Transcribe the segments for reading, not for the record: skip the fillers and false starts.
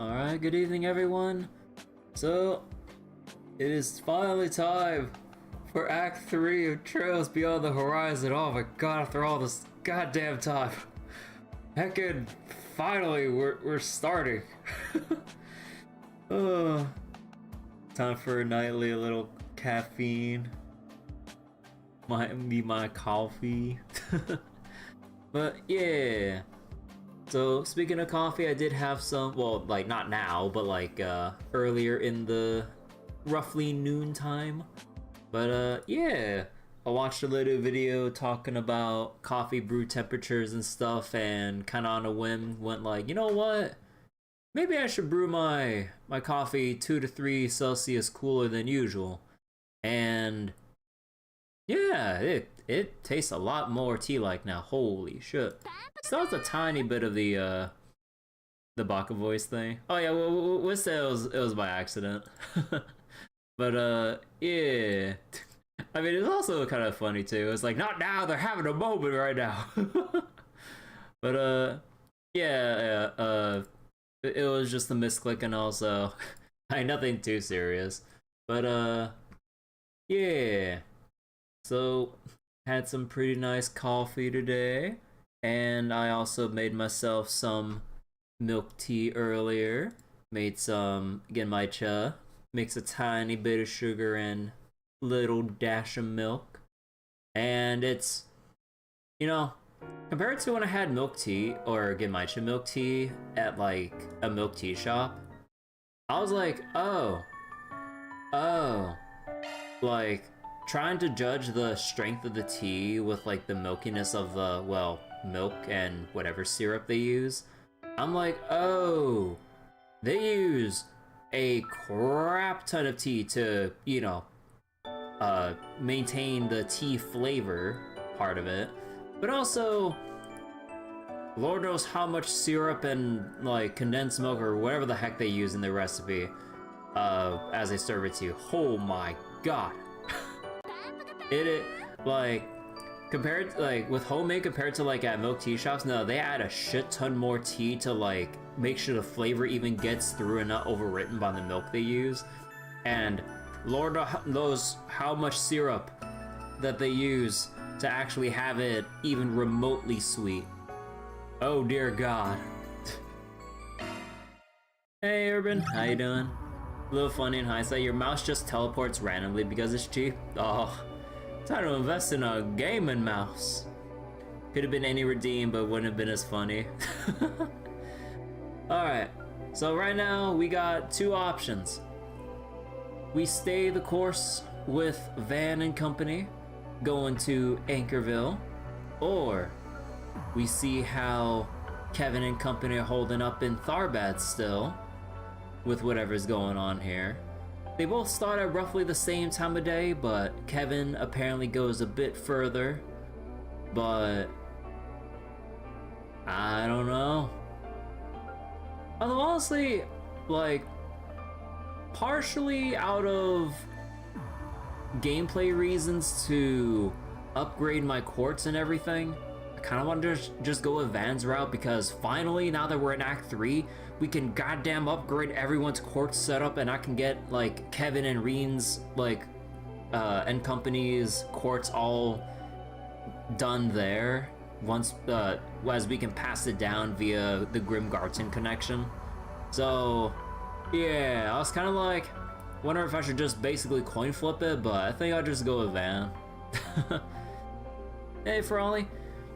Alright, good evening everyone. So, it is finally time for Act 3 of Trails Beyond the Horizon. Oh my god, after all this goddamn time. Heckin', finally, we're starting. Time for a nightly, a little caffeine. Might be my coffee. But yeah. So speaking of coffee, I did have some, well, like not now, but like earlier in the roughly noon time. But yeah, I watched a little video talking about coffee brew temperatures and stuff, and kind of on a whim went like, you know what? Maybe I should brew my coffee 2 to 3 Celsius cooler than usual. And yeah, it tastes a lot more tea-like now. Holy shit. Still has a tiny bit of the Baka voice thing. Oh yeah, we'll say it was by accident. But yeah. I mean, it's also kind of funny too. It's like, not now, they're having a moment right now. But yeah, it was just a misclick, and also nothing too serious. But yeah. So had some pretty nice coffee today, and I also made myself some milk tea earlier. Made some genmaicha, mix a tiny bit of sugar and little dash of milk, and it's, you know, compared to when I had milk tea or genmaicha milk tea at like a milk tea shop, I was like, oh, like trying to judge the strength of the tea with like the milkiness of the, well, milk and whatever syrup they use. I'm like, oh, they use a crap ton of tea to, you know, maintain the tea flavor part of it, but also Lord knows how much syrup and like condensed milk or whatever the heck they use in the recipe as they serve it to you. Oh my god. It like compared, like with homemade compared to like at milk tea shops, no, they add a shit ton more tea to like make sure the flavor even gets through and not overwritten by the milk they use. And Lord knows how much syrup that they use to actually have it even remotely sweet. Oh dear god. Hey Urban, how you doing? A little funny in hindsight, your mouse just teleports randomly because it's cheap. Oh, time to invest in a gaming mouse. Could have been any redeem, but wouldn't have been as funny. Alright, so right now we got two options. We stay the course with Van and company, going to Anchorville, or we see how Kevin and company are holding up in Tharbad still, with whatever's going on here. They both start at roughly the same time of day, but Kevin apparently goes a bit further, but I don't know. Although honestly, like, partially out of gameplay reasons to upgrade my quartz and everything, I kind of want to just go with Van's route, because finally, now that we're in Act 3, we can goddamn upgrade everyone's quartz setup, and I can get like Kevin and Reen's like and company's quartz all done there once as we can pass it down via the Garten connection. So yeah, I was kind of like wondering if I should just basically coin flip it, but I think I'll just go with Van. Hey Ferrari,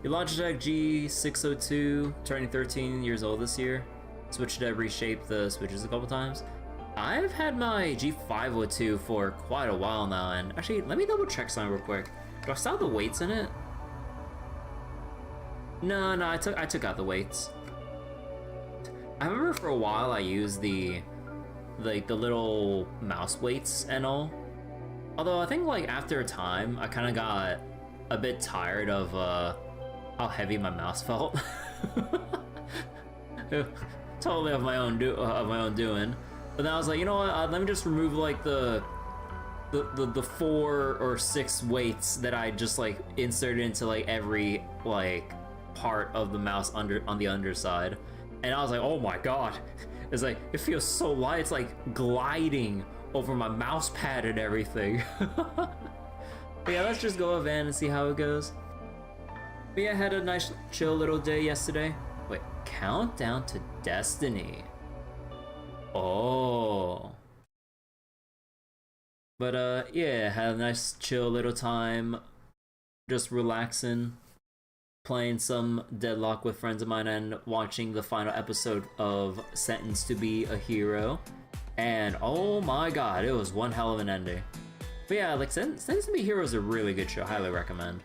your Logitech G602 turning 13 years old this year. Switched to reshape the switches a couple times. I've had my G502 for quite a while now, and actually, let me double check something real quick. Do I still have the weights in it? No, I took out the weights. I remember for a while I used the little mouse weights and all. Although I think like after a time, I kind of got a bit tired of how heavy my mouse felt. Totally of my own doing. But then I was like, you know what? Let me just remove like the 4 or 6 weights that I just like inserted into like every like part of the mouse on the underside, And I was like, oh my god. It's like, it feels so light. It's like gliding over my mouse pad and everything. But yeah, let's just go a van and see how it goes. But yeah, I had a nice chill little day yesterday. Wait, Countdown to Destiny. Oh. But yeah, had a nice chill little time. Just relaxing. Playing some Deadlock with friends of mine and watching the final episode of Sentenced to be a Hero. And oh my god, it was one hell of an ending. But yeah, like Sentenced to be a Hero is a really good show, highly recommend.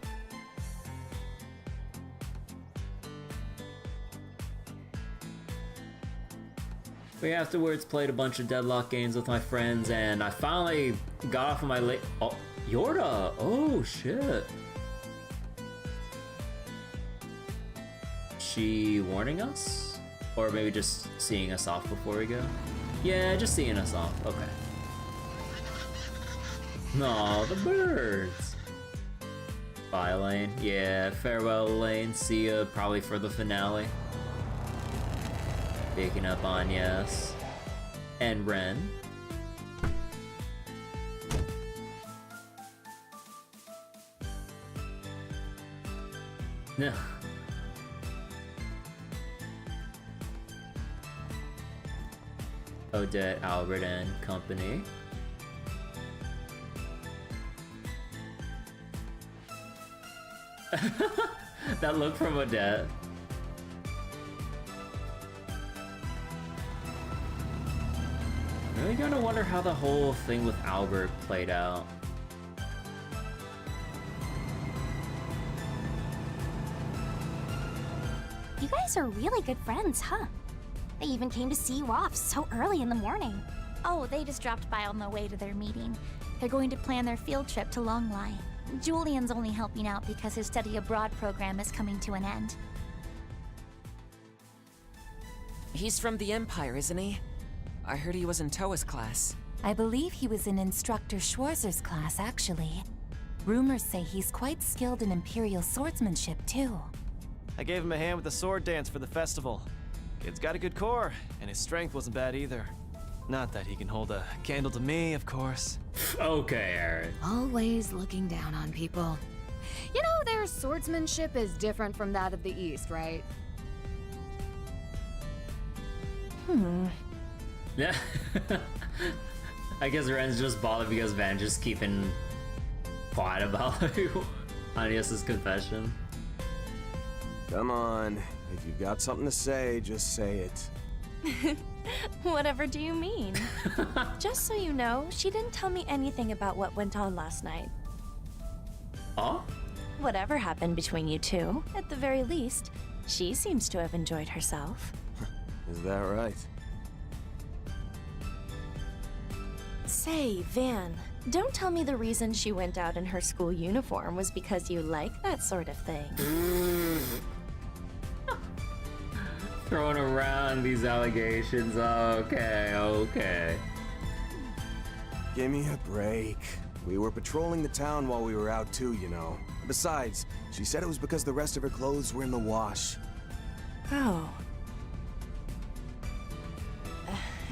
We afterwards played a bunch of Deadlock games with my friends, and I finally got off of my late. Oh, Yorda! Oh shit! She warning us? Or maybe just seeing us off before we go? Yeah, just seeing us off. Okay. No, the birds! Bye, Lane. Yeah, farewell, Lane. See ya probably for the finale. Picking up on yes. And Ren. No. Odette, Albert, and company. That look from Odette. Really gotta wonder how the whole thing with Albert played out. You guys are really good friends, huh? They even came to see you off so early in the morning. Oh, they just dropped by on the way to their meeting. They're going to plan their field trip to Longlai. Julian's only helping out because his study abroad program is coming to an end. He's from the Empire, isn't he? I heard he was in Toa's class. I believe he was in Instructor Schwarzer's class, actually. Rumors say he's quite skilled in Imperial swordsmanship, too. I gave him a hand with the sword dance for the festival. Kid's got a good core, and his strength wasn't bad either. Not that he can hold a candle to me, of course. Okay, Aaron. Always looking down on people. You know, their swordsmanship is different from that of the East, right? Yeah. I guess Ren's just bothered because Van's just keeping quiet about Anias's confession. Come on. If you've got something to say, just say it. Whatever do you mean? Just so you know, she didn't tell me anything about what went on last night. Oh? Whatever happened between you two, at the very least, she seems to have enjoyed herself. Is that right? Say, Van, don't tell me the reason she went out in her school uniform was because you like that sort of thing. Throwing around these allegations. Okay, okay. Give me a break. We were patrolling the town while we were out too, you know. Besides, she said it was because the rest of her clothes were in the wash. Oh.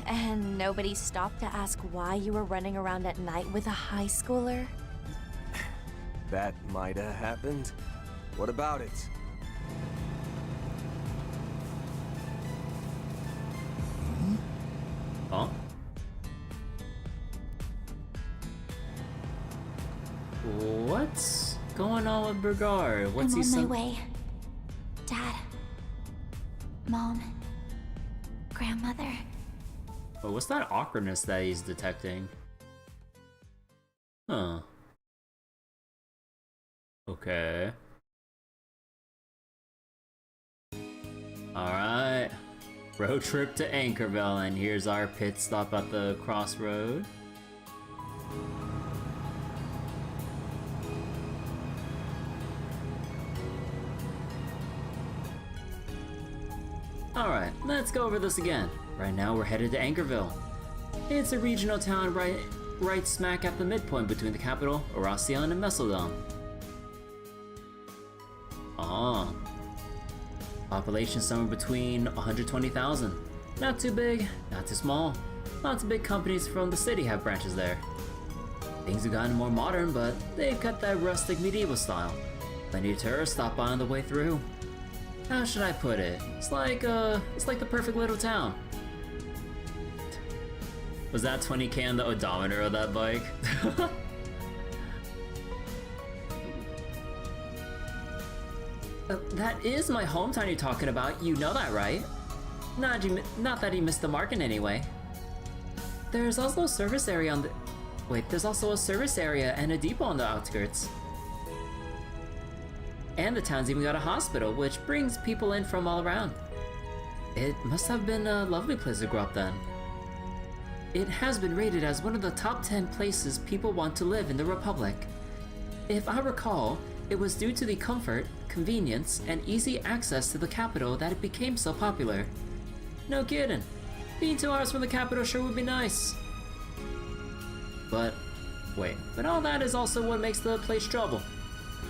And nobody stopped to ask why you were running around at night with a high schooler? That might have happened. What about it? Huh? What's going on with Burgard? What's I'm he on my way. Dad. Mom. Grandmother. Oh, what's that awkwardness that he's detecting? Huh. Okay. Alright. Road trip to Anchorville, and here's our pit stop at the crossroad. Alright, let's go over this again. Right now we're headed to Anchorville. It's a regional town right smack at the midpoint between the capital, Oracion, and MUSSELS. Ah. Population somewhere between 120,000. Not too big, not too small. Lots of big companies from the city have branches there. Things have gotten more modern, but they've kept that rustic medieval style. Plenty of tourists stop by on the way through. How should I put it? It's like the perfect little town. Was that 20k on the odometer of that bike? That is my hometown you're talking about, you know that, right? Not that he missed the mark in any way. There's also a service area on the... Wait, there's also a service area and a depot on the outskirts. And the town's even got a hospital, which brings people in from all around. It must have been a lovely place to grow up then. It has been rated as one of the top 10 places people want to live in the Republic. If I recall, it was due to the comfort, convenience, and easy access to the capital that it became so popular. No kidding. Being 2 hours from the capital sure would be nice. But, wait, but all that is also what makes the place trouble.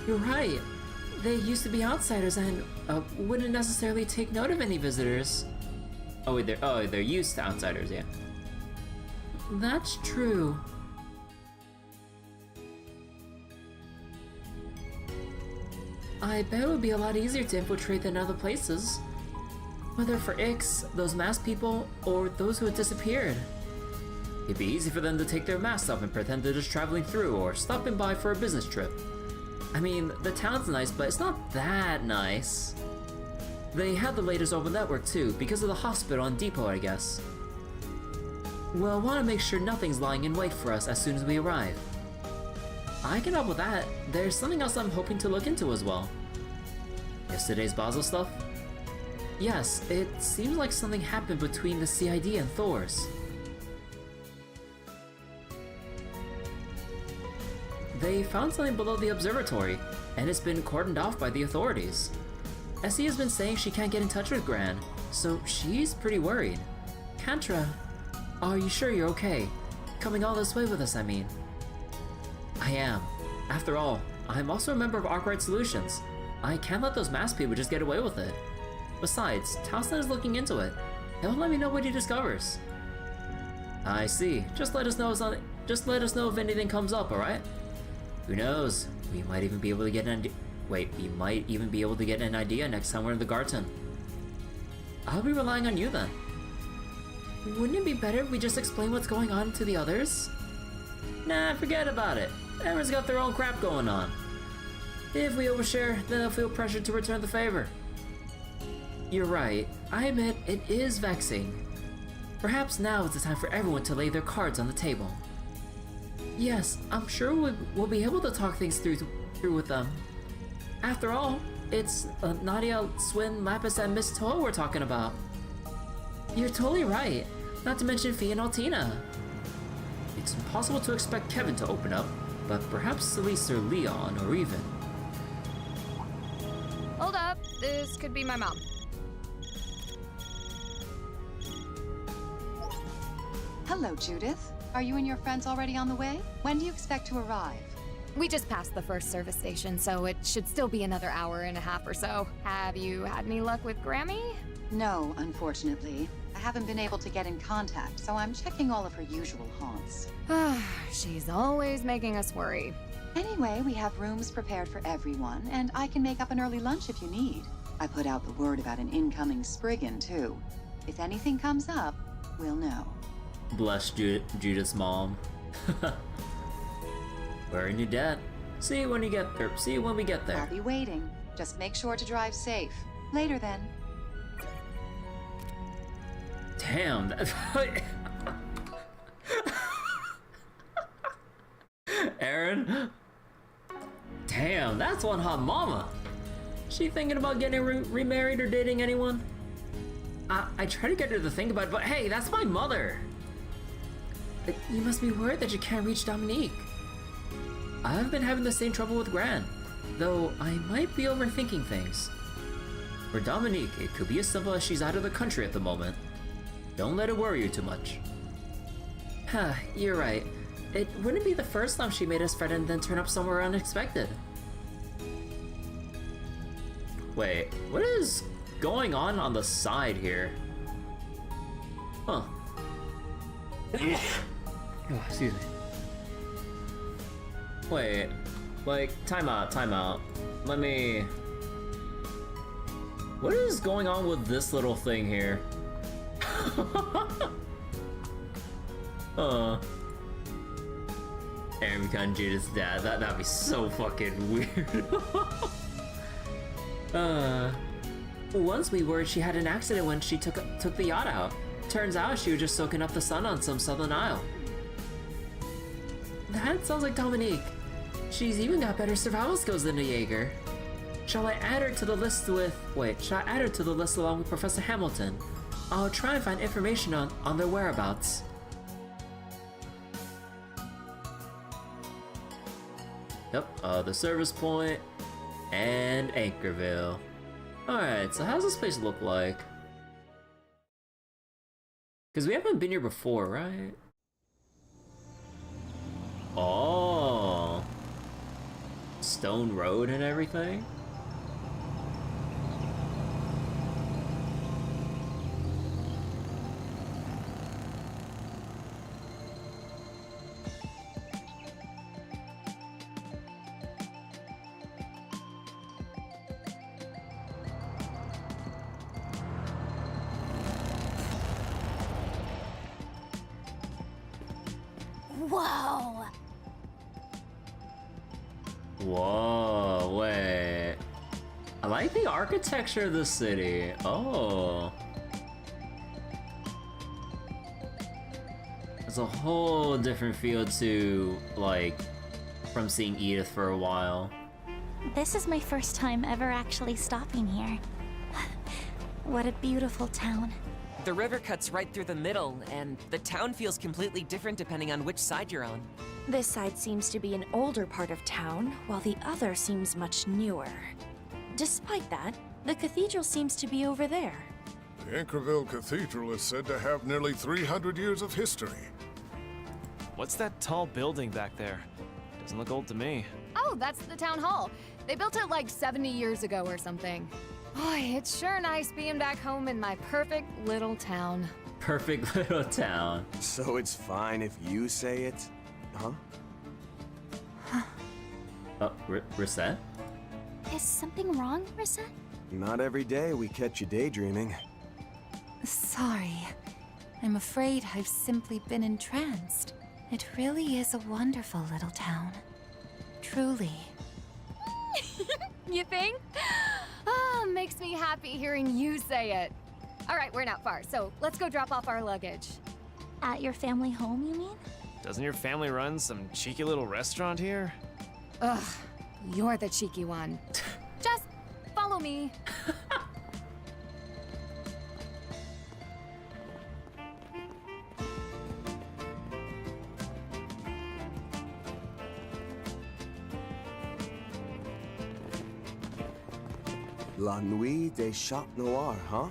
You're right. They used to be outsiders and wouldn't necessarily take note of any visitors. Oh wait, they're used to outsiders, yeah. That's true. I bet it would be a lot easier to infiltrate than other places. Whether for Ix, those masked people, or those who had disappeared. It'd be easy for them to take their masks off and pretend they're just traveling through or stopping by for a business trip. I mean, the town's nice, but it's not that nice. They had the latest open network too, because of the hospital and depot, I guess. We'll want to make sure nothing's lying in wait for us as soon as we arrive. I can help with that. There's something else I'm hoping to look into as well. Yesterday's Basel stuff? Yes, it seems like something happened between the CID and Thor's. They found something below the observatory, and it's been cordoned off by the authorities. Essie has been saying she can't get in touch with Gran, so she's pretty worried. Kantra, are you sure you're okay? Coming all this way with us, I mean. I am. After all, I'm also a member of Arkwright Solutions. I can't let those masked people just get away with it. Besides, Towson is looking into it. He'll let me know what he discovers. I see. Just let us know if anything comes up, alright? Who knows? We might even be able to get an idea next time we're in the Garten. I'll be relying on you then. Wouldn't it be better if we just explain what's going on to the others? Nah, forget about it. Everyone's got their own crap going on. If we overshare, then they'll feel pressured to return the favor. You're right. I admit it is vexing. Perhaps now is the time for everyone to lay their cards on the table. Yes, I'm sure we'll be able to talk things through with them. After all, it's Nadia, Swin, Lapis, and Miss Toa we're talking about. You're totally right. Not to mention Fee and Altina. It's impossible to expect Kevin to open up, but perhaps Celis or Leon or even... Hold up, this could be my mom. Hello, Judith. Are you and your friends already on the way? When do you expect to arrive? We just passed the first service station, so it should still be another hour and a half or so. Have you had any luck with Grammy? No, unfortunately. I haven't been able to get in contact, so I'm checking all of her usual haunts. She's always making us worry. Anyway, we have rooms prepared for everyone, and I can make up an early lunch if you need. I put out the word about an incoming Spriggan, too. If anything comes up, we'll know. Bless Judith's mom. Where in your debt? See you when we get there. I'll be waiting. Just make sure to drive safe. Later then. Damn, that... Aaron? Damn, that's one hot mama. She thinking about getting remarried or dating anyone? I try to get her to think about it, but hey, that's my mother. You must be worried that you can't reach Dominique. I've been having the same trouble with Gran, though I might be overthinking things. For Dominique, it could be as simple as she's out of the country at the moment. Don't let it worry you too much. You're right. It wouldn't be the first time she made us fret and then turn up somewhere unexpected. Wait, what is going on the side here? Huh. Oh, excuse me. Wait, like, time out. Let me... What is going on with this little thing here? Aaron become Judith's dad. That'd be so fucking weird. Once we were, she had an accident when she took the yacht out. Turns out she was just soaking up the sun on some southern isle. That sounds like Dominique. She's even got better survival skills than a Jaeger. Shall I add her to the list along with Professor Hamilton? I'll try and find information on their whereabouts. Yep, the service point and Anchorville. Alright, so how's this place look like? Because we haven't been here before, right? Oh, Stone Road and everything? Whoa! Whoa, wait. I like the architecture of the city. Oh. It's a whole different feel to, like, from seeing Edith for a while. This is my first time ever actually stopping here. What a beautiful town. The river cuts right through the middle, and the town feels completely different depending on which side you're on. This side seems to be an older part of town, while the other seems much newer. Despite that, the cathedral seems to be over there. The Anchorville Cathedral is said to have nearly 300 years of history. What's that tall building back there? Doesn't look old to me. Oh, that's the town hall. They built it like 70 years ago or something. Boy, it's sure nice being back home in my perfect little town. Perfect little town. So it's fine if you say it, huh? Oh, Reset? Is something wrong, Risa? Not every day we catch you daydreaming. Sorry. I'm afraid I've simply been entranced. It really is a wonderful little town. Truly. You think? Ah, makes me happy hearing you say it. All right, we're not far, so let's go drop off our luggage. At your family home, you mean? Doesn't your family run some cheeky little restaurant here? Ugh, you're the cheeky one. Just follow me. La Nuit des Chats Noirs, huh?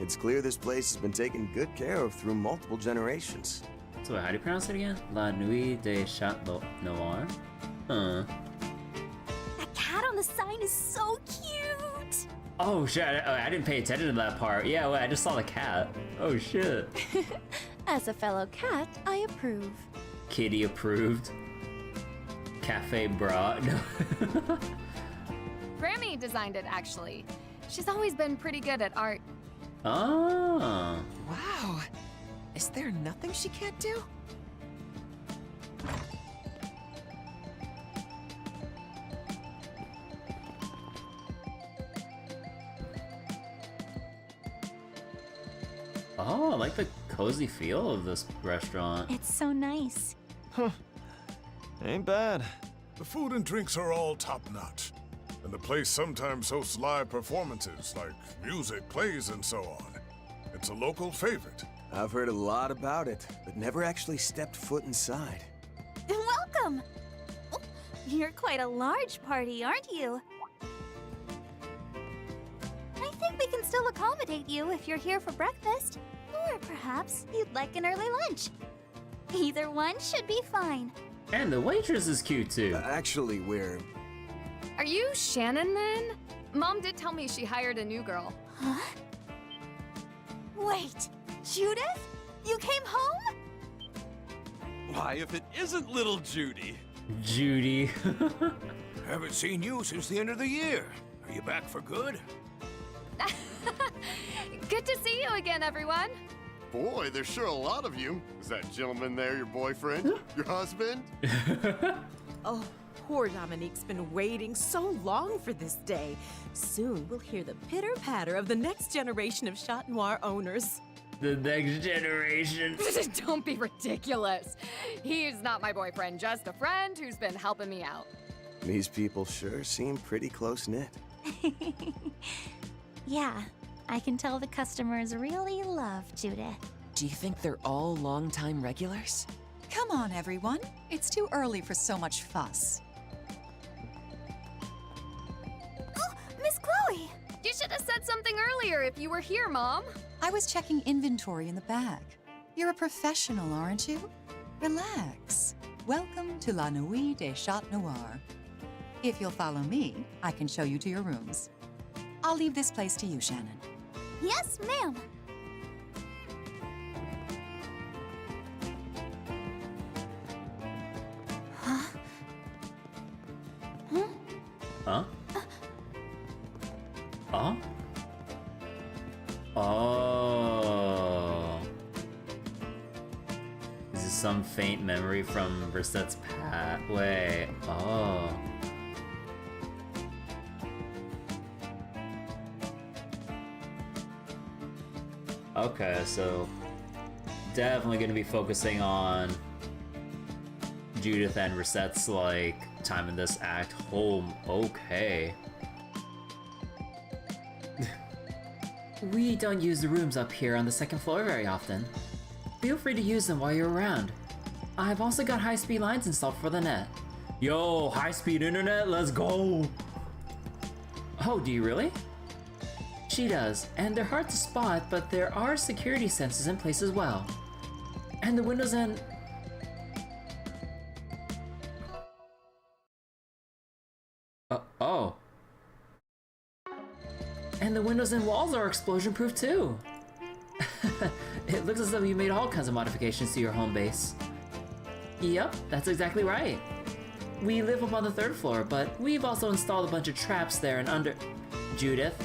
It's clear this place has been taken good care of through multiple generations. So how do you pronounce it again? La Nuit des Chats Noirs? Huh. That cat on the sign is so cute! Oh shit, I didn't pay attention to that part. Yeah, wait, I just saw the cat. Oh shit. As a fellow cat, I approve. Kitty approved. Cafe bra. No. Grammy designed it, actually. She's always been pretty good at art. Oh. Wow. Is there nothing she can't do? Oh, I like the cozy feel of this restaurant. It's so nice. Huh. Ain't bad. The food and drinks are all top-notch. And the place sometimes hosts live performances, like music, plays, and so on. It's a local favorite. I've heard a lot about it, but never actually stepped foot inside. Welcome! Oh, you're quite a large party, aren't you? I think we can still accommodate you if you're here for breakfast. Or perhaps you'd like an early lunch. Either one should be fine. And the waitress is cute too. Actually, we're... Are you Shannon, then? Mom did tell me she hired a new girl. Huh? Wait, Judith? You came home? Why, if it isn't little Judy? Judy. Haven't seen you since the end of the year. Are you back for good? Good to see you again, everyone. Boy, there's sure a lot of you. Is that gentleman there your boyfriend? Your husband? Oh, poor Dominique's been waiting so long for this day. Soon we'll hear the pitter-patter of the next generation of Chat Noir owners. The next generation. Don't be ridiculous. He's not my boyfriend, just a friend who's been helping me out. These people sure seem pretty close-knit. Yeah, I can tell the customers really love Judith. Do you think they're all long-time regulars? Come on, everyone. It's too early for so much fuss. Oh, Miss Chloe! You should have said something earlier if you were here, Mom. I was checking inventory in the back. You're a professional, aren't you? Relax. Welcome to La Nuit des Chat Noirs. If you'll follow me, I can show you to your rooms. I'll leave this place to you, Shannon. Yes, ma'am. Huh? Huh? Oh. This is some faint memory from Versette's pathway. Oh. Okay, so definitely gonna be focusing on Judith and Versette's like time in this act. Home. Okay. We don't use the rooms up here on the second floor very often. Feel free to use them while you're around. I've also got high-speed lines installed for the net. Yo, high-speed internet, let's go! Oh, do you really? She does, and they're hard to spot, but there are security sensors in place as well. And the windows and... oh. And the windows and walls are explosion-proof too. It looks as though you made all kinds of modifications to your home base. Yep, that's exactly right. We live up on the 3rd floor, but we've also installed a bunch of traps there and under... Judith?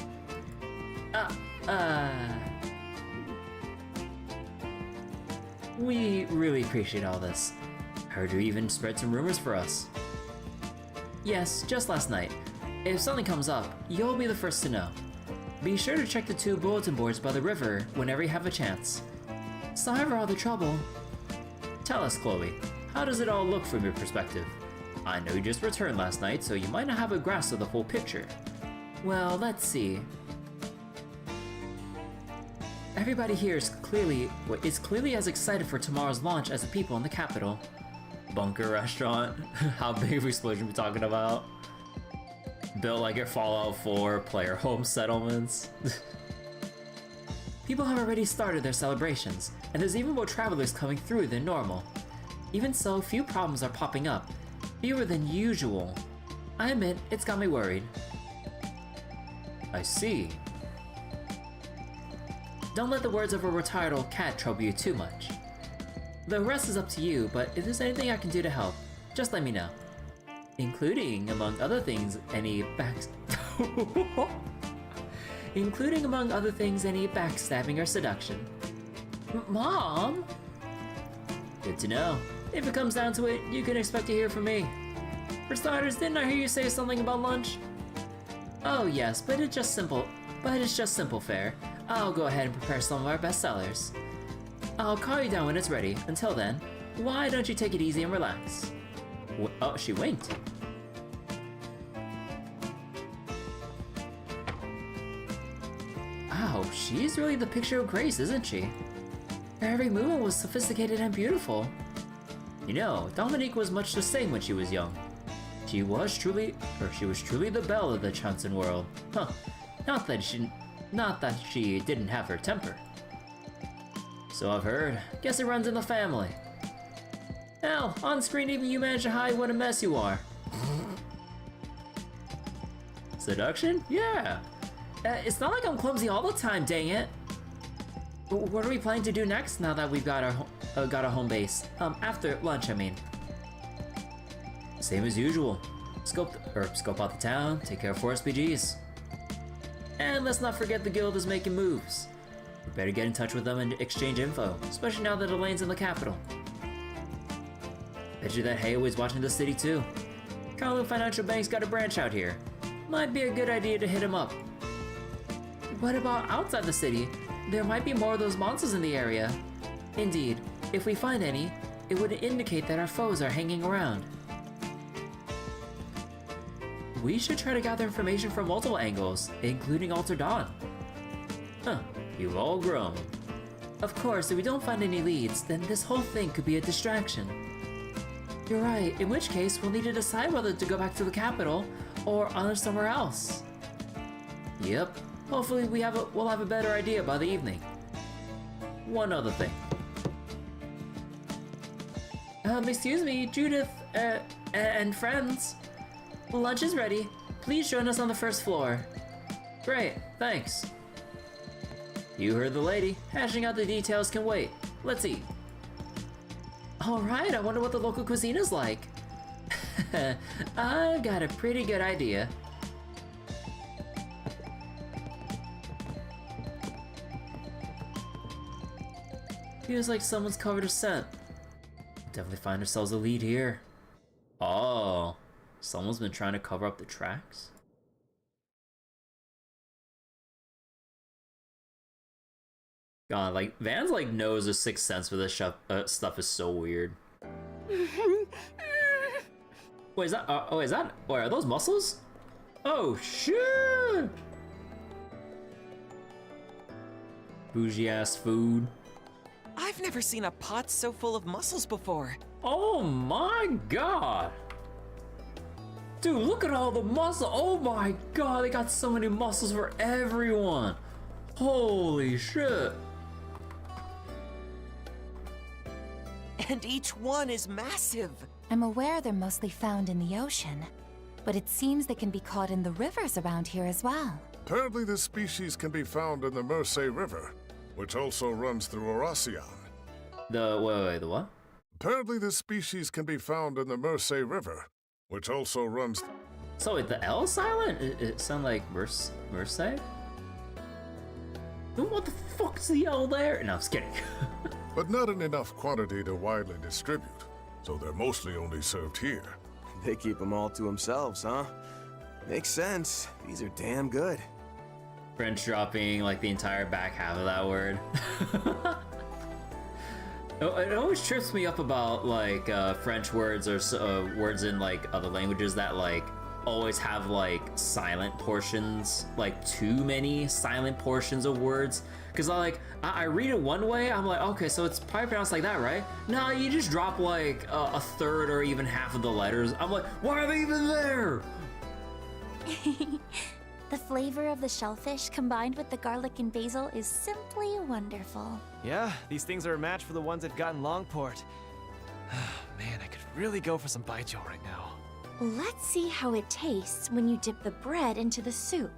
We really appreciate all this. Heard you even spread some rumors for us. Yes, just last night. If something comes up, you'll be the first to know. Be sure to check the 2 bulletin boards by the river whenever you have a chance. Sorry for all the trouble. Tell us, Chloe, how does it all look from your perspective? I know you just returned last night, so you might not have a grasp of the full picture. Well, let's see. Everybody here is clearly as excited for tomorrow's launch as the people in the capital. Bunker restaurant? How big of an explosion are we talking about? Built like at Fallout 4, player home settlements. People have already started their celebrations, and there's even more travelers coming through than normal. Even so, few problems are popping up. Fewer than usual. I admit, it's got me worried. I see. Don't let the words of a retired old cat trouble you too much. The rest is up to you, but if there's anything I can do to help, just let me know. Including, among other things, any backstabbing or seduction. Mom? Good to know. If it comes down to it, you can expect to hear from me. For starters, didn't I hear you say something about lunch? Oh yes, but it's just simple fare. I'll go ahead and prepare some of our best sellers. I'll call you down when it's ready. Until then, why don't you take it easy and relax? Oh, she winked. Wow, she's really the picture of grace, isn't she? Her every movement was sophisticated and beautiful. You know, Dominique was much the same when she was young. She was truly the belle of the Chanson world. Huh. Not that she didn't have her temper. So I've heard. Guess it runs in the family. Hell, on screen even you manage to hide what a mess you are. Seduction? Yeah. It's not like I'm clumsy all the time, dang it. What are we planning to do next now that we've got our home base? After lunch, I mean. Same as usual. Scope out the town, take care of 4 SPGs. And let's not forget the guild is making moves. We better get in touch with them and exchange info, especially now that Elaine's in the capital. Bet you that Hayway's watching the city too. Kowloon Financial Bank's got a branch out here. Might be a good idea to hit him up. What about outside the city? There might be more of those monsters in the area. Indeed, if we find any, it would indicate that our foes are hanging around. We should try to gather information from multiple angles, including Alter Dawn. Huh, you've all grown. Of course, if we don't find any leads, then this whole thing could be a distraction. You're right, in which case we'll need to decide whether to go back to the capital or on somewhere else. Yep, hopefully we'll have a better idea by the evening. One other thing. Excuse me, Judith, and friends. Lunch is ready. Please join us on the first floor. Great, thanks. You heard the lady. Hashing out the details can wait. Let's eat. Alright, I wonder what the local cuisine is like. I've got a pretty good idea. Feels like someone's covered a scent. Definitely find ourselves a lead here. Oh, someone's been trying to cover up the tracks? God, like, Van's like knows a sixth sense for this stuff is so weird. Wait, is that, wait, are those mussels? Oh, shit! Bougie ass food. I've never seen a pot so full of mussels before. Oh my god! Dude, look at all the mussels! Oh my god, they got so many mussels for everyone! Holy shit! And each one is massive! I'm aware they're mostly found in the ocean, but it seems they can be caught in the rivers around here as well. Apparently this species can be found in the Mersey River, which also runs through Oracion. Wait, the what? Apparently this species can be found in the Mersey River, which also runs... So wait, the L silent? It sound like Mersey? What the fuck's the L there? No, I'm just kidding. But not in enough quantity to widely distribute, so they're mostly only served here. They keep them all to themselves, huh? Makes sense. These are damn good. French dropping like the entire back half of that word. It always trips me up about like French words or words in like other languages that like always have like silent portions, like too many silent portions of words. Cause I read it one way, I'm like, okay, so it's probably pronounced like that, right? No, you just drop like a third or even half of the letters. I'm like, why are they even there? The flavor of the shellfish combined with the garlic and basil is simply wonderful. Yeah, these things are a match for the ones they've got in Longport. Man, I could really go for some baijiu right now. Let's see how it tastes when you dip the bread into the soup.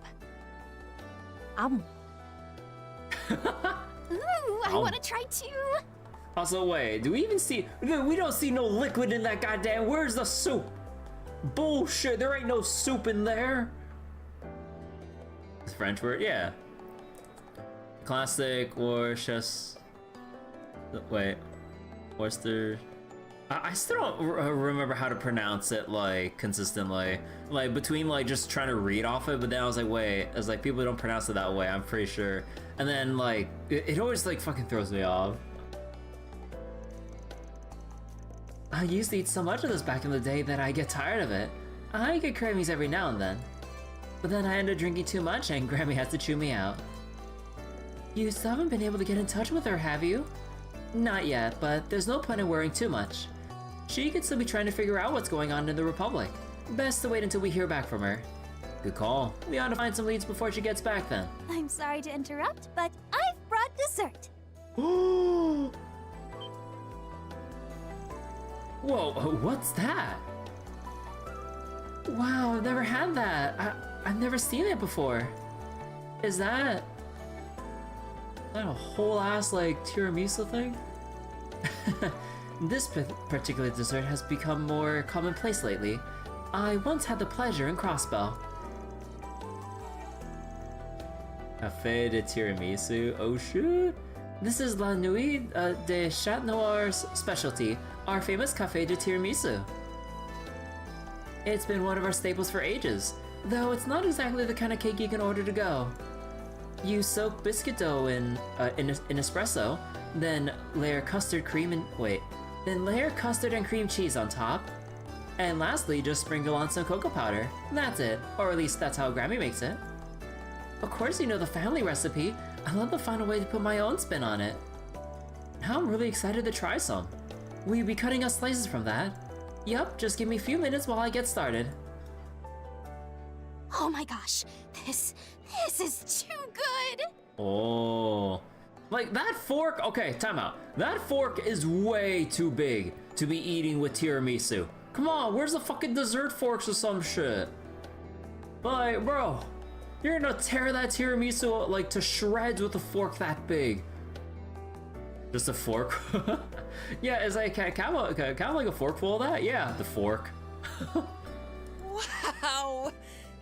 Ooh, I want to try too. Also, wait, do we even see? We don't see no liquid in that goddamn. Where's the soup? Bullshit, there ain't no soup in there. It's French word, yeah. Classic Worcestershire. Wait, Worcester. I still don't remember how to pronounce it like consistently. Like between like just trying to read off it, but then I was like, wait, it's like people don't pronounce it that way. I'm pretty sure. And then like it always like fucking throws me off. I used to eat so much of this back in the day that I get tired of it. I get cravings every now and then. But then I end up drinking too much and Grammy has to chew me out. You still haven't been able to get in touch with her, have you? Not yet, but there's no point in worrying too much. She could still be trying to figure out what's going on in the Republic. Best to wait until we hear back from her. Good call. We ought to find some leads before she gets back then. I'm sorry to interrupt, but I've brought dessert. Whoa, what's that? Wow, I've never had that. I've never seen it before. Is that a whole ass like tiramisu thing? This particular dessert has become more commonplace lately. I once had the pleasure in Crossbell. Café de tiramisu, oh shoot! This is La Nuit de Chat Noir's specialty, our famous Café de tiramisu. It's been one of our staples for ages, though it's not exactly the kind of cake you can order to go. You soak biscuit dough in espresso, then layer custard and cream cheese on top, and lastly just sprinkle on some cocoa powder. That's it, or at least that's how Grammy makes it. Of course you know the family recipe. I'd love to find a way to put my own spin on it. Now I'm really excited to try some. Will you be cutting us slices from that? Yup, just give me a few minutes while I get started. Oh my gosh, this is too good! Oh. Like, that fork, okay, time out. That fork is way too big to be eating with tiramisu. Come on, where's the fucking dessert forks or some shit? Like, bro, you're gonna tear that tiramisu, like, to shreds with a fork that big. Just a fork? Yeah, is like, kind of like a forkful of that? Yeah, the fork. Wow!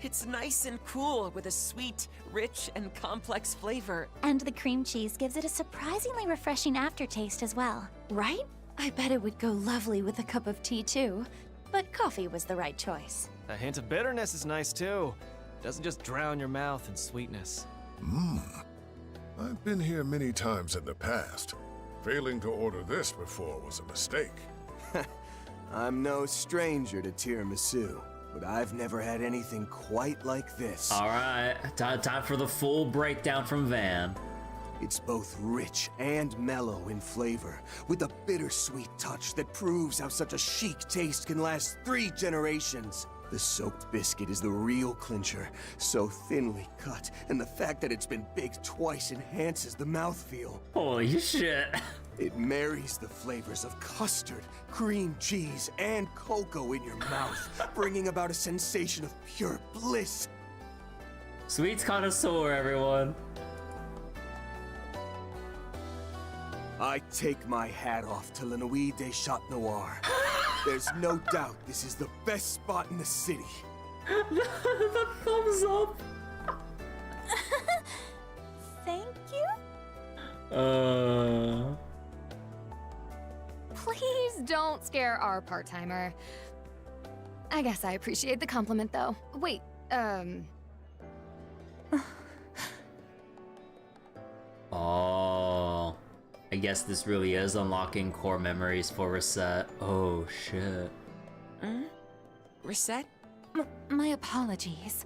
It's nice and cool with a sweet, rich, and complex flavor. And the cream cheese gives it a surprisingly refreshing aftertaste as well. Right? I bet it would go lovely with a cup of tea too. But coffee was the right choice. A hint of bitterness is nice too. Doesn't just drown your mouth in sweetness. I've been here many times in the past. Failing to order this before was a mistake. I'm no stranger to tiramisu, but I've never had anything quite like this. Alright, time for the full breakdown from Van. It's both rich and mellow in flavor, with a bittersweet touch that proves how such a chic taste can last 3 generations. The soaked biscuit is the real clincher, so thinly cut, and the fact that it's been baked twice enhances the mouthfeel. Holy shit. It marries the flavors of custard, cream cheese, and cocoa in your mouth, bringing about a sensation of pure bliss. Sweets connoisseur, everyone. I take my hat off to La Nuit de Chat Noir. There's no doubt this is the best spot in the city. The thumbs up. Thank you? Please don't scare our part-timer. I guess I appreciate the compliment, though. Wait, Oh. I guess this really is unlocking core memories for Reset. Oh, shit. Reset? My apologies.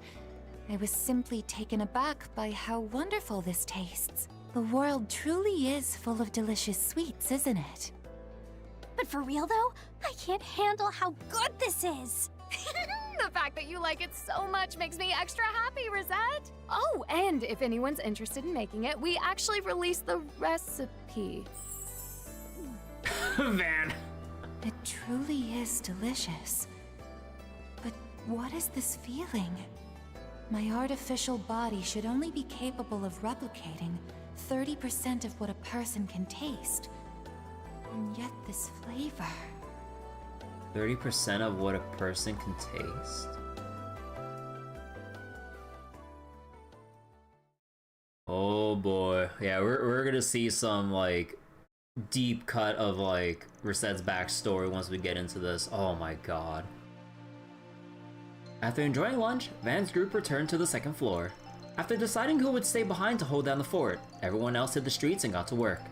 I was simply taken aback by how wonderful this tastes. The world truly is full of delicious sweets, isn't it? But for real though, I can't handle how good this is! the fact that you like it so much makes me extra happy, Rosette! Oh, and if anyone's interested in making it, we actually released the recipe. Van. It truly is delicious. But what is this feeling? My artificial body should only be capable of replicating 30% of what a person can taste. And yet this flavor... 30% of what a person can taste? Oh boy. Yeah, we're gonna see some, like, deep cut of, like, Resette's backstory once we get into this. Oh my god. After enjoying lunch, Van's group returned to the second floor. After deciding who would stay behind to hold down the fort, everyone else hit the streets and got to work.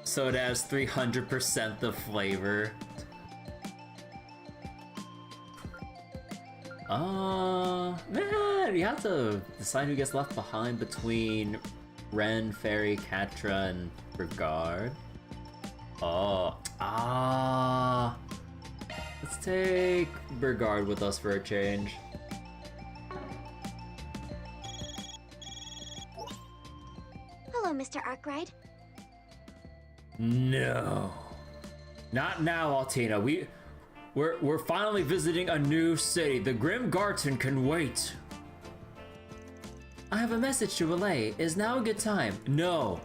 So it has 300% the flavor. Man, you have to decide who gets left behind between Ren, Fairy, Catra, and Regard. Let's take Regard with us for a change. Hello, Mr. Arkwright. No. Not now, Altina. We're finally visiting a new city. The Grim Garten can wait. I have a message to relay. Is now a good time? No.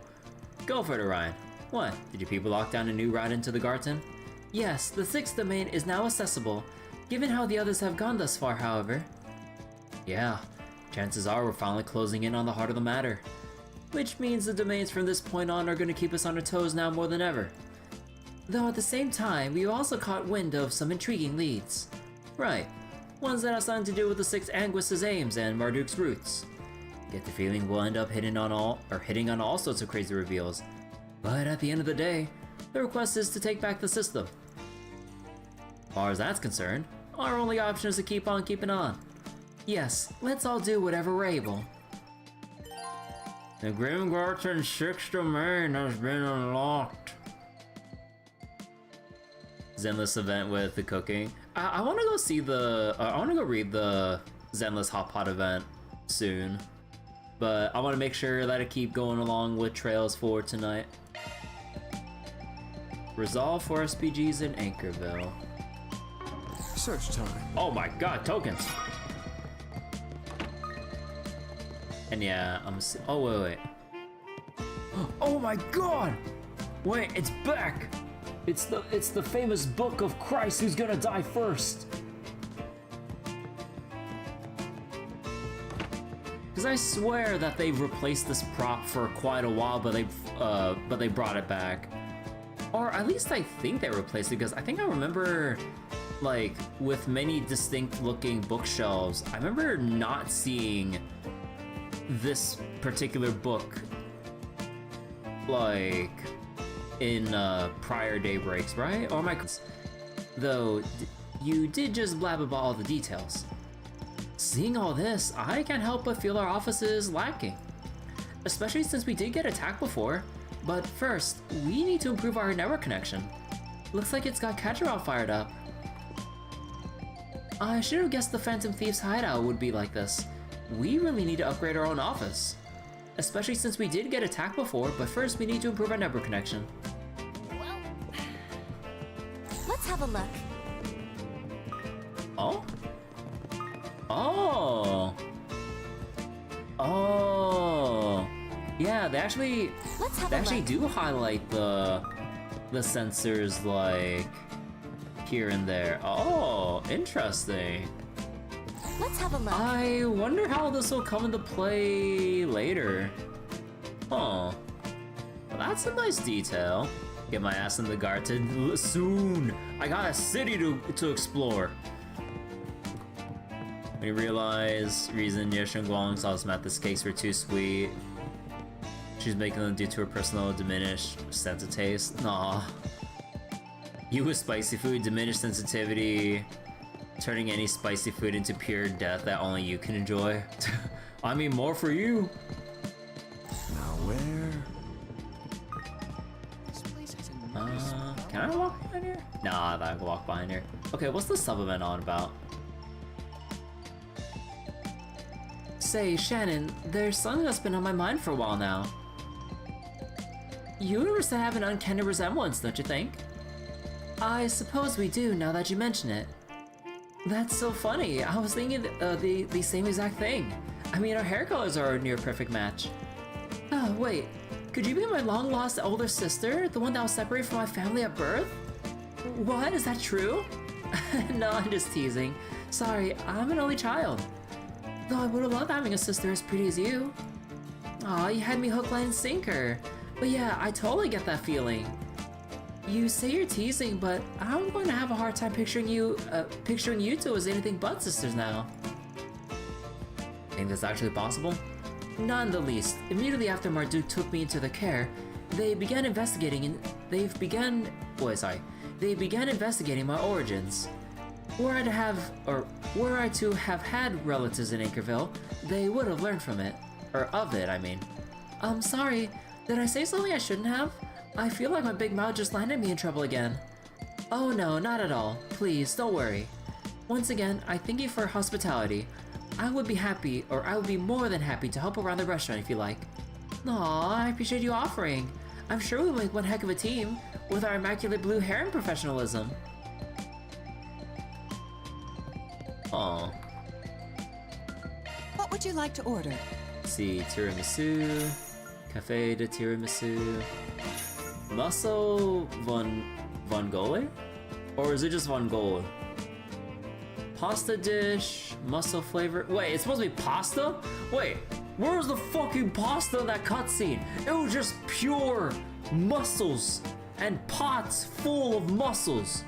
Go for it, Orion. What? Did your people lock down a new route into the Garten? Yes, the 6th domain is now accessible. Given how the others have gone thus far, however. Yeah, chances are we're finally closing in on the heart of the matter. Which means the domains from this point on are going to keep us on our toes now more than ever. Though at the same time, we also caught wind of some intriguing leads. Right, ones that have something to do with the 6th Anguis's aims and Marduk's roots. Get the feeling we'll end up hitting on all sorts of crazy reveals. But at the end of the day, the request is to take back the system. As far as that's concerned, our only option is to keep on keeping on. Yes, let's all do whatever we're able. The Grim Garten 6th domain has been unlocked. Zenless event with the cooking. I want to go see the. I want to go read the Zenless Hot Pot event soon, but I want to make sure that I keep going along with trails for tonight. Resolve for SPGs in Anchorville. Search time. Oh my god, tokens! And yeah, oh wait. Oh my god! Wait, it's back! It's the famous book of Christ who's gonna die first. Because I swear that they've replaced this prop for quite a while, but they brought it back. Or at least I think they replaced it, because I think I remember, like, with many distinct looking bookshelves, I remember not seeing this particular book, like, in prior daybreaks, right? Or my, though you did just blab about all the details. Seeing all this, I can't help but feel our office is lacking, especially since we did get attacked before. But first, we need to improve our network connection. Looks like it's got Kakarot fired up. I should have guessed the Phantom Thief's hideout would be like this. We really need to upgrade our own office, especially since we did get attacked before, but first we need to improve our network connection. Well, let's have a look. Oh? Oh! Oh! Yeah, they actually do highlight the sensors, like, here and there. Oh, interesting. Let's have a look. I wonder how this will come into play later. Oh, well, that's a nice detail. Get my ass in the Garten soon. I got a city to explore. When you realize reason Yeshen Guang saw us at this cakes were too sweet. She's making them due to her personal diminished sense of taste. Nah. You with spicy food, diminished sensitivity, turning any spicy food into pure death that only you can enjoy. I mean, more for you. Now where? Can I walk behind here? Nah, I can walk behind here. Okay, what's the sub-event on about? Say, Shannon, there's something that's been on my mind for a while now. You and Risa have an uncanny resemblance, don't you think? I suppose we do, now that you mention it. That's so funny. I was thinking the same exact thing. I mean, our hair colors are a near perfect match. Oh, wait. Could you be my long-lost older sister? The one that was separated from my family at birth? What? Is that true? No, I'm just teasing. Sorry, I'm an only child. Though I would have loved having a sister as pretty as you. Aw, you had me hook, line, and sinker. But yeah, I totally get that feeling. You say you're teasing, but I'm going to have a hard time picturing you two as anything but sisters now. Think that's actually possible? Not in the least. Immediately after Marduk took me into their care, they began investigating my origins. Were I to have had relatives in Anchorville, they would have learned from it. Or of it, I mean. I'm sorry, did I say something I shouldn't have? I feel like my big mouth just landed me in trouble again. Oh no, not at all. Please, don't worry. Once again, I thank you for hospitality. I would be more than happy to help around the restaurant if you like. Aw, I appreciate you offering. I'm sure we'll make one heck of a team, with our immaculate blue hair and professionalism. Aw. What would you like to order? Let's see, tiramisu, cafe de tiramisu, mussel vongole? Or is it just vongole? Pasta dish, mussel flavor. Wait, it's supposed to be pasta? Wait, where's the fucking pasta in that cutscene? It was just pure mussels and pots full of mussels.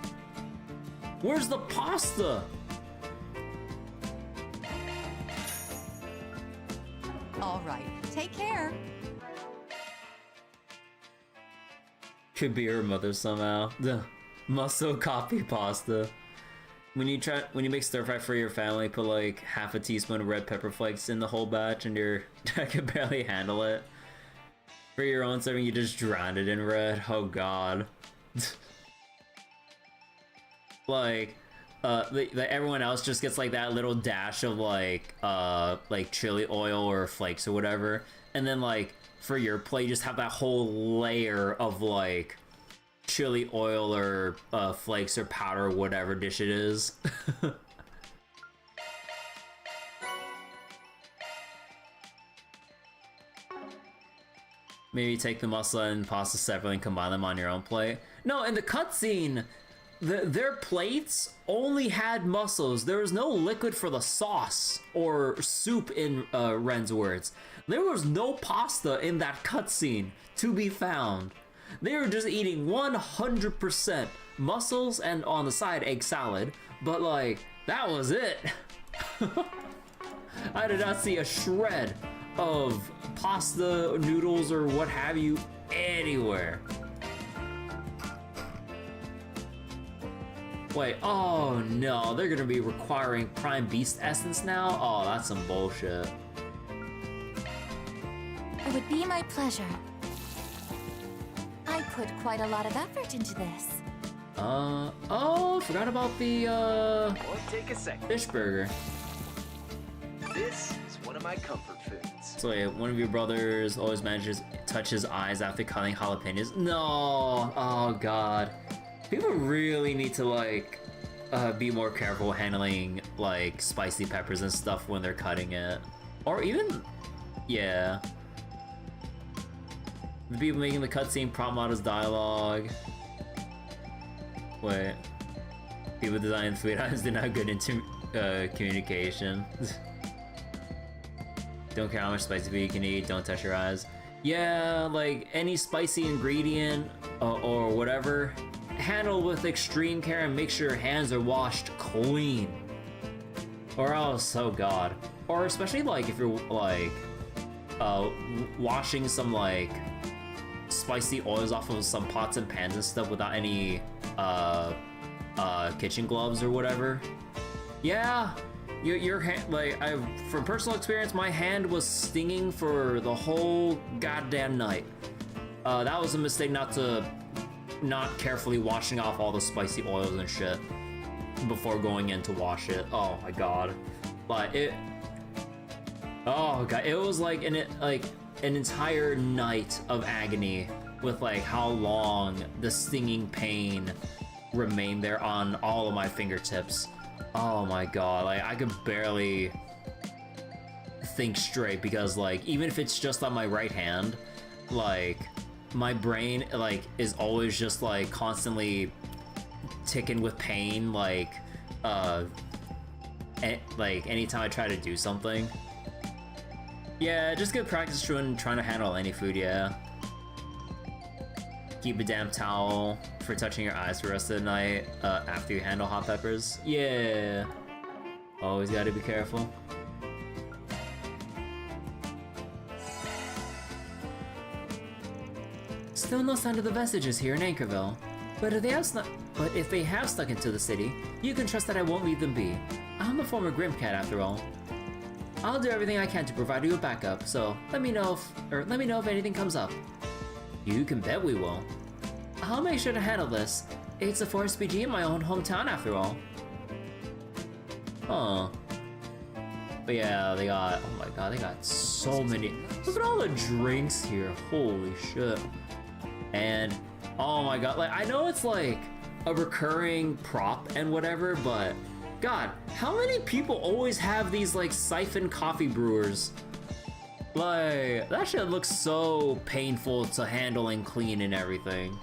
Where's the pasta? All right, take care. Could be her mother somehow. The mussel coffee pasta. When you make stir fry for your family, put like half a teaspoon of red pepper flakes in the whole batch, and I can barely handle it. For your own serving, you just drown it in red. Oh god. like everyone else just gets like that little dash of like chili oil or flakes or whatever, and then like for your plate, you just have that whole layer of like chili oil or flakes or powder or whatever dish it is. Maybe take the mussel and pasta separately and combine them on your own plate. No, in the cutscene, their plates only had mussels. There was no liquid for the sauce or soup in Ren's words. There was no pasta in that cutscene to be found. They were just eating 100% mussels and on the side egg salad, but like, that was it. I did not see a shred of pasta, noodles, or what have you anywhere. Wait, oh no, they're gonna be requiring Prime Beast Essence now? Oh, that's some bullshit. It would be my pleasure. I put quite a lot of effort into this. Oh, forgot about the, Won't take a second. fish burger. This is one of my comfort foods. So wait, one of your brothers always manages to touch his eyes after cutting jalapenos. No, oh god. People really need to like, be more careful handling like spicy peppers and stuff when they're cutting it. Or even, yeah. The people making the cutscene prompt models dialogue. Wait. People designing food items did not good into communication. Don't care how much spicy food you can eat, don't touch your eyes. Yeah, like any spicy ingredient or whatever, handle with extreme care and make sure your hands are washed clean. Or else, oh god. Or especially like if you're like washing some like spicy oils off of some pots and pans and stuff without any kitchen gloves or whatever. Yeah, your hand, like from personal experience, my hand was stinging for the whole goddamn night. That was a mistake not carefully washing off all the spicy oils and shit before going in to wash it. Oh my god, like it. Oh god, it was like an entire night of agony with like how long the stinging pain remained there on all of my fingertips. Oh my god, like I could barely think straight because like even if it's just on my right hand, like my brain like is always just like constantly ticking with pain, like anytime I try to do something. Yeah, just good practice when trying to handle any food, yeah. Keep a damn towel for touching your eyes for the rest of the night after you handle hot peppers. Yeah. Always gotta be careful. Still no sign of the vestiges here in Anchorville. But if they have snuck into the city, you can trust that I won't leave them be. I'm the former Grimcat after all. I'll do everything I can to provide you a backup, so let me know if anything comes up. You can bet we will. I'll make sure to handle this. It's a Forest BG in my own hometown after all. Huh. But yeah, they got, oh my god, they got so many. Look at all the drinks here, holy shit. And, oh my god, like, I know it's like a recurring prop and whatever, but god, how many people always have these like siphon coffee brewers Like, that shit looks so painful to handle and clean and everything.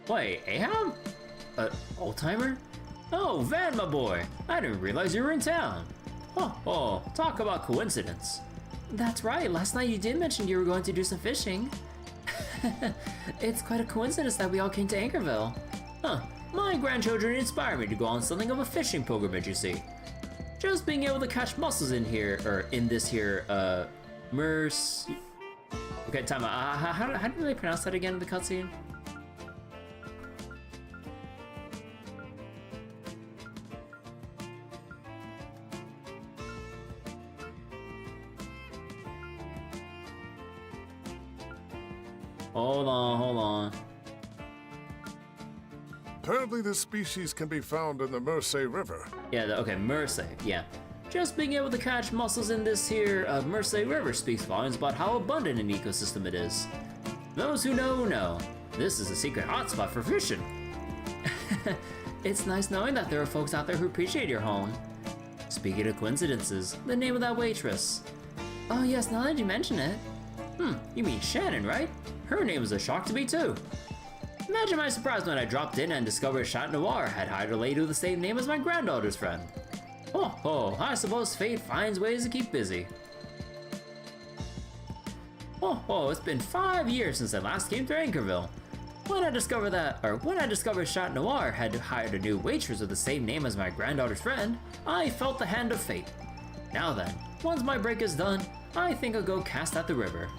Wait, Ahab? Old-timer? Oh, Van, my boy. I didn't realize you were in town. Oh, talk about coincidence. That's right, last night you did mention you were going to do some fishing. It's quite a coincidence that we all came to Anchorville. My grandchildren inspire me to go on something of a fishing pilgrimage, you see. Just being able to catch mussels in here, or in this here, Okay, time out. How do they pronounce that again in the cutscene? Hold on. Apparently this species can be found in the Mersey River. Yeah, okay, Mersey, yeah. Just being able to catch mussels in this here Mersey River speaks volumes about how abundant an ecosystem it is. Those who know. This is a secret hotspot for fishing. It's nice knowing that there are folks out there who appreciate your home. Speaking of coincidences, the name of that waitress. Oh yes, now that you mention it. You mean Shannon, right? Her name was a shock to me too. Imagine my surprise when I dropped in and discovered Chat Noir had hired a lady with the same name as my granddaughter's friend. I suppose fate finds ways to keep busy. It's been 5 years since I last came to Anchorville. When I discovered Chat Noir had hired a new waitress with the same name as my granddaughter's friend, I felt the hand of fate. Now then, once my break is done, I think I'll go cast at the river.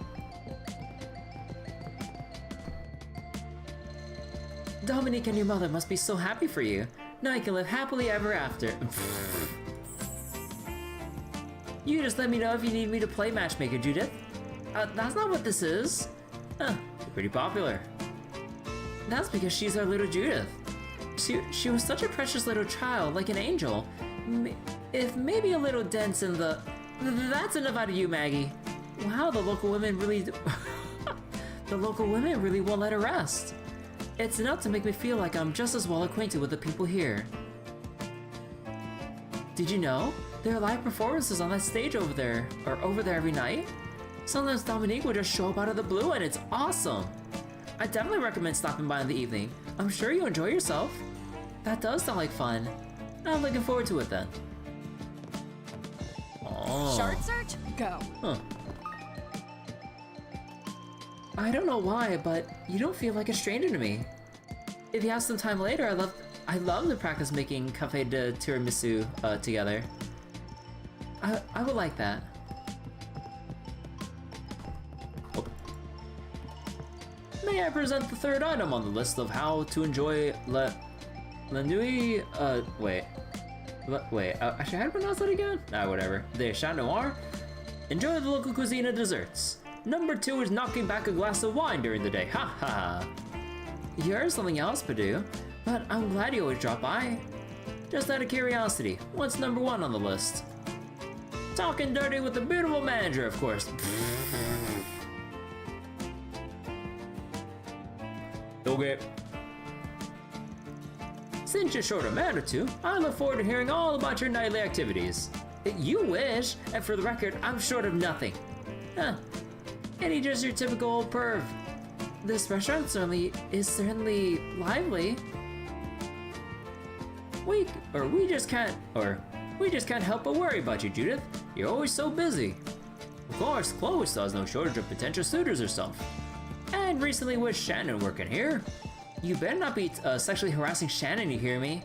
Dominique and your mother must be so happy for you. Now you can live happily ever after. You just let me know if you need me to play matchmaker, Judith. That's not what this is. You're pretty popular. That's because she's our little Judith. She was such a precious little child, like an angel. If maybe a little dense in the... That's enough out of you, Maggie. Wow, the local women really... The local women really won't let her rest. It's enough to make me feel like I'm just as well acquainted with the people here. Did you know? There are live performances on that stage over there every night. Sometimes Dominique will just show up out of the blue and it's awesome. I definitely recommend stopping by in the evening. I'm sure you'll enjoy yourself. That does sound like fun. I'm looking forward to it then. Shard search? Go. I don't know why, but you don't feel like a stranger to me. If you have some time later, I love to practice making cafe de tiramisu together. I would like that. May I present the third item on the list of how to enjoy La Nuit, actually, how to pronounce that again? Whatever. The Chat Noir. Enjoy the local cuisine and desserts. Number 2 is knocking back a glass of wine during the day. Ha ha. You heard something else, Padu, but I'm glad you always drop by. Just out of curiosity, what's number 1 on the list? Talking dirty with the beautiful manager, of course. Okay. Since you're short a man or two, I look forward to hearing all about your nightly activities. You wish, and for the record, I'm short of nothing. Any just your typical old perv. This restaurant is certainly lively. We just can't help but worry about you, Judith. You're always so busy. Of course, Chloe still has no shortage of potential suitors herself. And recently with Shannon working here. You better not be sexually harassing Shannon, you hear me?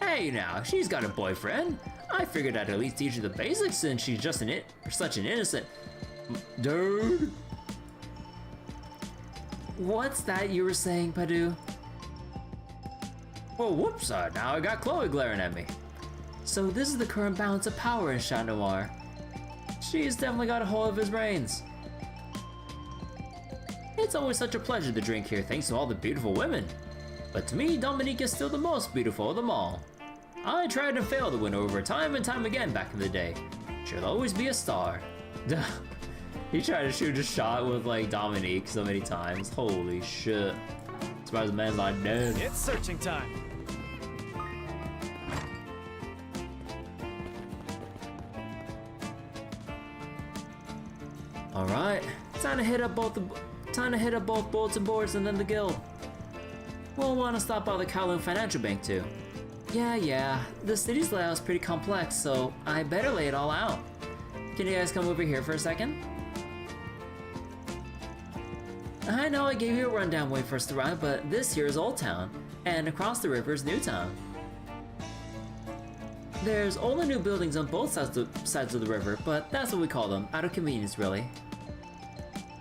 Hey now, she's got a boyfriend. I figured I'd at least teach her the basics since she's just such an innocent... Dude. What's that you were saying, Padu? Well, whoops, now I got Chloe glaring at me. So this is the current balance of power in Chat Noir. She's definitely got a hold of his brains. It's always such a pleasure to drink here thanks to all the beautiful women. But to me, Dominique is still the most beautiful of them all. I tried and failed to win over time and time again back in the day. She'll always be a star. He tried to shoot a shot with like Dominique so many times. Holy shit. Surprised the man's not dead. It's searching time. Alright, time to hit up both bulletin boards and then the guild. We'll want to stop by the Kowloon Financial Bank too. Yeah, the city's layout is pretty complex, so I better lay it all out. Can you guys come over here for a second? I know I gave you a rundown when we first arrived, but this here is Old Town, and across the river is New Town. There's old and new buildings on both sides of the river, but that's what we call them, out of convenience really.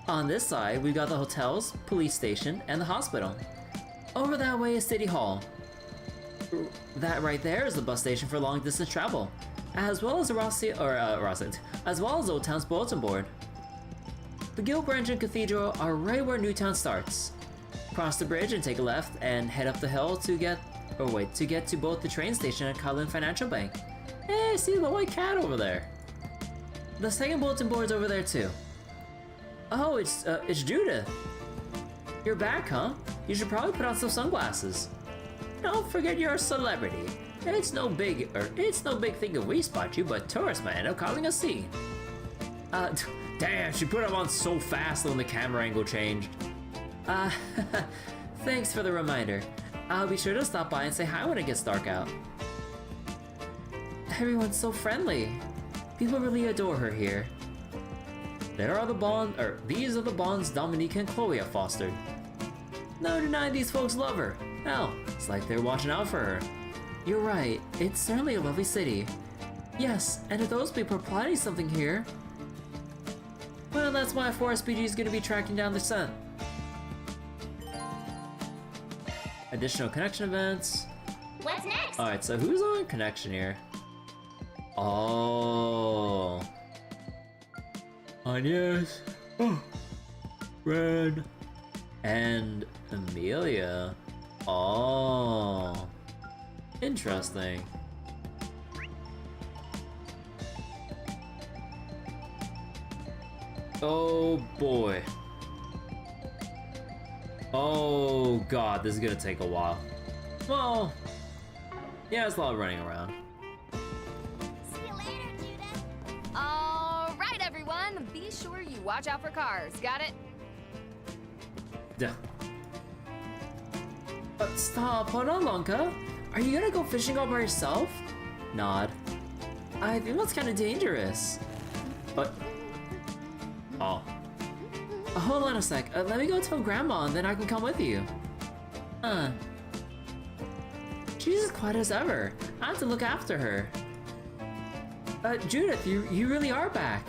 On this side, we've got the hotels, police station, and the hospital. Over that way is City Hall. That right there is the bus station for long distance travel, as well as as well as Old Town's bulletin board. The Guild Branch and Cathedral are right where New Town starts. Cross the bridge and take a left and head up the hill to get to both the train station and Kowloon Financial Bank. Hey, see the white cat over there. The second bulletin board's over there too. Oh, it's Judith. You're back, huh? You should probably put on some sunglasses. Don't forget you're a celebrity. It's no big thing if we spot you, but tourists might end up causing a scene. Damn, she put them on so fast when the camera angle changed. Thanks for the reminder. I'll be sure to stop by and say hi when it gets dark out. Everyone's so friendly. People really adore her here. These are the bonds Dominique and Chloe have fostered. No denying these folks love her. Hell, it's like they're watching out for her. You're right, it's certainly a lovely city. Yes, and if those people are plotting something here, well, that's why 4SPG is going to be tracking down the scent. Additional connection events. What's next? Alright, so who's on connection here? Oh. Agnes. Oh. Ren. And Amelia. Oh. Interesting. Oh boy. Oh god, this is gonna take a while. Well, yeah, it's a lot of running around. See you later, Judith. All right, everyone. Be sure you watch out for cars. Got it? Yeah. Stop, hold on, Lanka. Are you gonna go fishing all by yourself? Nod. I think that's kind of dangerous. But. Oh. Hold on a sec. Let me go tell Grandma and then I can come with you. She's as quiet as ever. I have to look after her. Judith, you really are back.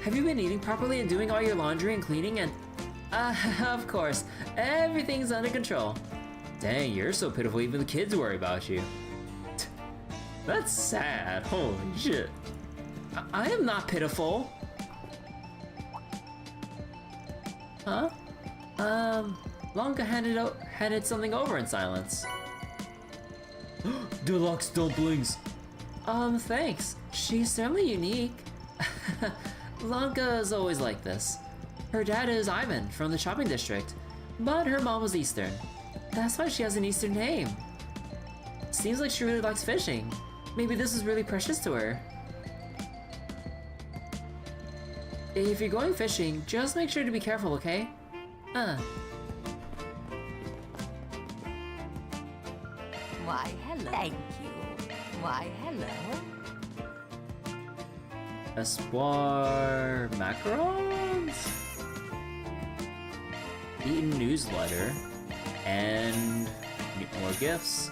Have you been eating properly and doing all your laundry and cleaning and... of course. Everything's under control. Dang, you're so pitiful even the kids worry about you. That's sad. Holy shit. I am not pitiful. Huh? Lanka handed something over in silence. Deluxe dumplings. Thanks. She's certainly unique. Lanka is always like this. Her dad is Ivan from the shopping district, but her mom was Eastern. That's why she has an Eastern name. Seems like she really likes fishing. Maybe this is really precious to her. If you're going fishing, just make sure to be careful, okay? Why, hello. Thank you. Why, hello. Espoir macarons? Eaton newsletter. And more gifts.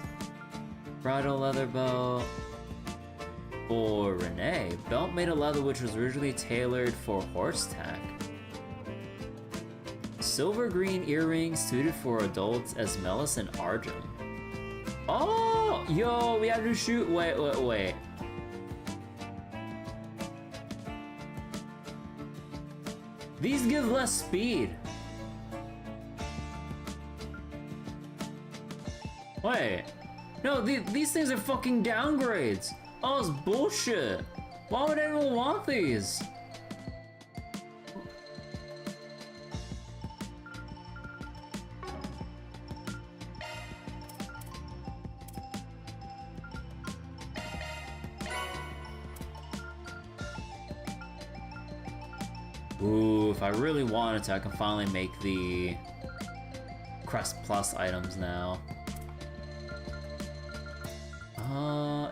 Bridal leather belt. For Renee, belt made of leather which was originally tailored for horse tack. Silver green earrings suited for adults as Melis and Arjun. Oh, yo, we have to shoot. Wait. These give less speed. Wait. No, these things are fucking downgrades. Oh, it's bullshit. Why would anyone want these? Ooh, if I really wanted to, I can finally make the Crest Plus items now.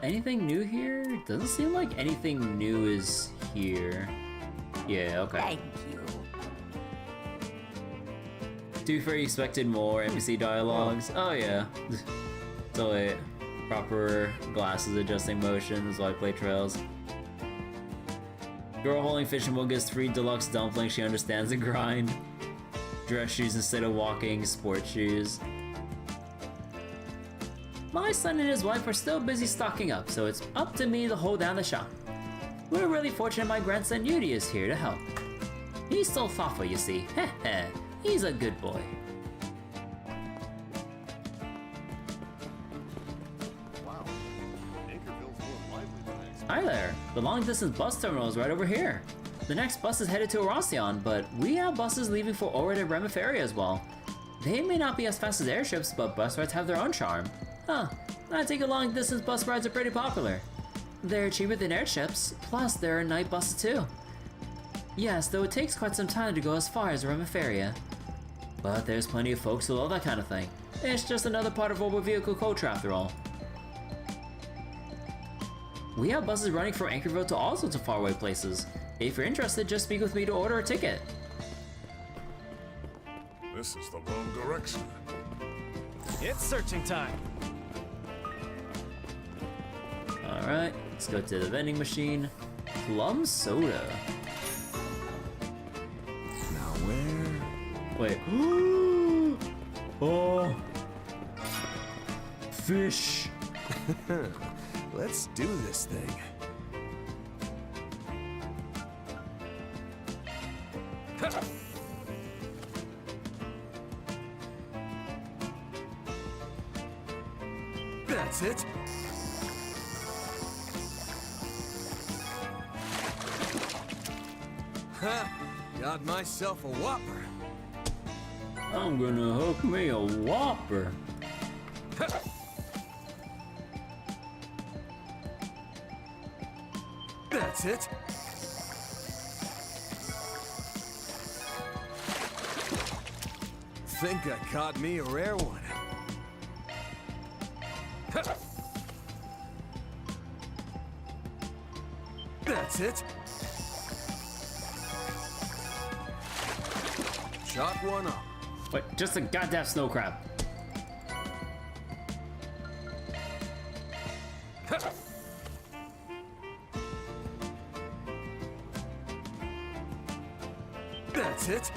Anything new here? Doesn't seem like anything new is here. Yeah, okay. Thank you. To be fair, you expected more NPC dialogues. Oh yeah. So wait, proper glasses adjusting motions, while I play trails. Girl holding fishing bowl gets 3 deluxe dumplings, she understands the grind. Dress shoes instead of walking, sports shoes. My son and his wife are still busy stocking up, so it's up to me to hold down the shop. We're really fortunate my grandson Yudi is here to help. He's so thoughtful, you see. Heh. He's a good boy. Wow. Anchorville's more lively than I expected. Hi there. The long-distance bus terminal is right over here. The next bus is headed to Arasion, but we have buses leaving for Orid and Remiferia as well. They may not be as fast as airships, but bus rides have their own charm. Huh. I think long-distance bus rides are pretty popular. They're cheaper than airships, plus there are night buses too. Yes, though it takes quite some time to go as far as Remiferia. But there's plenty of folks who love that kind of thing. It's just another part of our vehicle culture after all. We have buses running from Anchorville to all sorts of faraway places. If you're interested, just speak with me to order a ticket. This is the wrong direction. It's searching time. Alright, let's go to the vending machine. Plum soda. Now where? Wait. Oh. Fish. Let's do this thing. That's it. Ha! Got myself a whopper. I'm gonna hook me a whopper. That's it. Think I caught me a rare one. That's it. Shot one up. Wait, just a goddamn snow crab. That's it.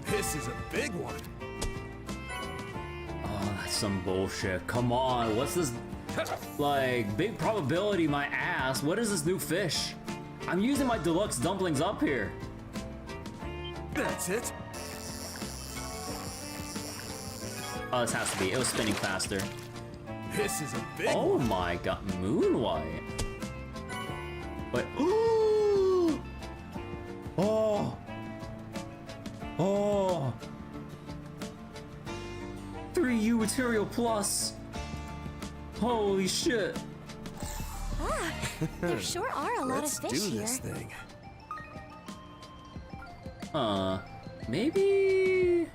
This is a big one. Oh, that's some bullshit. Come on, what's this? Like, big probability my ass. What is this new fish? I'm using my deluxe dumplings up here. That's it. Oh, this has to be. It was spinning faster. This is a big Oh one. my god, Moonlight. Wait. Oh. Oh. 3U material plus. Holy shit. Ah, there sure are a lot of fish Let's do here. this thing. Maybe.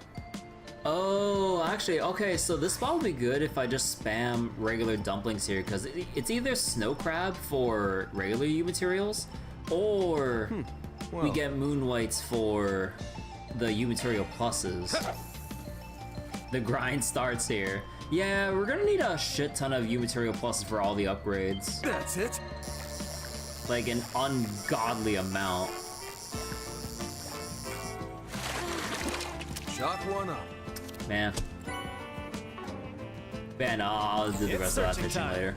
Oh, actually, okay, so this spot will be good if I just spam regular dumplings here, because it's either snow crab for regular U materials, or we get Moonlights for the U material pluses. The grind starts here. Yeah, we're gonna need a shit ton of U material pluses for all the upgrades. That's it. Like an ungodly amount. Shot one up. Man. Man, I'll do the rest of that fishing later.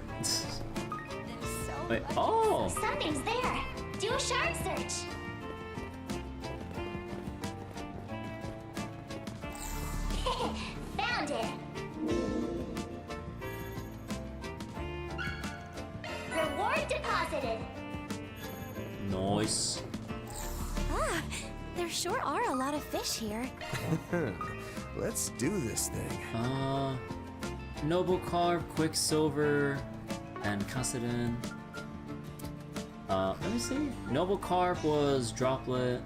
Wait, oh! Something's there. Do a shark search. Found it. Reward deposited. Nice. Ah, there sure are a lot of fish here. Let's do this thing. Noble Carve, Quicksilver, and Cassidon. Let me see. Noble Carve was Droplet.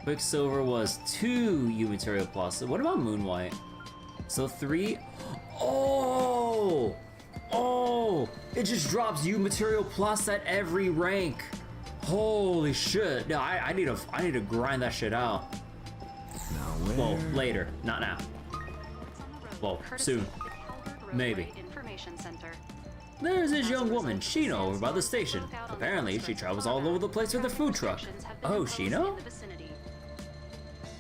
Quicksilver was 2 U material plus. What about Moonlight? So 3. Oh! Oh! It just drops U material plus at every rank. Holy shit! No, I need to grind that shit out. Now where? Well, later, not now. Well, soon. Maybe. There's this young woman, Shino, over by the station. Apparently, she travels all over the place with a food truck. Oh, Shino?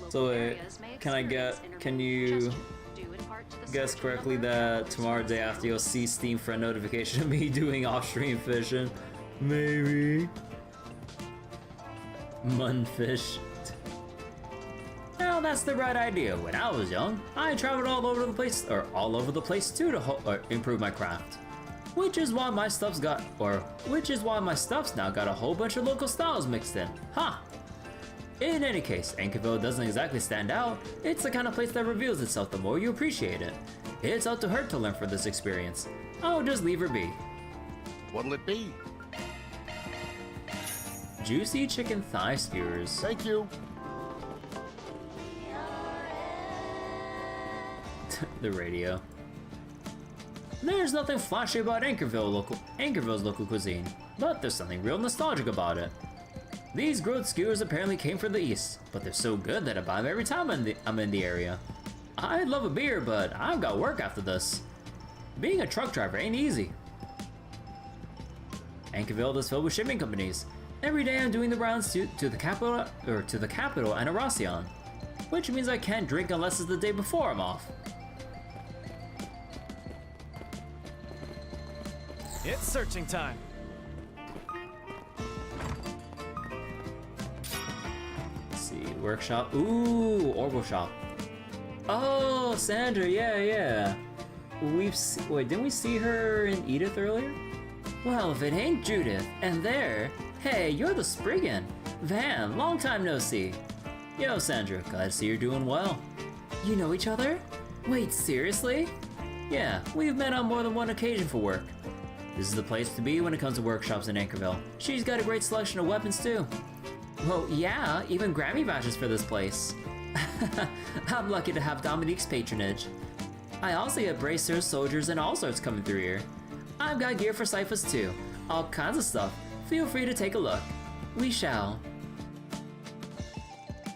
So, can you guess correctly that tomorrow, day after, you'll see Steam friend notification of me doing off-stream fishing? Maybe. Munfish. Well, that's the right idea. When I was young, I traveled all over the place too to improve my craft. Which is why my stuff's now got a whole bunch of local styles mixed in. Huh. In any case, Anchorville doesn't exactly stand out. It's the kind of place that reveals itself the more you appreciate it. It's up to her to learn from this experience. I'll just leave her be. What'll it be? Juicy chicken thigh skewers. Thank you. The radio. There's nothing flashy about Anchorville's local cuisine, but there's something real nostalgic about it. These grilled skewers apparently came from the east, but they're so good that I buy them every time I'm in the area. I'd love a beer, but I've got work after this. Being a truck driver ain't easy. Anchorville is filled with shipping companies. Every day I'm doing the rounds to the capital and Aracion, which means I can't drink unless it's the day before I'm off. It's searching time. Let's see, workshop. Ooh, Orbital shop. Oh, Sandra, yeah. Wait, didn't we see her in Edith earlier? Well, if it ain't Judith, and there, hey, you're the Spriggan. Van, long time no see. Yo, Sandra, glad to see you're doing well. You know each other? Wait, seriously? Yeah, we've met on more than one occasion for work. This is the place to be when it comes to workshops in Anchorville. She's got a great selection of weapons too. Well, yeah, even Grammy vouchers for this place. I'm lucky to have Dominique's patronage. I also get bracers, soldiers, and all sorts coming through here. I've got gear for ciphers too. All kinds of stuff. Feel free to take a look. We shall.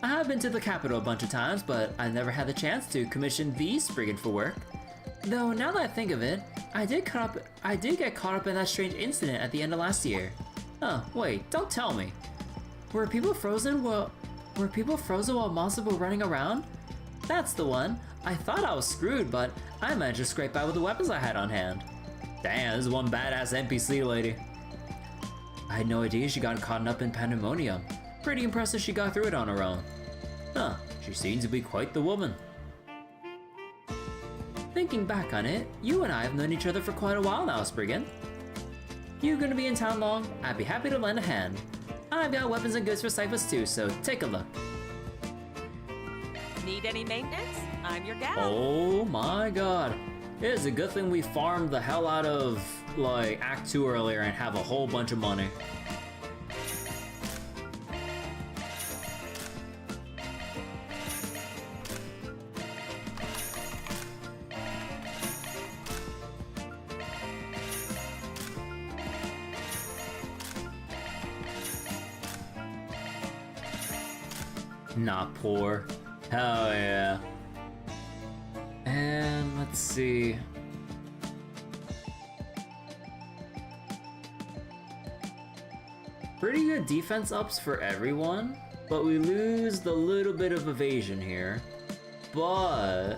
I have been to the capital a bunch of times, but I never had the chance to commission the Spriggan for work. Though now that I think of it, I did get caught up in that strange incident at the end of last year. Oh, wait, don't tell me. Were people frozen while monsters were running around? That's the one. I thought I was screwed, but I managed to scrape by with the weapons I had on hand. Damn, this is one badass NPC lady. I had no idea she got caught up in pandemonium. Pretty impressive she got through it on her own. Huh, she seems to be quite the woman. Thinking back on it, you and I have known each other for quite a while now, Spriggan. You gonna be in town long? I'd be happy to lend a hand. I've got weapons and goods for ciphers too, so take a look. Need any maintenance? I'm your gal. Oh my god. It is a good thing we farmed the hell out of, like, Act 2 earlier and have a whole bunch of money. Not poor. Hell yeah. And let's see. Pretty good defense ups for everyone, but we lose the little bit of evasion here. But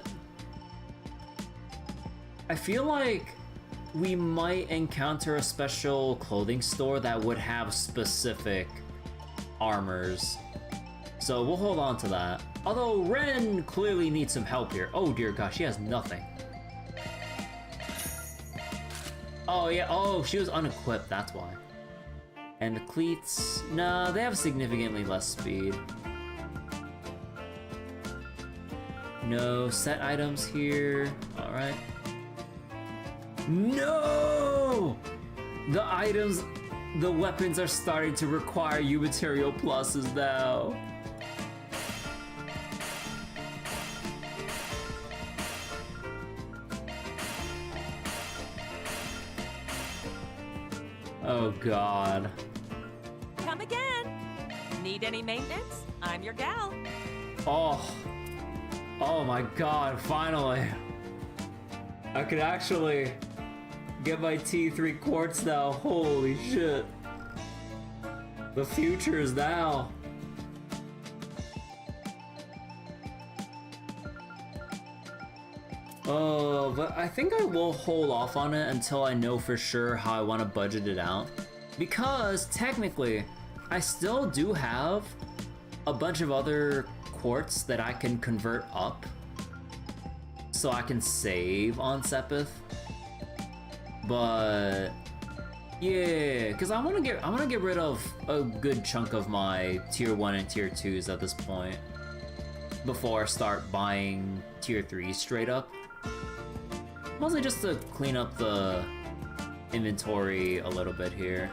I feel like we might encounter a special clothing store that would have specific armors. So we'll hold on to that. Although Ren clearly needs some help here. Oh dear gosh, she has nothing. Oh yeah, oh, she was unequipped, that's why. And the cleats, no, they have significantly less speed. No set items here, all right. No! no! The weapons are starting to require you material pluses now. Oh god. Come again. Need any maintenance? I'm your gal. Oh my god, finally. I could actually get my T3 quartz now. Holy shit. The future is now. Oh, but I think I will hold off on it until I know for sure how I want to budget it out. Because technically, I still do have a bunch of other quartz that I can convert up. So I can save on Sepith. But yeah, because I want to get rid of a good chunk of my tier 1 and tier 2s at this point before I start buying tier 3s straight up. Mostly just to clean up the inventory a little bit here.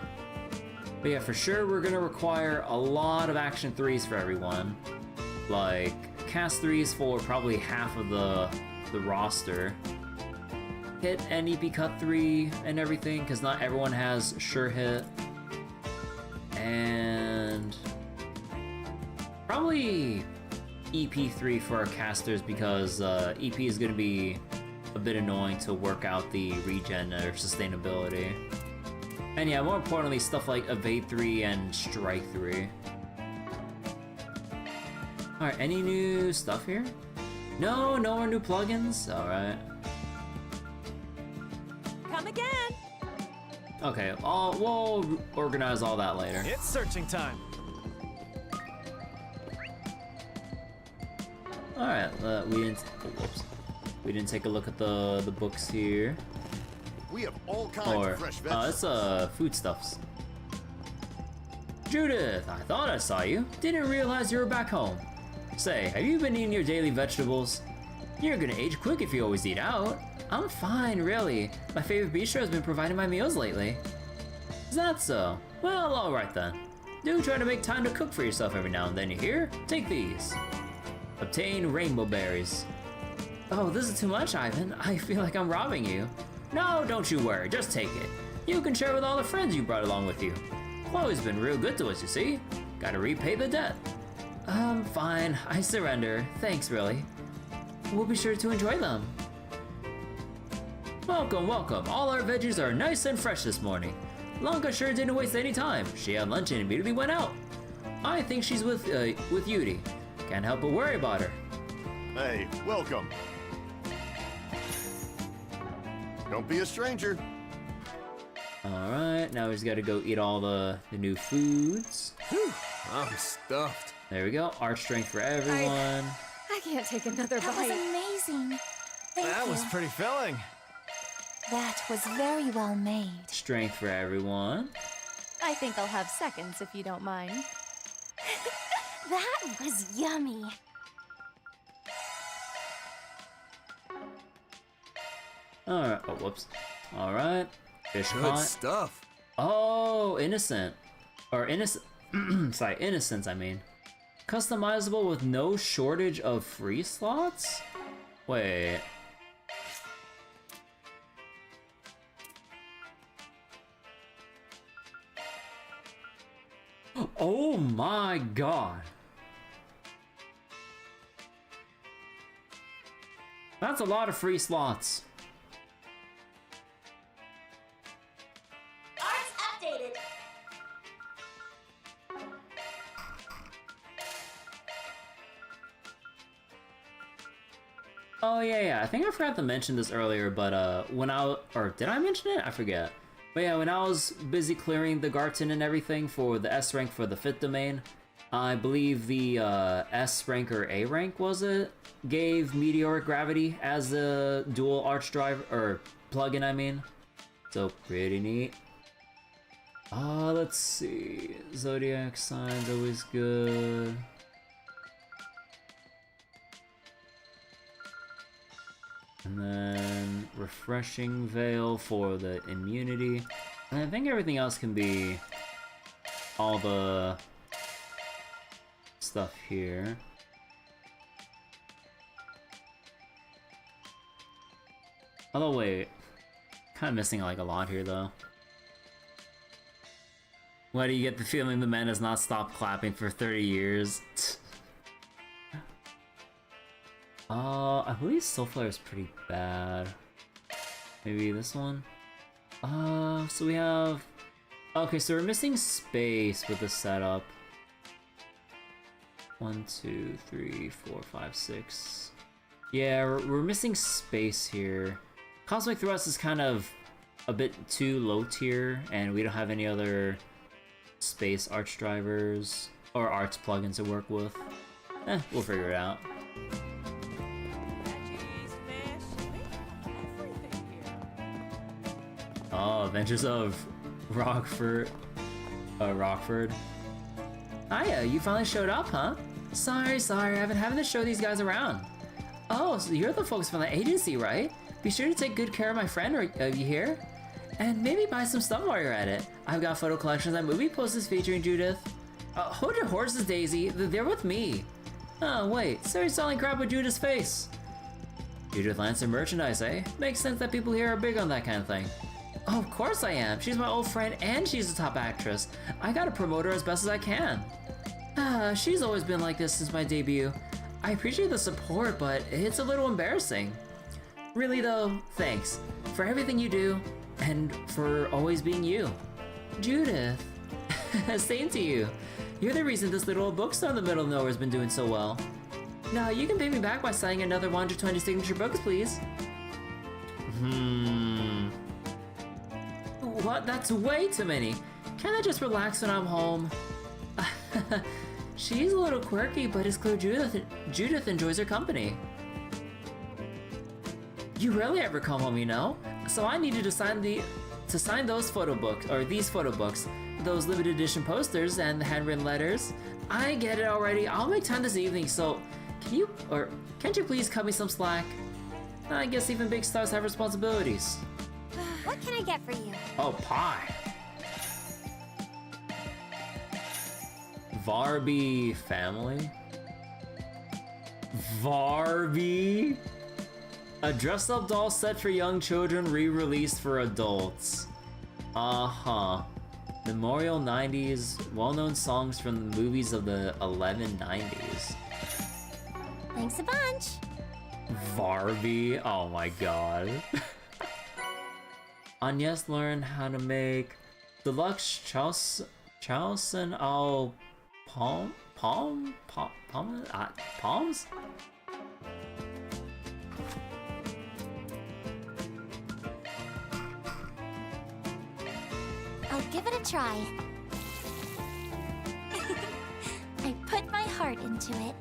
But yeah, for sure we're gonna require a lot of action 3s for everyone. Like cast 3s for probably half of the roster. Hit and EP cut 3 and everything, because not everyone has sure hit. And probably EP3 for our casters, because EP is going to be a bit annoying to work out the regen or sustainability. And yeah, more importantly, stuff like Evade 3 and Strike 3. Alright, any new stuff here? No more new plugins? Alright. Come again. Okay, we'll organize all that later. It's searching time. Alright, we didn't take a look at the books here. We have all kinds of fresh vegetables. It's foodstuffs. Judith, I thought I saw you. Didn't realize you were back home. Say, have you been eating your daily vegetables? You're gonna age quick if you always eat out. I'm fine, really. My favorite bistro has been providing my meals lately. Is that so? Well, alright then. Do try to make time to cook for yourself every now and then, you hear? Take these. Obtain rainbow berries. Oh, this is too much, Ivan. I feel like I'm robbing you. No, don't you worry, just take it. You can share with all the friends you brought along with you. Chloe's been real good to us, you see. Gotta repay the debt. Fine, I surrender. Thanks, really. We'll be sure to enjoy them. Welcome, welcome. All our veggies are nice and fresh this morning. Lanka sure didn't waste any time. She had lunch and immediately went out. I think she's with Yudi. Can't help but worry about her. Hey, welcome. Don't be a stranger. Alright, now we just gotta go eat all the new foods. Whew, I'm stuffed. There we go. Art strength for everyone. I can't take another That bite. was amazing. Thank That you. was pretty filling. That was very well made. Strength for everyone. I think I'll have seconds if you don't mind. That was yummy. Alright, oh, whoops. Alright. Fish Good caught. stuff. Oh, innocent. Or innocent. Sorry, innocence, I mean. Customizable with no shortage of free slots? Wait. Oh my god. That's a lot of free slots. Art's updated. Oh yeah, I think I forgot to mention this earlier, but or did I mention it? I forget. But yeah, when I was busy clearing the Garten and everything for the S rank for the 5th domain, I believe the S rank or A rank, was it? Gave Meteoric Gravity as a dual arch driver, or plugin, I mean. So pretty neat. Let's see. Zodiac signs, always good. And then refreshing veil for the immunity. And I think everything else can be all the stuff here. Although wait, kind of missing like a lot here though. Why do you get the feeling the man has not stopped clapping for 30 years? I believe Soulflare is pretty bad. Maybe this one? So we have... Okay, so we're missing space with the setup. 1, 2, 3, 4, 5, 6. Yeah, we're missing space here. Cosmic Thrust is kind of a bit too low tier, and we don't have any other space arch drivers or arch plugins to work with. We'll figure it out. Oh, Adventures of Rockford. Hiya, you finally showed up, huh? Sorry, I've been having to show these guys around. Oh, so you're the folks from the agency, right? Be sure to take good care of my friend, you hear? And maybe buy some stuff while you're at it. I've got photo collections and movie posters featuring Judith. Hold your horses, Daisy. They're with me. Oh, wait, so you're selling crap with Judith's face. Judith Lancer merchandise, eh? Makes sense that people here are big on that kind of thing. Oh, of course I am. She's my old friend and she's a top actress. I gotta promote her as best as I can. She's always been like this since my debut. I appreciate the support, but it's a little embarrassing. Really though, thanks for everything you do and for always being you. Judith, same to you. You're the reason this little old bookstore in the middle of nowhere has been doing so well. Now you can pay me back by selling another 120 signature books, please. What? That's way too many. Can't I just relax when I'm home? She's a little quirky, but it's clear Judith enjoys her company. You rarely ever come home, you know? So I needed to sign those photo books, or these photo books, those limited edition posters and the handwritten letters. I get it already. I'll make time this evening, so can't you please cut me some slack? I guess even big stars have responsibilities. What can I get for you? Oh, pie. Varby family? Varby? A dress-up doll set for young children re-released for adults. Uh-huh. Memorial 90s, well-known songs from the movies of the 1190s. Thanks a bunch. Varby? Oh my god. Agnes learned how to make deluxe Charleston all palms? I'll give it a try. I put my heart into it.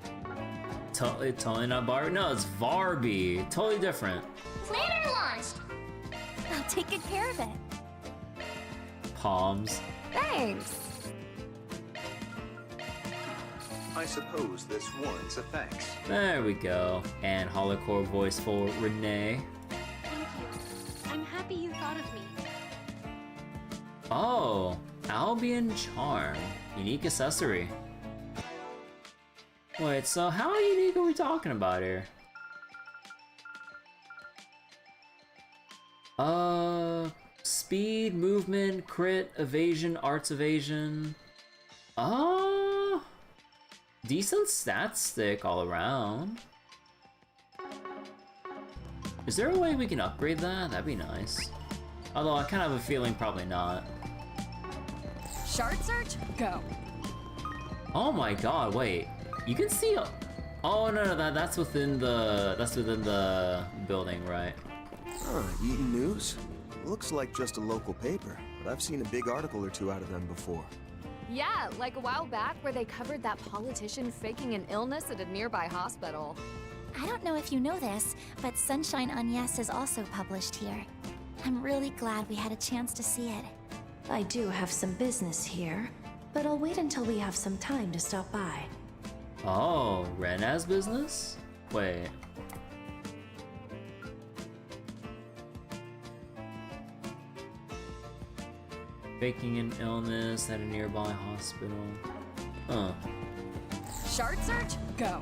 Totally not Barbie? No, it's Varby. Totally different. Planner launched. I'll take good care of it. Palms. Thanks. I suppose this warrants a thanks. There we go. And holocore voice for Renee. Thank you. I'm happy you thought of me. Oh, Albion Charm. Unique accessory. Wait, so how unique are we talking about here? Speed, movement, crit, evasion, arts evasion. Decent stat stick all around. Is there a way we can upgrade that? That'd be nice. Although I kind of have a feeling probably not. Shard search, go. Oh my god, wait. You can see oh no, that's within the building, right? Huh, Eaton News? Looks like just a local paper, but I've seen a big article or two out of them before. Yeah, like a while back where they covered that politician faking an illness at a nearby hospital. I don't know if you know this, but Sunshine on Yes is also published here. I'm really glad we had a chance to see it. I do have some business here, but I'll wait until we have some time to stop by. Oh, Ren has business? Wait. Faking an illness at a nearby hospital. Huh. Shard search, go.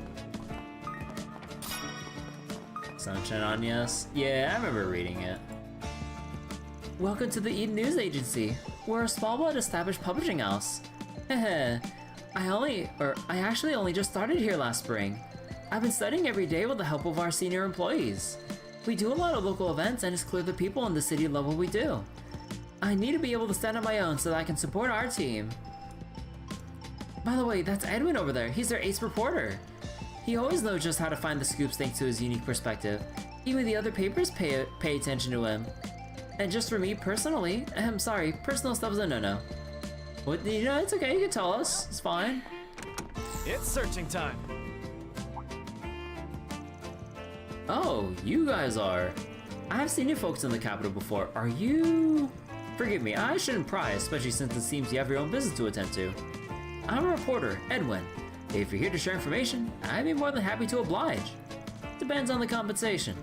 Sunshine on yes? Yeah, I remember reading it. Welcome to the Eden News Agency. We're a small but established publishing house. Heh. I actually only just started here last spring. I've been studying every day with the help of our senior employees. We do a lot of local events and it's clear the people in the city love what we do. I need to be able to stand on my own so that I can support our team. By the way, that's Edwin over there. He's their ace reporter. He always knows just how to find the scoops thanks to his unique perspective. Even the other papers pay attention to him. And just for me personally, I'm sorry, personal stuff is a no-no. What, you know, it's okay, you can tell us, it's fine. It's searching time. Oh, you guys are. I've seen you folks in the capital before. Are you... Forgive me, I shouldn't pry, especially since it seems you have your own business to attend to. I'm a reporter, Edwin. If you're here to share information, I'd be more than happy to oblige. Depends on the compensation.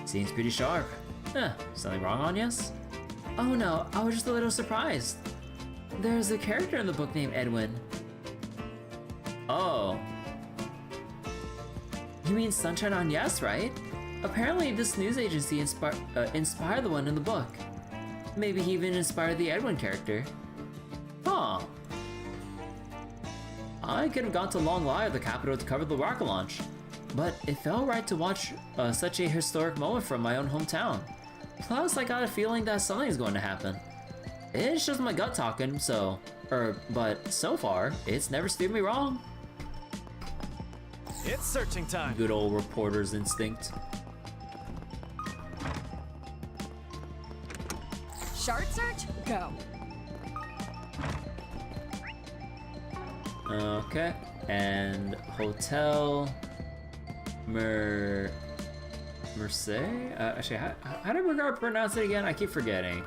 Seems pretty sharp. Something wrong on yes? Oh no, I was just a little surprised. There's a character in the book named Edwin. Oh. You mean Sunshine on Yes, right? Apparently this news agency inspired the one in the book. Maybe he even inspired the Edwin character. Huh. I could have gone to Long Lie of the capital to cover the rocket launch, but it felt right to watch such a historic moment from my own hometown. Plus, I got a feeling that something's going to happen. It's just my gut talking, but so far, it's never steered me wrong. It's searching time. Good old reporter's instinct. Shard search, go. Okay, and Hotel Merce? Actually, how did I pronounce it again? I keep forgetting.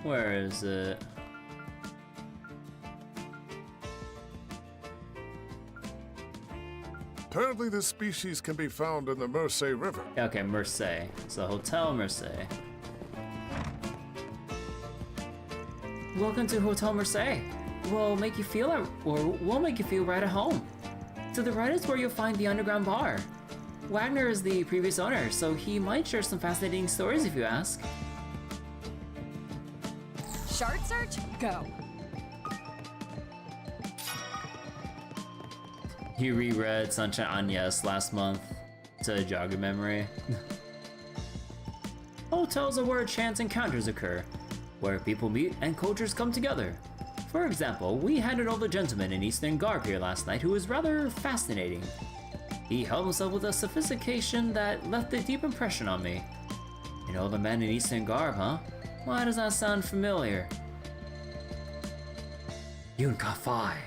Where is it? Apparently this species can be found in the Merce River. Okay, Merce. So Hotel Merce. Welcome to Hotel Merce. We'll make you feel right at home. To the right is where you'll find the underground bar. Wagner is the previous owner, so he might share some fascinating stories if you ask. Shard search, go. He reread Sunshine on Yes last month to jog your memory. Hotels are where chance encounters occur, where people meet and cultures come together. For example, we had an older gentleman in Eastern Garb here last night who was rather fascinating. He held himself with a sophistication that left a deep impression on me. An older man in Eastern Garb, huh? Why does that sound familiar? Yun Ka-Fai.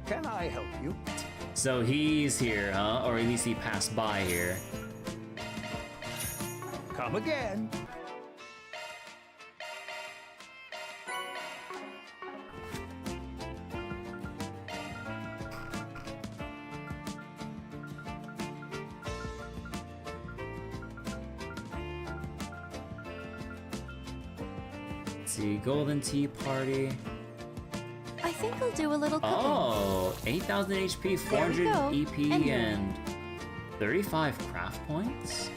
Can I help you? So he's here, huh? Or at least he passed by here. Come again. Let's see, Golden Tea Party. I think I'll do a little cooking. Oh, 8,000 HP, 400 EP, and 35 craft points?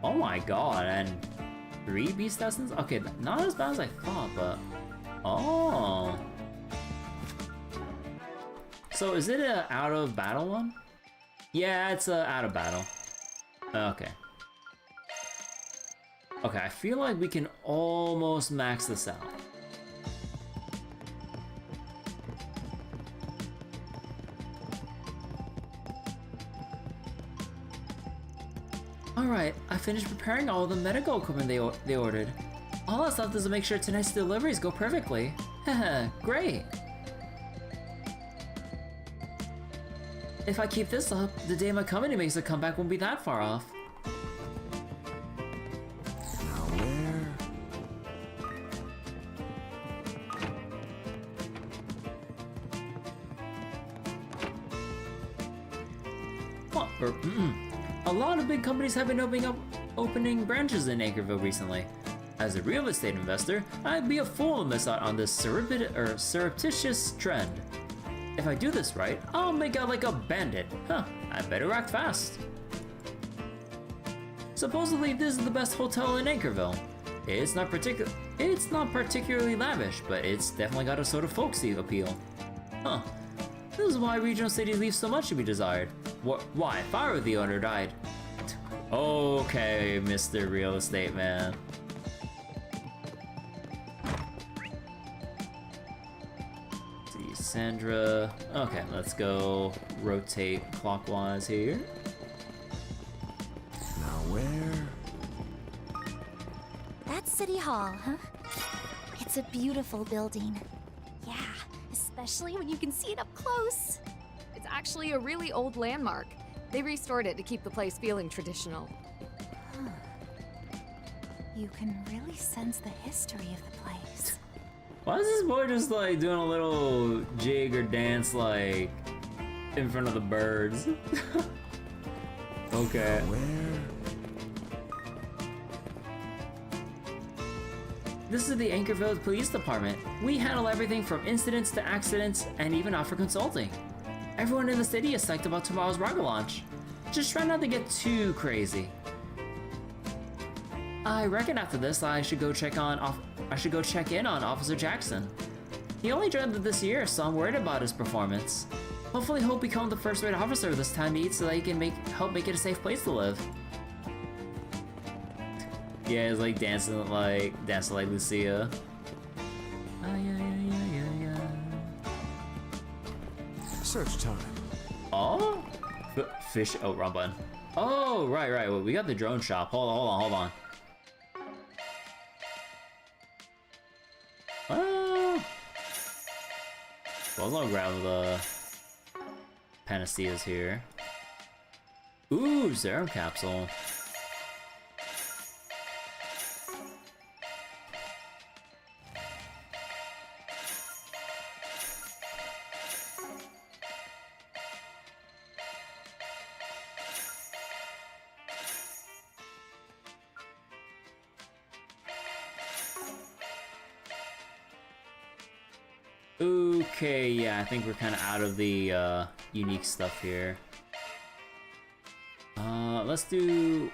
Oh my god, and 3 beast essence? Okay, not as bad as I thought, but... Oh! So is it a out of battle one? Yeah, it's a out of battle. Okay. Okay, I feel like we can almost max this out. Alright, I finished preparing all of the medical equipment they ordered. All that's left is to make sure tonight's deliveries go perfectly. Haha, great! If I keep this up, the day my company makes a comeback won't be that far off. Now a lot of big companies have been opening branches in Anchorville recently. As a real estate investor, I'd be a fool to miss out on this surreptitious trend. If I do this right, I'll make out like a bandit. Huh, I better act fast. Supposedly, this is the best hotel in Anchorville. It's not particularly lavish, but it's definitely got a sort of folksy appeal. Huh. This is why regional cities leave so much to be desired. Why, if I were the owner, died. Okay, Mr. Real Estate Man. Sandra. Okay, let's go rotate clockwise here. Now where? That's City Hall, huh? It's a beautiful building. Yeah, especially when you can see it up close. It's actually a really old landmark. They restored it to keep the place feeling traditional. Huh. You can really sense the history of the place. Why is this boy just like doing a little jig or dance like in front of the birds? Okay. Where? This is the Anchorville Police Department. We handle everything from incidents to accidents and even offer consulting. Everyone in the city is psyched about tomorrow's rocket launch. Just try not to get too crazy. I reckon after this I should go check in on Officer Jackson. He only joined this year, so I'm worried about his performance. Hopefully he'll become the first-rate officer this time he needs so that he can help make it a safe place to live. Yeah, it's like dancing like Lucia. Search time. Oh? Fish. Oh, wrong button. Oh, right. Well, we got the drone shop. Hold on. Well, I'll grab the panaceas here. Ooh, serum capsule. Okay, yeah, I think we're kind of out of the unique stuff here. Let's do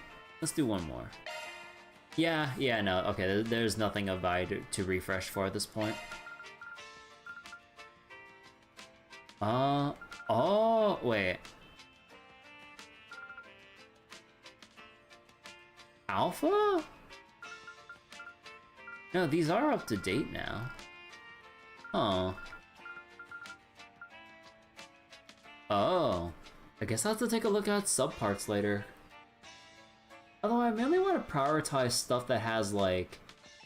one more. Yeah, no, okay, there's nothing of value to refresh for at this point. Oh, wait. Alpha? No, these are up to date now. Oh, I guess I'll have to take a look at subparts later. Although I mainly want to prioritize stuff that has like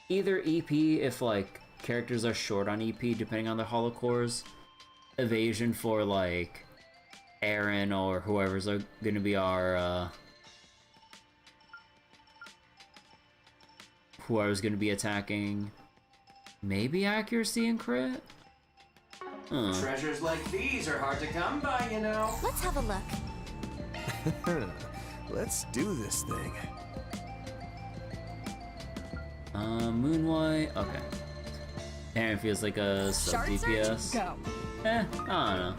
either EP if like characters are short on EP depending on their holocores, evasion for like Aaron or whoever's gonna be our whoever's gonna be attacking. Maybe accuracy and crit? Treasures like these are hard to come by, you know. Let's have a look. Let's do this thing. Moonlight. Okay. Aaron feels like a sub DPS. Go. I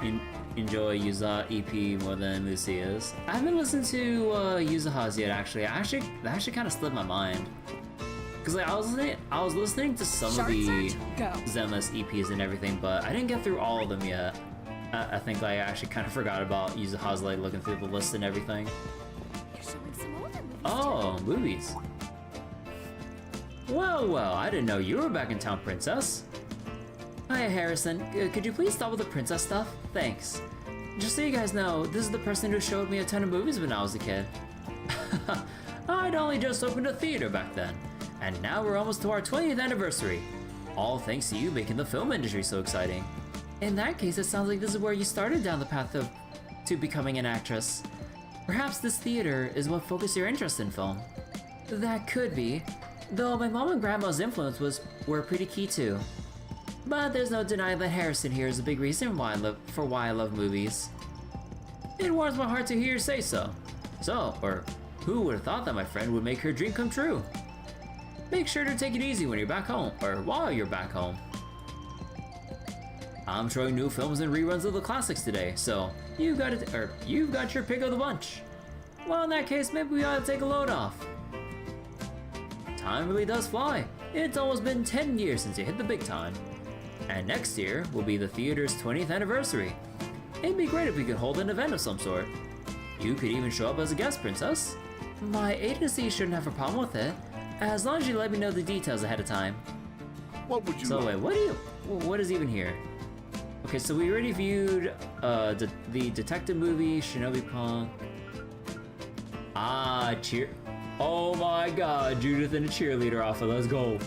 don't know. Enjoy Yuza EP more than Lucia's. I haven't listened to Yuzaha's yet. That actually kind of slipped my mind. Cause like I was listening to some of the Zenless EPs and everything, but I didn't get through all of them yet. I think I actually kind of forgot about Yuzaha's like looking through the list and everything. You're showing some older movies. Oh, movies. Well, I didn't know you were back in town, Princess. Hi, Harrison. Could you please stop with the princess stuff? Thanks. Just so you guys know, this is the person who showed me a ton of movies when I was a kid. I'd only just opened a theater back then. And now we're almost to our 20th anniversary. All thanks to you making the film industry so exciting. In that case, it sounds like this is where you started down the path to becoming an actress. Perhaps this theater is what focused your interest in film. That could be, though my mom and grandma's influence were pretty key too. But there's no denying that Harrison here is a big reason why I love movies. It warms my heart to hear you say so. Who would have thought that my friend would make her dream come true? Make sure to take it easy when you're back home, or while you're back home. I'm showing new films and reruns of the classics today, so you've got your pick of the bunch. Well, in that case, maybe we ought to take a load off. Time really does fly. It's almost been 10 years since you hit the big time. And next year will be the theater's 20th anniversary. It'd be great if we could hold an event of some sort. You could even show up as a guest, princess. My agency shouldn't have a problem with it, as long as you let me know the details ahead of time. What would you So wait, what is even here? Okay, so we already viewed the detective movie, Shinobi Punk. Oh my god, Judith and a cheerleader off of Let's Go.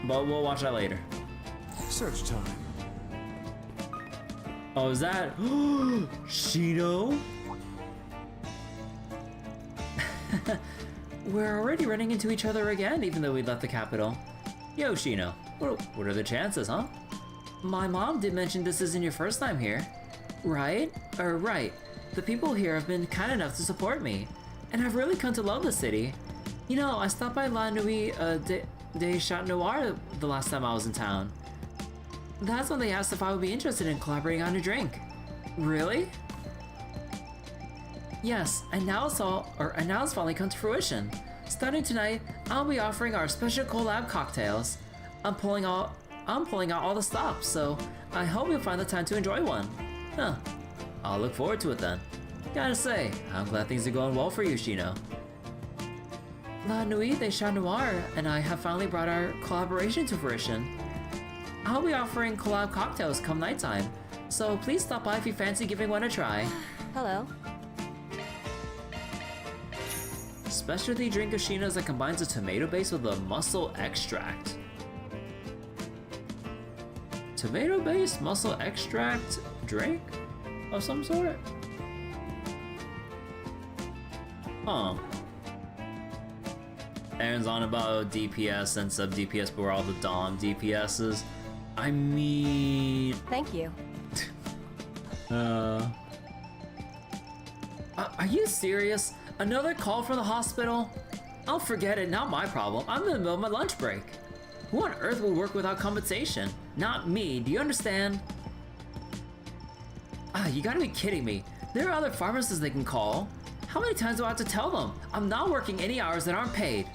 But we'll watch that later. Search time. Oh, is that Shino? We're already running into each other again, even though we left the capital. Yo, Shino, what are the chances, huh? My mom did mention this isn't your first time here, right? Right. The people here have been kind enough to support me, and I've really come to love the city. You know, I stopped by La Nuit de Chat Noir the last time I was in town. That's when they asked if I would be interested in collaborating on a drink. Really? Yes, and now it's finally come to fruition. Starting tonight, I'll be offering our special collab cocktails. I'm pulling out all the stops, so I hope you'll find the time to enjoy one. Huh. I'll look forward to it then. Gotta say, I'm glad things are going well for you, Shino. La Nuit de Chat Noir and I have finally brought our collaboration to fruition. I'll be offering collab cocktails come nighttime, so please stop by if you fancy giving one a try. Hello. Specialty drink of Shino's that combines a tomato base with a mussel extract. Tomato-based mussel extract drink of some sort? Huh. Aaron's on about DPS and sub DPS, but we're all the Dom DPSs. I mean... Thank you. Are you serious? Another call from the hospital? I'll forget it, not my problem. I'm in the middle of my lunch break. Who on earth would work without compensation? Not me, do you understand? You gotta be kidding me. There are other pharmacists they can call. How many times do I have to tell them? I'm not working any hours that aren't paid.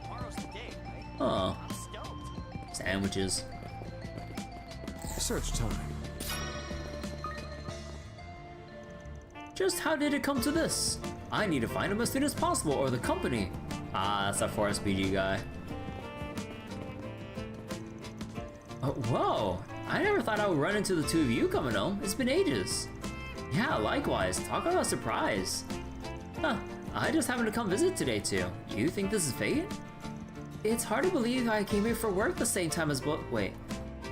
Tomorrow's the day, right? Huh. I'm stoked. Sandwiches. Search time. Just how did it come to this? I need to find him as soon as possible or the company. That's our 4SPG guy. Whoa, I never thought I would run into the two of you coming home. It's been ages. Yeah, likewise, talk about a surprise. Huh, I just happened to come visit today too. You think this is fate? It's hard to believe I came here for work the same time as wait.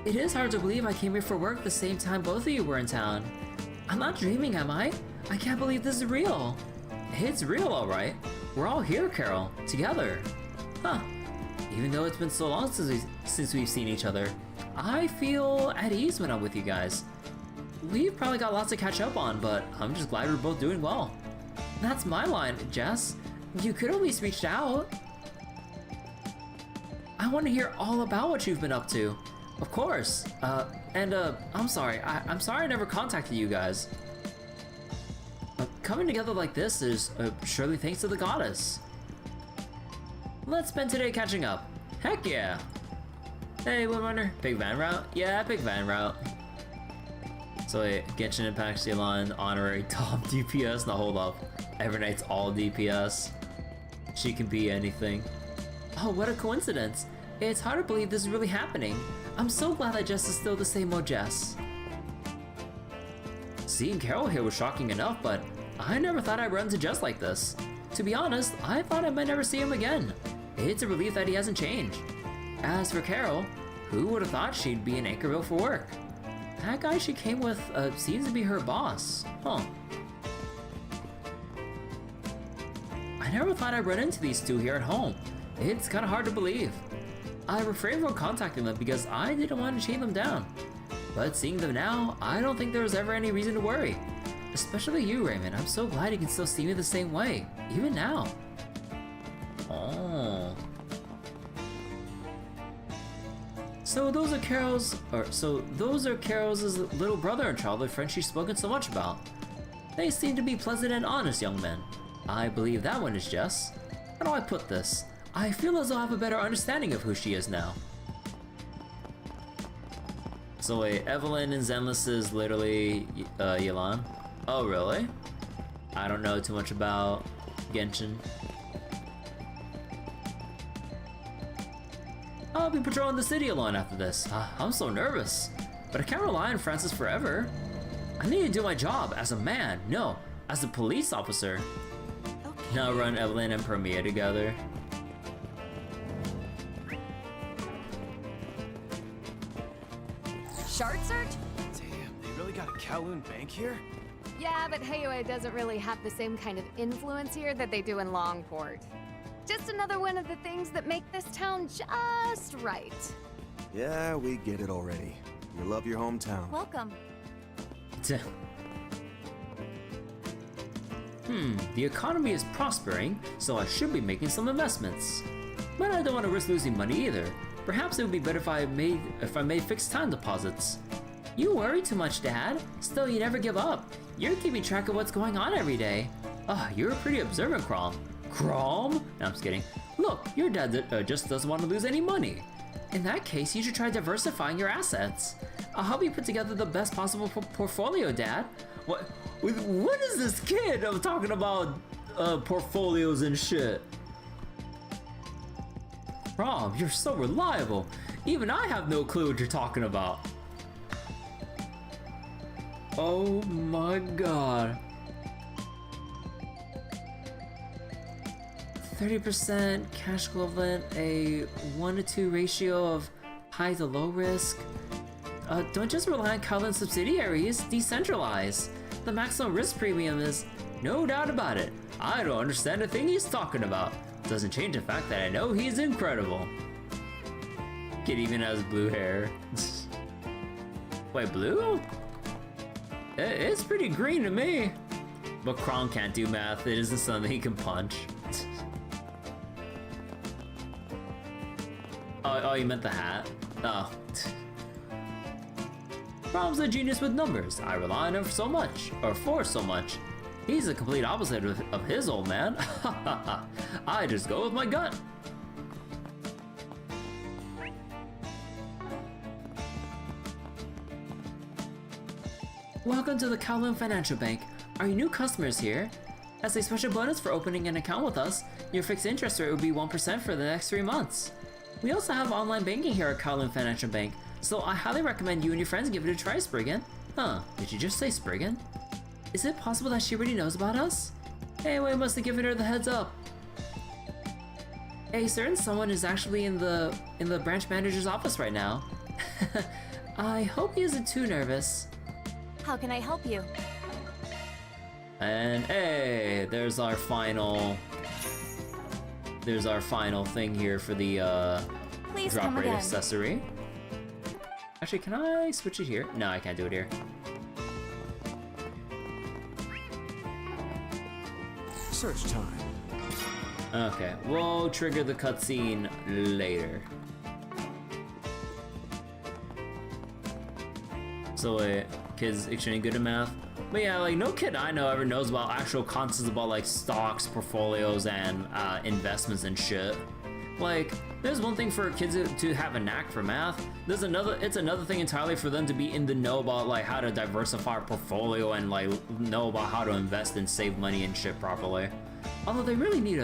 It is hard to believe I came here for work the same time both of you were in town. I'm not dreaming, am I? I can't believe this is real. It's real, alright. We're all here, Carol, together. Huh. Even though it's been so long since we've seen each other, I feel at ease when I'm with you guys. We've probably got lots to catch up on, but I'm just glad we're both doing well. That's my line, Jess. You could at least reach out. I want to hear all about what you've been up to. Of course. I'm sorry. I'm sorry I never contacted you guys. Coming together like this is surely thanks to the goddess. Let's spend today catching up. Heck yeah. Hey, Windrunner. Big van route? Yeah, big van route. So wait, Genshin Impact Ceylon, honorary top DPS. Now hold up. Evernight's all DPS. She can be anything. Oh, what a coincidence. It's hard to believe this is really happening. I'm so glad that Jess is still the same old Jess. Seeing Carol here was shocking enough, but I never thought I'd run into Jess like this. To be honest, I thought I might never see him again. It's a relief that he hasn't changed. As for Carol, who would have thought she'd be in Anchorville for work? That guy she came with seems to be her boss. Huh. I never thought I'd run into these two here at home. It's kind of hard to believe. I refrained from contacting them because I didn't want to chain them down. But seeing them now, I don't think there was ever any reason to worry. Especially you, Raymond. I'm so glad you can still see me the same way, even now. Oh. So those are Carol's little brother and childhood friends she's spoken so much about. They seem to be pleasant and honest young men. I believe that one is Jess. How do I put this? I feel as though I have a better understanding of who she is now. So wait, Evelyn and Zenless is literally Yelan? Oh really? I don't know too much about Genshin. I'll be patrolling the city alone after this. I'm so nervous. But I can't rely on Francis forever. I need to do my job as a man. No, as a police officer. Okay. Now run Evelyn and Premiere together. Shard search? Damn, they really got a Kowloon bank here? Yeah, but Heiwa doesn't really have the same kind of influence here that they do in Longport. Just another one of the things that make this town just right. Yeah, we get it already. You love your hometown. Welcome. The economy is prospering, so I should be making some investments. But I don't want to risk losing money either. Perhaps it would be better if I made fixed time deposits. You worry too much, Dad. Still, you never give up. You're keeping track of what's going on every day. You're a pretty observant, Crom. Crom? No, I'm just kidding. Look, your dad just doesn't want to lose any money. In that case, you should try diversifying your assets. I'll help you put together the best possible portfolio, Dad. What is this kid talking about portfolios and shit? Crom, you're so reliable. Even I have no clue what you're talking about. Oh my god. 30% cash equivalent, a 1-to-2 ratio of high to low risk. Don't just rely on Kowloon subsidiaries, decentralize. The maximum risk premium is no doubt about it. I don't understand a thing he's talking about. Doesn't change the fact that I know he's incredible. Kid even has blue hair. Wait, blue? It's pretty green to me. But Crom can't do math, it isn't something he can punch. Oh, you meant the hat? Oh. Crom's a genius with numbers. I rely on him so much, or for so much. He's the complete opposite of his old man. I just go with my gut. Welcome to the Kowloon Financial Bank. Are you new customers here? As a special bonus for opening an account with us, your fixed interest rate will be 1% for the next 3 months. We also have online banking here at Kowloon Financial Bank, so I highly recommend you and your friends give it a try, Spriggan. Huh, did you just say Spriggan? Is it possible that she already knows about us? Hey, we must have given her the heads up. A certain someone is actually in the branch manager's office right now. I hope he isn't too nervous. How can I help you? And hey, there's our final thing here for the Please drop come rate again. accessory. Actually, can I switch it here? No, I can't do it here. Search time. Okay, we'll trigger the cutscene later. So wait, kids extremely good at math. But yeah, like no kid I know ever knows about actual concepts about like stocks, portfolios, and investments and shit. Like, there's one thing for kids to have a knack for math. It's another thing entirely for them to be in the know about like how to diversify a portfolio and like know about how to invest and save money and shit properly. Although they really need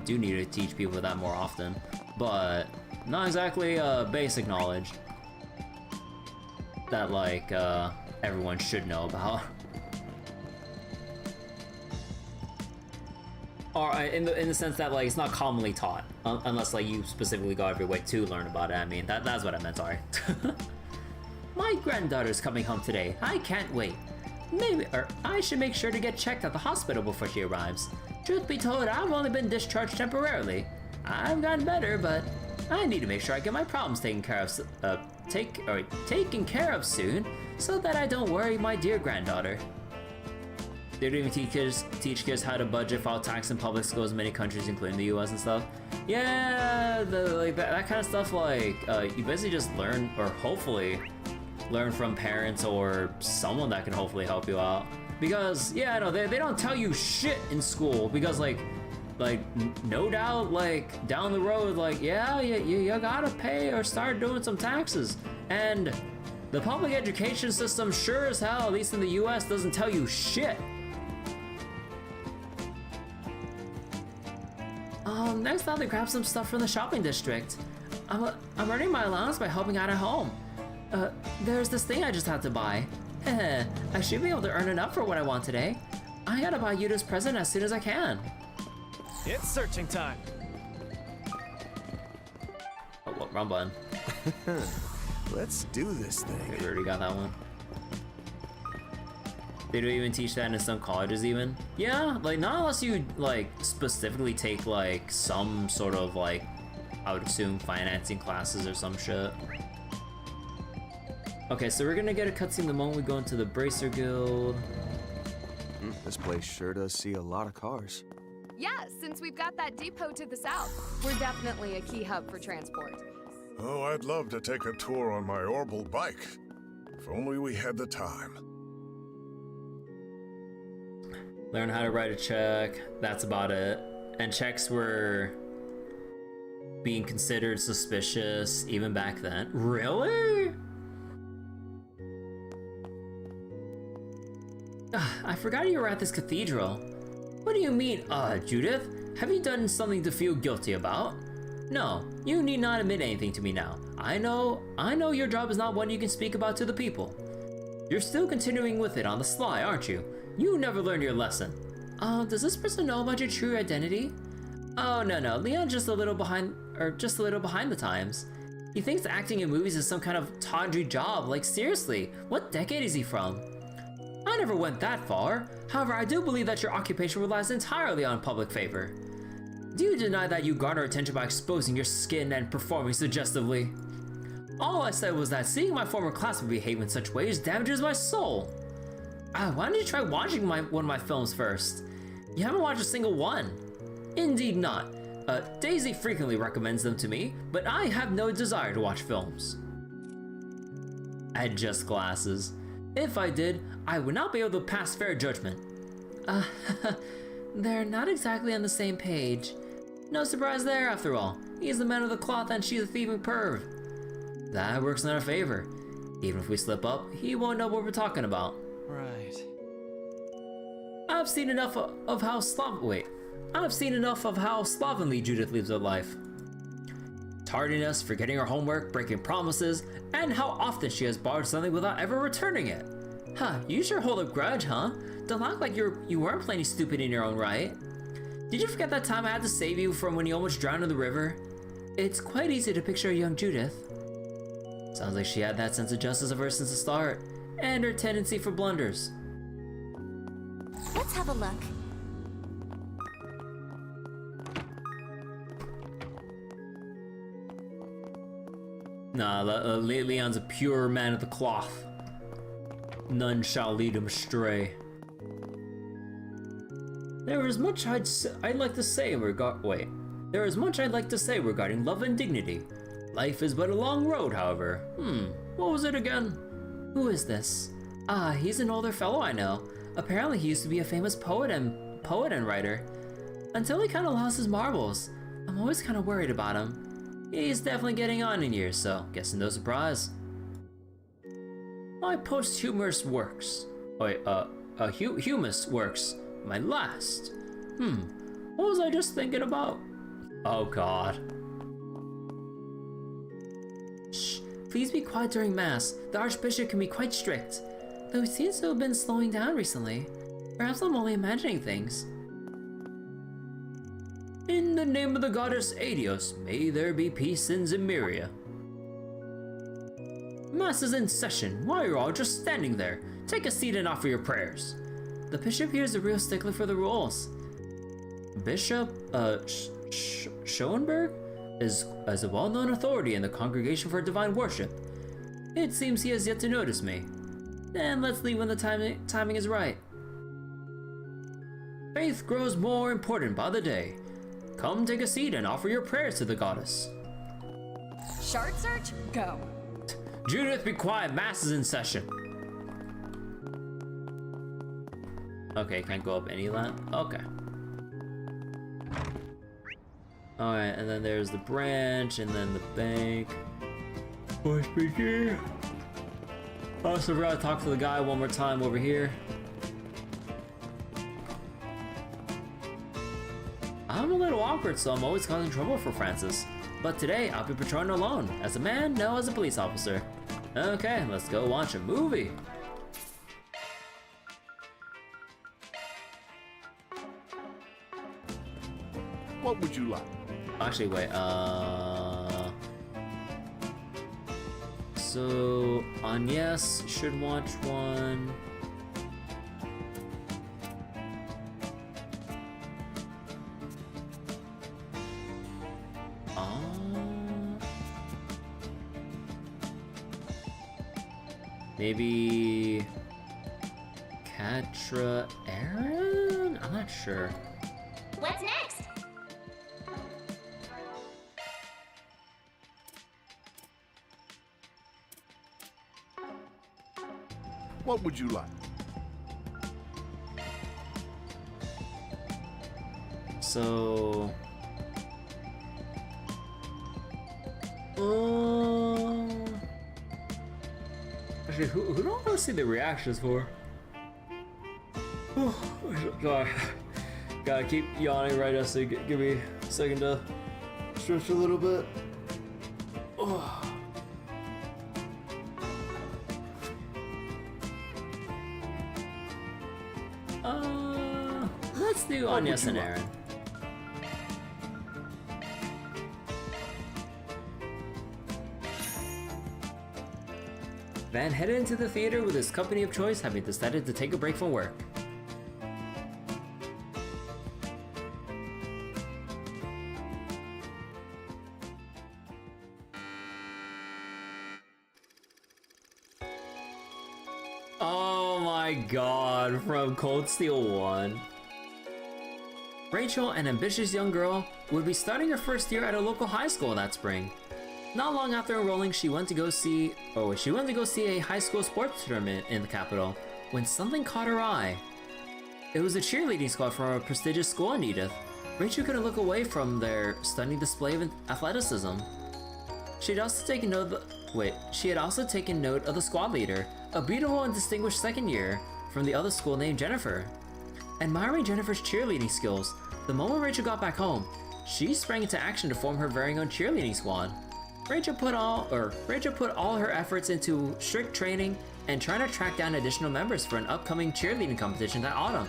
do need to teach people that more often, but not exactly basic knowledge that like everyone should know about. Or in the sense that like it's not commonly taught, unless like you specifically go out of your way to learn about it. I mean that's what I meant. Sorry. My granddaughter's coming home today. I can't wait. I should make sure to get checked at the hospital before she arrives. Truth be told, I've only been discharged temporarily. I've gotten better, but I need to make sure I get my problems taken care of soon, so that I don't worry my dear granddaughter. They don't even teach kids how to budget, file tax in public schools in many countries, including the U.S. and stuff. Yeah, that kind of stuff. Like you basically just learn, or hopefully learn from parents or someone that can hopefully help you out. Because yeah, no, they don't tell you shit in school. Because like no doubt, like down the road, like yeah, you gotta pay or start doing some taxes. And the public education system sure as hell, at least in the U.S., doesn't tell you shit. Next I'll have to grab some stuff from the shopping district. I'm earning my allowance by helping out at home. There's this thing I just had to buy. I should be able to earn enough for what I want today. I gotta buy Yuta's present as soon as I can. It's searching time. Oh, what, wrong button. Let's do this thing. Okay, we already got that one. They don't even teach that in some colleges even. Yeah, like not unless you like specifically take like some sort of like, I would assume financing classes or some shit. Okay, so we're gonna get a cutscene the moment we go into the Bracer Guild. This place sure does see a lot of cars. Yeah, since we've got that depot to the south, we're definitely a key hub for transport. Oh, I'd love to take a tour on my orbital bike. If only we had the time. Learn how to write a check, that's about it. And checks were being considered suspicious even back then. Really? I forgot you were at this cathedral. What do you mean, Judith? Have you done something to feel guilty about? No, you need not admit anything to me now. I know your job is not one you can speak about to the people. You're still continuing with it on the sly, aren't you? You never learned your lesson. Does this person know about your true identity? Oh, no, Leon's just a little behind the times. He thinks acting in movies is some kind of tawdry job. Like, seriously, what decade is he from? I never went that far. However, I do believe that your occupation relies entirely on public favor. Do you deny that you garner attention by exposing your skin and performing suggestively? All I said was that seeing my former classmate behave in such ways damages my soul. Why don't you try watching one of my films first? You haven't watched a single one. Indeed not. Daisy frequently recommends them to me, but I have no desire to watch films. Adjust glasses. If I did, I would not be able to pass fair judgment. They're not exactly on the same page. No surprise there, after all. He's the man of the cloth and she's a thieving perv. That works in our favor. Even if we slip up, he won't know what we're talking about. Right. I've seen enough of how slovenly Judith lives her life. Tardiness, forgetting her homework, breaking promises, and how often she has borrowed something without ever returning it. Huh, you sure hold a grudge, huh? Don't act like you weren't plenty stupid in your own right. Did you forget that time I had to save you from when you almost drowned in the river? It's quite easy to picture a young Judith. Sounds like she had that sense of justice of her since the start, and her tendency for blunders. Let's have a look. Nah, Leon's a pure man of the cloth. None shall lead him astray. There is much I'd like to say regarding love and dignity. Life is but a long road, however. What was it again? Who is this? He's an older fellow I know. Apparently he used to be a famous poet and writer. Until he kind of lost his marbles. I'm always kind of worried about him. He's definitely getting on in years, so guessing no surprise. My posthumous works. Humus works. My last. What was I just thinking about? Oh god. Shh, please be quiet during Mass. The Archbishop can be quite strict. Though he seems to have been slowing down recently. Perhaps I'm only imagining things. In the name of the goddess Adios, may there be peace in Zemiria. Mass is in session. Why are you all just standing there? Take a seat and offer your prayers. The bishop here is a real stickler for the rules. Bishop, Schoenberg? as a well-known authority in the Congregation for Divine Worship. It seems he has yet to notice me. And let's leave when the timing is right. Faith grows more important by the day. Come take a seat and offer your prayers to the goddess. Shard search, go. Judith, be quiet, mass is in session. Okay, can't go up any land? Okay. Alright, and then there's the branch, and then the bank. Voice speaker. I also forgot to talk to the guy one more time over here. I'm a little awkward, so I'm always causing trouble for Francis. But today, I'll be patrolling alone. As a man, no as a police officer. Okay, let's go watch a movie. What would you like? Actually, wait, so, on yes, should watch one. Maybe Catra Aaron? I'm not sure. What's next? What would you like? So... Actually, who do I want to see the reactions for? Sorry. Gotta keep yawning right now, so give me a second to stretch a little bit. Let's do Agnes and Aaron. Van headed into the theater with his company of choice, having decided to take a break from work. Oh my god, from Cold Steel 1. Rachel, an ambitious young girl, would be starting her first year at a local high school that spring. Not long after enrolling, she went to go see a high school sports tournament in the capital when something caught her eye. It was a cheerleading squad from a prestigious school in Edith. Rachel couldn't look away from their stunning display of athleticism. She had also taken note of the squad leader, a beautiful and distinguished second year from the other school named Jennifer. Admiring Jennifer's cheerleading skills, the moment Rachel got back home, she sprang into action to form her very own cheerleading squad. Rachel put all her efforts into strict training and trying to track down additional members for an upcoming cheerleading competition that autumn.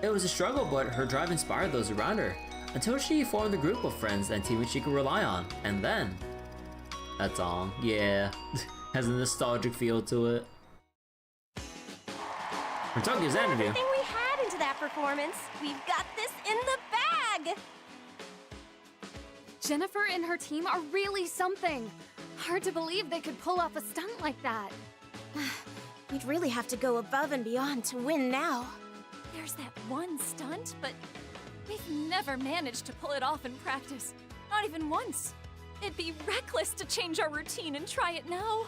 It was a struggle, but her drive inspired those around her, until she formed a group of friends and teammates she could rely on. And then... that song, yeah, has a nostalgic feel to it. From Tokyo's interview. Everything we had into that performance. We've got this in the bag! Jennifer and her team are really something. Hard to believe they could pull off a stunt like that. We'd really have to go above and beyond to win now. There's that one stunt, but we've never managed to pull it off in practice. Not even once. It'd be reckless to change our routine and try it now.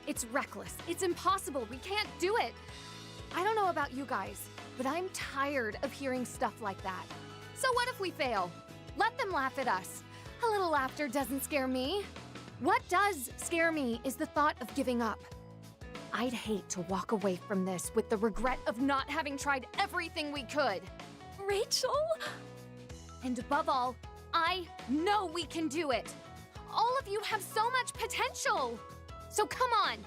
It's reckless. It's impossible. We can't do it. I don't know about you guys, but I'm tired of hearing stuff like that. So what if we fail? Let them laugh at us. A little laughter doesn't scare me. What does scare me is the thought of giving up. I'd hate to walk away from this with the regret of not having tried everything we could. Rachel? And above all, I know we can do it. All of you have so much potential. So come on,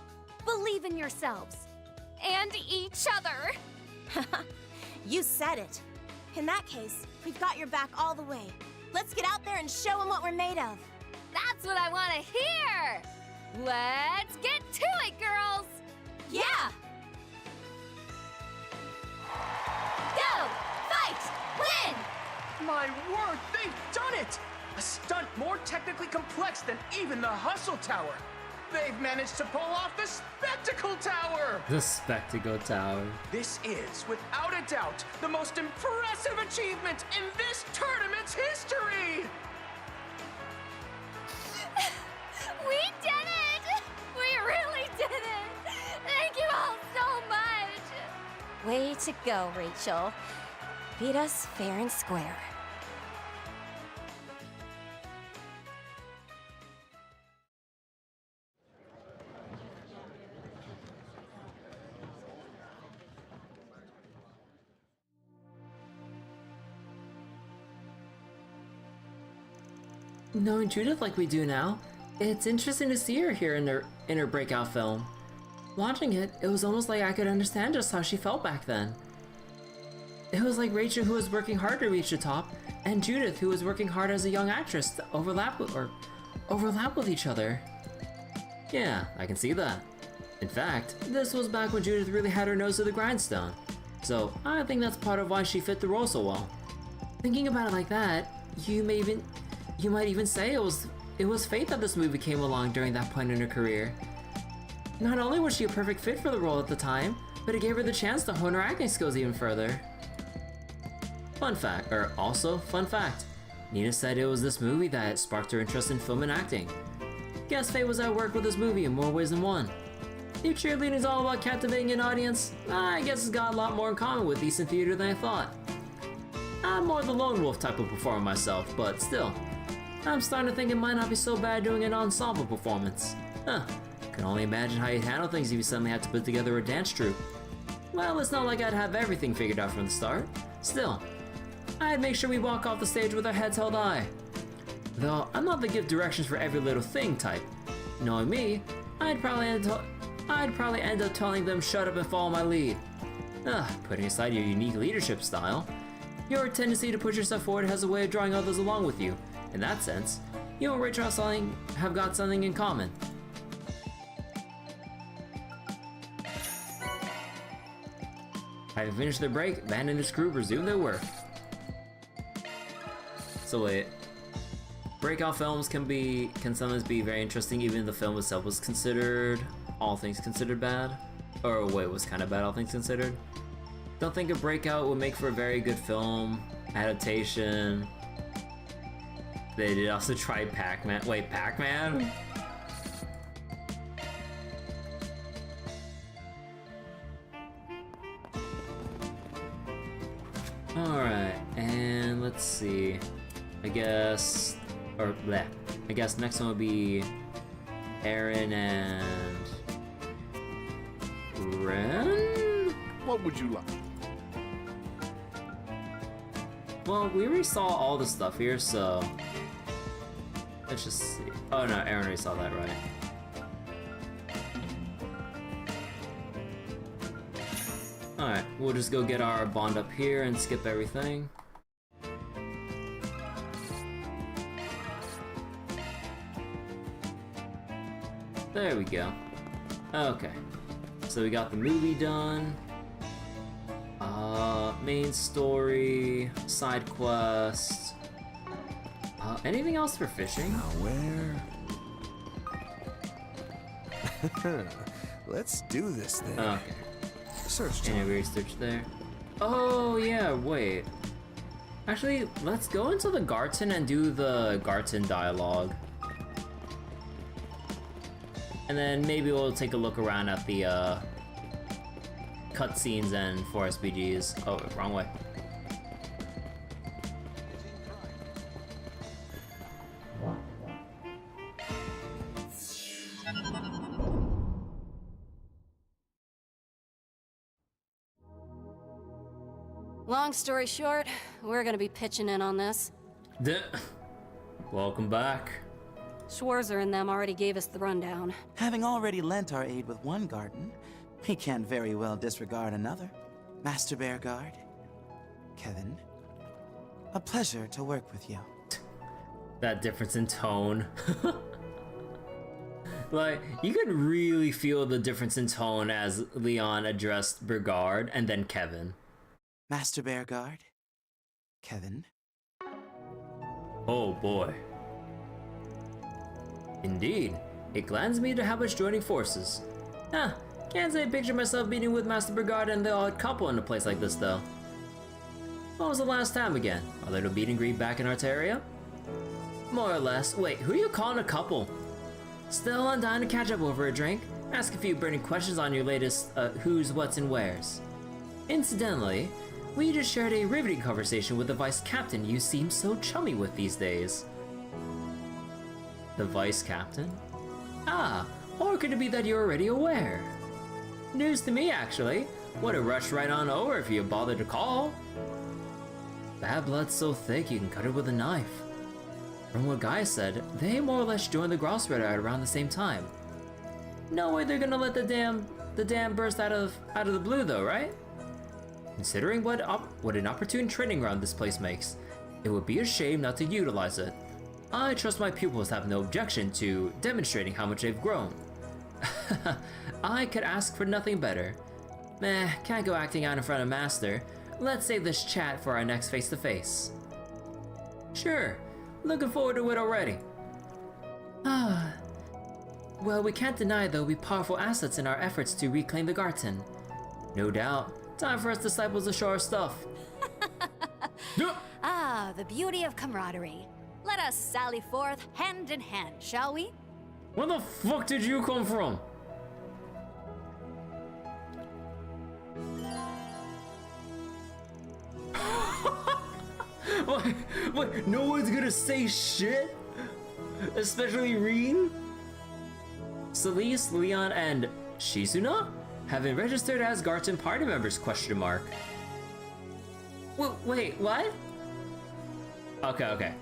believe in yourselves. And each other. You said it. In that case, we've got your back all the way. Let's get out there and show them what we're made of. That's what I want to hear. Let's get to it, girls. Yeah! Go! Fight! Win! My word, they've done it! A stunt more technically complex than even the Hustle Tower. They've managed to pull off the Spectacle Tower! The Spectacle Tower. This is, without a doubt, the most impressive achievement in this tournament's history! We did it! We really did it! Thank you all so much! Way to go, Rachel. Beat us fair and square. Knowing Judith like we do now, it's interesting to see her here in her breakout film. Watching it, it was almost like I could understand just how she felt back then. It was like Rachel who was working hard to reach the top, and Judith who was working hard as a young actress to overlap with each other. Yeah, I can see that. In fact, this was back when Judith really had her nose to the grindstone, so I think that's part of why she fit the role so well. Thinking about it like that, you might even say it was fate that this movie came along during that point in her career. Not only was she a perfect fit for the role at the time, but it gave her the chance to hone her acting skills even further. Fun fact, Nina said it was this movie that sparked her interest in film and acting. Guess fate was at work with this movie in more ways than one. If cheerleading is all about captivating an audience, I guess it's got a lot more in common with decent theater than I thought. I'm more the lone wolf type of performer myself, but still, I'm starting to think it might not be so bad doing an ensemble performance. Can only imagine how you'd handle things if you suddenly had to put together a dance troupe. Well, it's not like I'd have everything figured out from the start. Still, I'd make sure we walk off the stage with our heads held high. Though, I'm not the give directions for every little thing type. Knowing me, I'd probably end up telling them shut up and follow my lead. Putting aside your unique leadership style, your tendency to push yourself forward has a way of drawing others along with you. In that sense, you and Rachel have got something in common. Having finished their break, band and his crew resumed their work. So wait, breakout films can sometimes be very interesting even if the film itself was considered, all things considered, bad? Or wait, was kind of bad, all things considered? Don't think a breakout would make for a very good film, adaptation. They did also try Pac-Man. Wait, Pac-Man? Alright, and let's see. I guess next one would be Aaron and Ren? What would you like? Well, we already saw all the stuff here, so let's just see. Oh no, Aaron already saw that, right? Alright, we'll just go get our bond up here and skip everything. There we go. Okay, so we got the movie done. Main story, side quest. Anything else for fishing? Now where? Let's do this thing. Okay. Search time. Any research there? Oh yeah, wait. Actually, let's go into the Garten and do the Garten dialogue. And then maybe we'll take a look around at the cutscenes and 4SBGs. Oh, wrong way. Long story short, we're gonna be pitching in on this. Welcome back. Schwarzer and them already gave us the rundown. Having already lent our aid with one garden, we can't very well disregard another. Master Bearguard, Kevin, a pleasure to work with you. That difference in tone. Like, you could really feel the difference in tone as Leon addressed Bearguard and then Kevin. Master Bearguard, Kevin, Oh boy. Indeed. It gladdens me to have us joining forces. Can't say I picture myself meeting with Master Brigard and the odd couple in a place like this though. When was the last time again? A little meet and greet back in Arteria? More or less. Wait, who are you calling a couple? Still, I'm dying to catch up over a drink. Ask a few burning questions on your latest who's, what's, and where's. Incidentally, we just shared a riveting conversation with the Vice Captain you seem so chummy with these days. The Vice Captain? Or could it be that you're already aware? News to me, actually. Would have rushed right on over if you bothered to call. Bad blood's so thick you can cut it with a knife. From what Guy said, they more or less joined the Grossritter at around the same time. No way they're gonna let the dam burst out of the blue though, right? Considering what an opportune training ground this place makes, it would be a shame not to utilize it. I trust my pupils have no objection to demonstrating how much they've grown. I could ask for nothing better. Can't go acting out in front of Master. Let's save this chat for our next face-to-face. Sure, looking forward to it already. Well, we can't deny there'll be powerful assets in our efforts to reclaim the Garten. No doubt, time for us disciples to show our stuff. The beauty of camaraderie. Let us sally forth hand in hand, shall we? Where the fuck did you come from? What? No one's gonna say shit? Especially Reen? Celis, Leon, and Shizuna have been registered as Garten party members, question mark. Wait, what? Okay.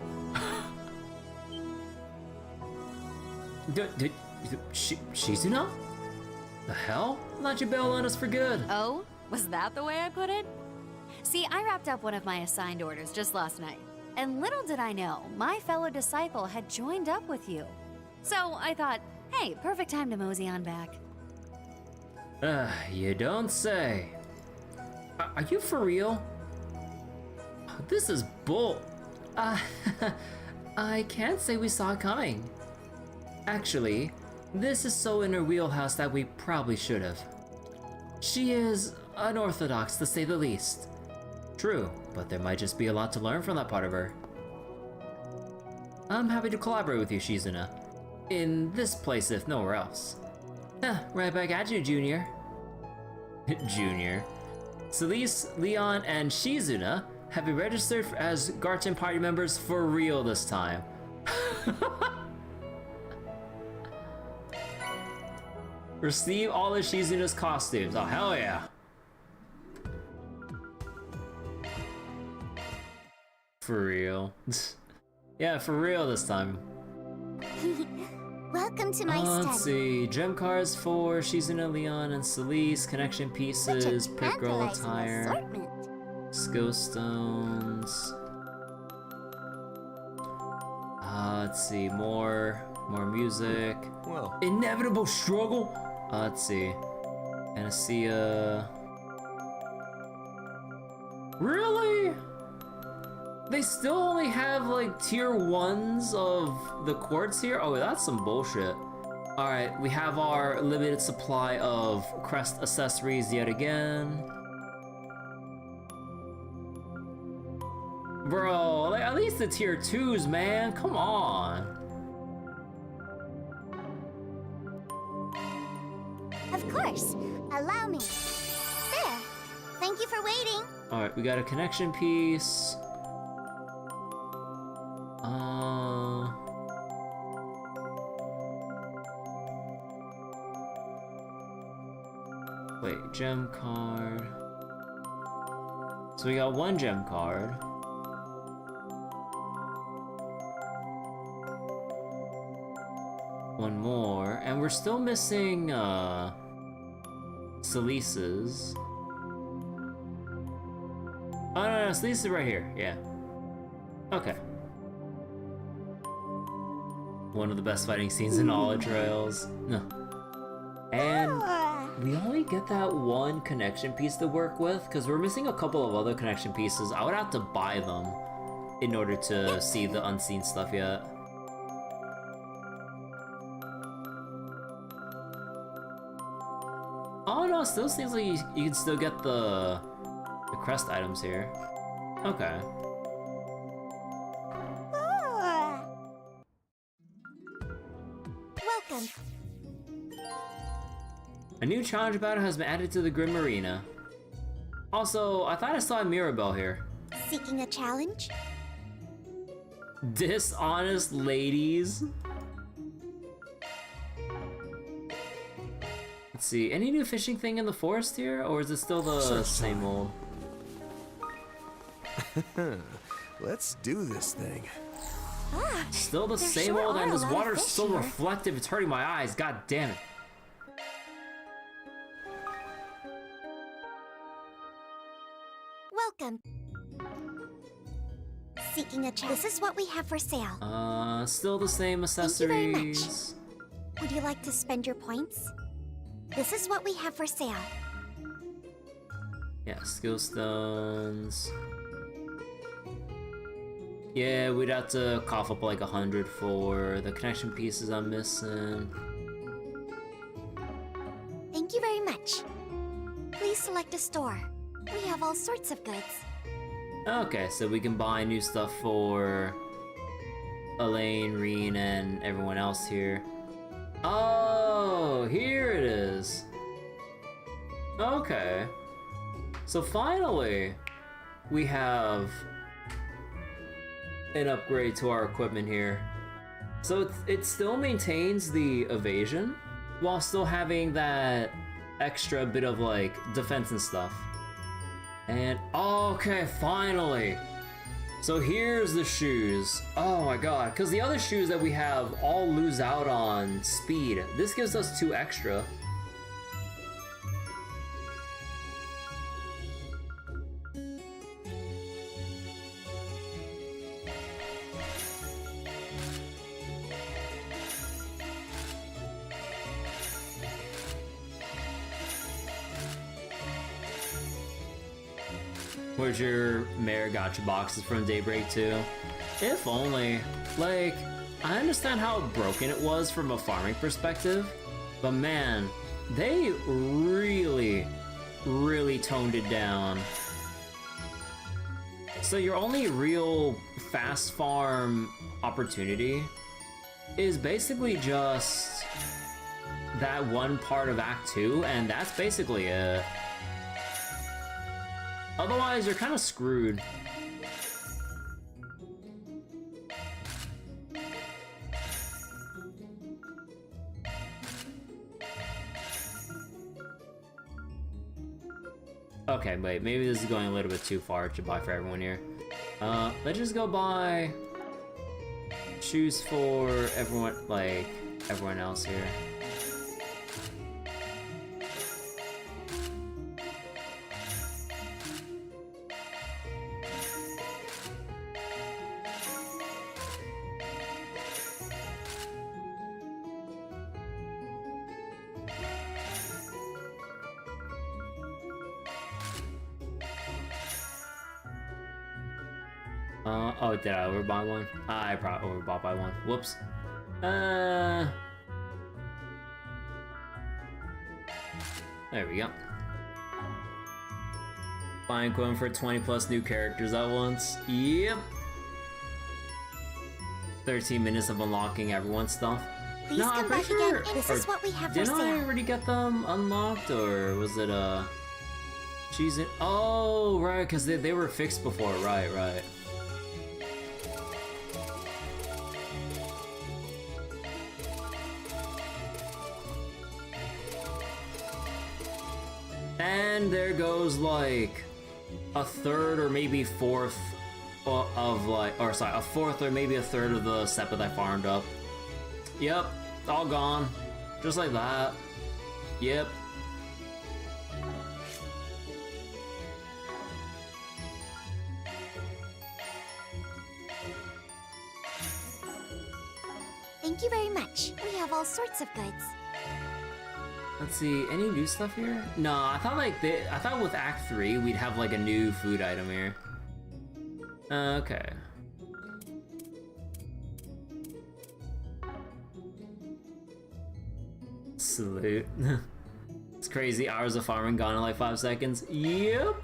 Shizuna? The hell? I thought you bailed on us for good. Oh? Was that the way I put it? See, I wrapped up one of my assigned orders just last night. And little did I know, my fellow disciple had joined up with you. So I thought, hey, perfect time to mosey on back. You don't say. Are you for real? This is bull. I can't say we saw it coming. Actually, this is so in her wheelhouse that we probably should have. She is unorthodox, to say the least. True, but there might just be a lot to learn from that part of her. I'm happy to collaborate with you, Shizuna. In this place, if nowhere else. Right back at you, Junior. Junior. Celis, Leon, and Shizuna have been registered as Garten party members for real this time. Receive all of Shizuna's costumes. Oh, hell yeah. For real. Yeah, for real this time. Welcome to my study. Let's see. Gem cards for Shizuna, Leon, and Celis. Connection pieces. Pit girl attire. Skill stones. Let's see. More music. Well. Inevitable struggle. Let's see. Panacea. Really? They still only have like tier 1s of the quartz here? Oh, that's some bullshit. Alright, we have our limited supply of crest accessories yet again. Bro, like, at least the tier 2s, man. Come on. Of course. Allow me. There. Thank you for waiting. Alright, we got a connection piece. Wait, gem card. So we got one gem card. One more, and we're still missing Celis's. Oh no, Celis is right here, yeah. Okay. One of the best fighting scenes in all of Trails. No. And we only get that one connection piece to work with, because we're missing a couple of other connection pieces. I would have to buy them in order to see the unseen stuff yet. Oh no, it still seems like you can still get the crest items here. Okay. Welcome. A new challenge battle has been added to the Grim Arena. Also, I thought I saw a Mirabelle here. Seeking a challenge? Dishonest ladies. Let's see, any new fishing thing in the forest here, or is it still the same old? Let's do this thing. Still the same old, and this water's so reflective, it's hurting my eyes, god damn it. Welcome. Seeking a challenge. This is what we have for sale. Still the same accessories. Thank you very much. Would you like to spend your points? This is what we have for sale. Yeah, skill stones. Yeah, we'd have to cough up like 100 for the connection pieces I'm missing. Thank you very much. Please select a store. We have all sorts of goods. Okay, so we can buy new stuff for Elaine, Reen, and everyone else here. Oh, here it is. Okay. So finally, we have an upgrade to our equipment here. So it still maintains the evasion, while still having that extra bit of like defense and stuff. And okay, finally. So here's the shoes. Oh my god, because the other shoes that we have all lose out on speed. This gives us 2 extra. Where's your Mare Gotcha boxes from Daybreak 2? If only. Like, I understand how broken it was from a farming perspective, but man, they really, really toned it down. So your only real fast farm opportunity is basically just that one part of Act 2, and that's basically it. Otherwise, you're kind of screwed. Okay, wait, maybe this is going a little bit too far to buy for everyone here. Let's just go buy shoes for everyone, like, everyone else here. Oh, did I overbuy one? I probably overbought by one. Whoops. There we go. Buying equipment for 20 plus new characters at once. Yep. 13 minutes of unlocking everyone's stuff. Please no, come back again. This is what we have for sale. Didn't I already get them unlocked, or was it she's in? Oh, right, because they were fixed before. Right. And there goes like a third or maybe fourth of like, or sorry, a fourth or maybe a third of the set that I farmed up. Yep, all gone. Just like that. Yep. Thank you very much. We have all sorts of goods. Let's see, any new stuff here? No, I thought I thought with Act 3 we'd have like a new food item here. Okay. Salute. It's crazy, hours of farming gone in like 5 seconds. Yep.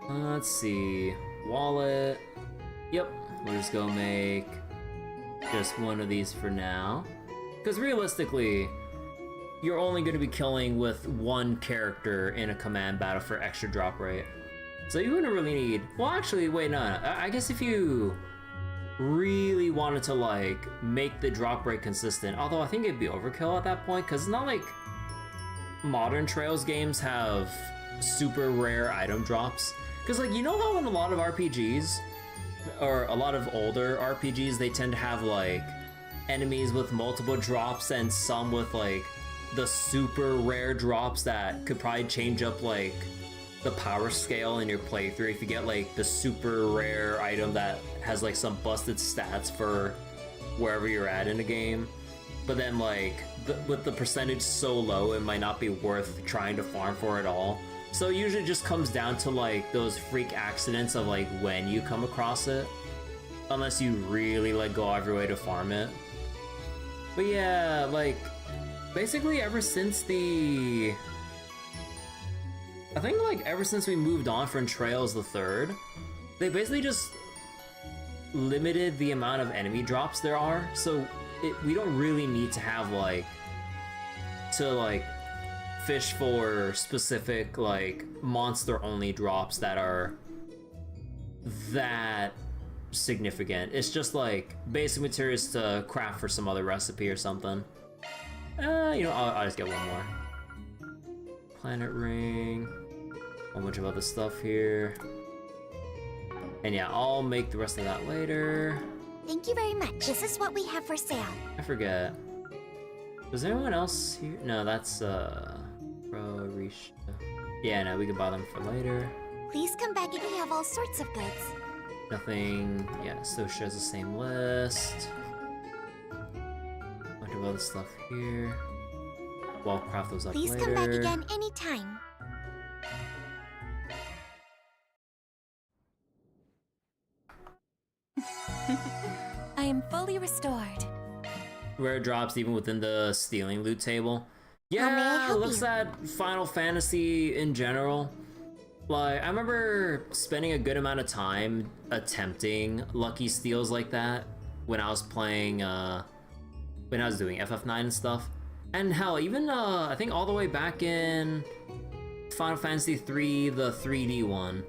Let's see. Wallet. Yep. We'll just go make just one of these for now. Because realistically, you're only going to be killing with one character in a command battle for extra drop rate. So you wouldn't really need... Well, actually, wait, no. I guess if you really wanted to, like, make the drop rate consistent, although I think it'd be overkill at that point, because it's not like modern Trails games have super rare item drops. Because, like, you know how in a lot of RPGs, or a lot of older RPGs, they tend to have, like, enemies with multiple drops and some with, like, the super rare drops that could probably change up, like, the power scale in your playthrough if you get, like, the super rare item that has, like, some busted stats for wherever you're at in the game. But then, like, with the percentage so low, it might not be worth trying to farm for at all. So it usually just comes down to, like, those freak accidents of, like, when you come across it. Unless you really, like, go out of your way to farm it. But yeah, like, basically ever since the... I think, like, ever since we moved on from Trails the Third, they basically just limited the amount of enemy drops there are. So we don't really need to have, like, fish for specific, like, monster-only drops that are that significant. It's just, like, basic materials to craft for some other recipe or something. You know, I'll just get one more. Planet ring. A whole bunch of other stuff here. And yeah, I'll make the rest of that later. Thank you very much. This is what we have for sale. I forget. Was there anyone else here? No, that's, Risha. Yeah, no, we can buy them for later. Please come back and we have all sorts of goods. Nothing, yeah, so she has the same list. Bunch of other stuff here. We'll craft those up Please later. come back again anytime. I am fully restored. Rare drops even within the stealing loot table. How may I Yeah, help looks you? at Final Fantasy in general. Like, I remember spending a good amount of time attempting lucky steals like that when I was playing, when I was doing FF9 and stuff. And hell, even, I think all the way back in Final Fantasy 3, the 3D one.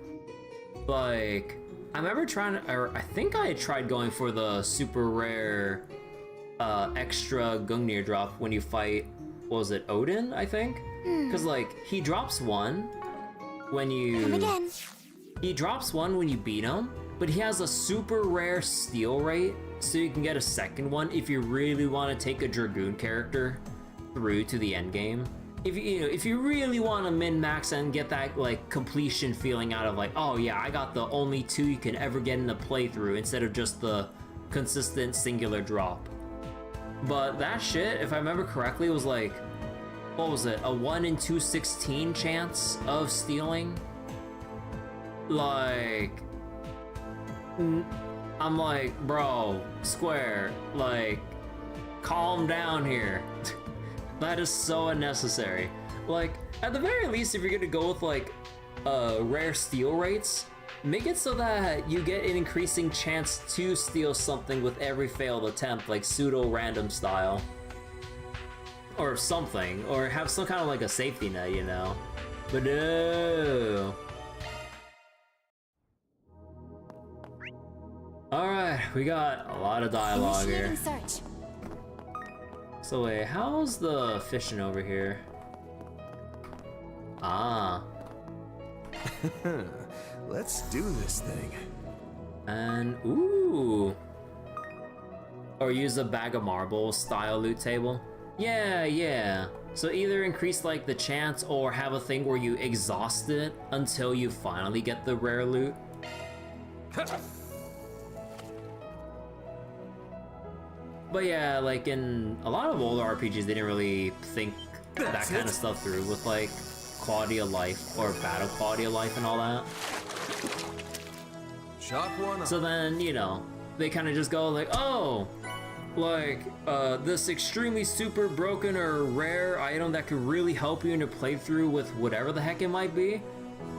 Like, I remember trying to, or I think I tried going for the super rare, extra Gungnir drop when you fight, what was it, Odin, I think? Because, like, he drops one when you... Come again. He drops one when you beat him, but he has a super rare steal rate, so you can get a second one if you really want to take a Dragoon character through to the end game. If you really want to min-max and get that, like, completion feeling out of, like, oh yeah, I got the only 2 you can ever get in a playthrough instead of just the consistent singular drop. But that shit, if I remember correctly, was like, what was it, a 1 in 216 chance of stealing? Like, I'm like, bro, Square, like, calm down here. That is so unnecessary. Like, at the very least, if you're gonna go with, like, rare steal rates, make it so that you get an increasing chance to steal something with every failed attempt, like pseudo-random style. Or something, or have some kind of, like, a safety net, you know? But no! Alright, we got a lot of dialogue here. Initiating search. So wait, how's the fishing over here? Ah. Let's do this thing. And, ooh. Or use a bag of marbles style loot table. Yeah. So either increase, like, the chance or have a thing where you exhaust it until you finally get the rare loot. But yeah, like in a lot of older RPGs, they didn't really think that kind of stuff through with like quality of life or battle quality of life and all that. Shock one up. So then, you know, they kind of just go like, oh, like this extremely super broken or rare item that could really help you in your playthrough with whatever the heck it might be.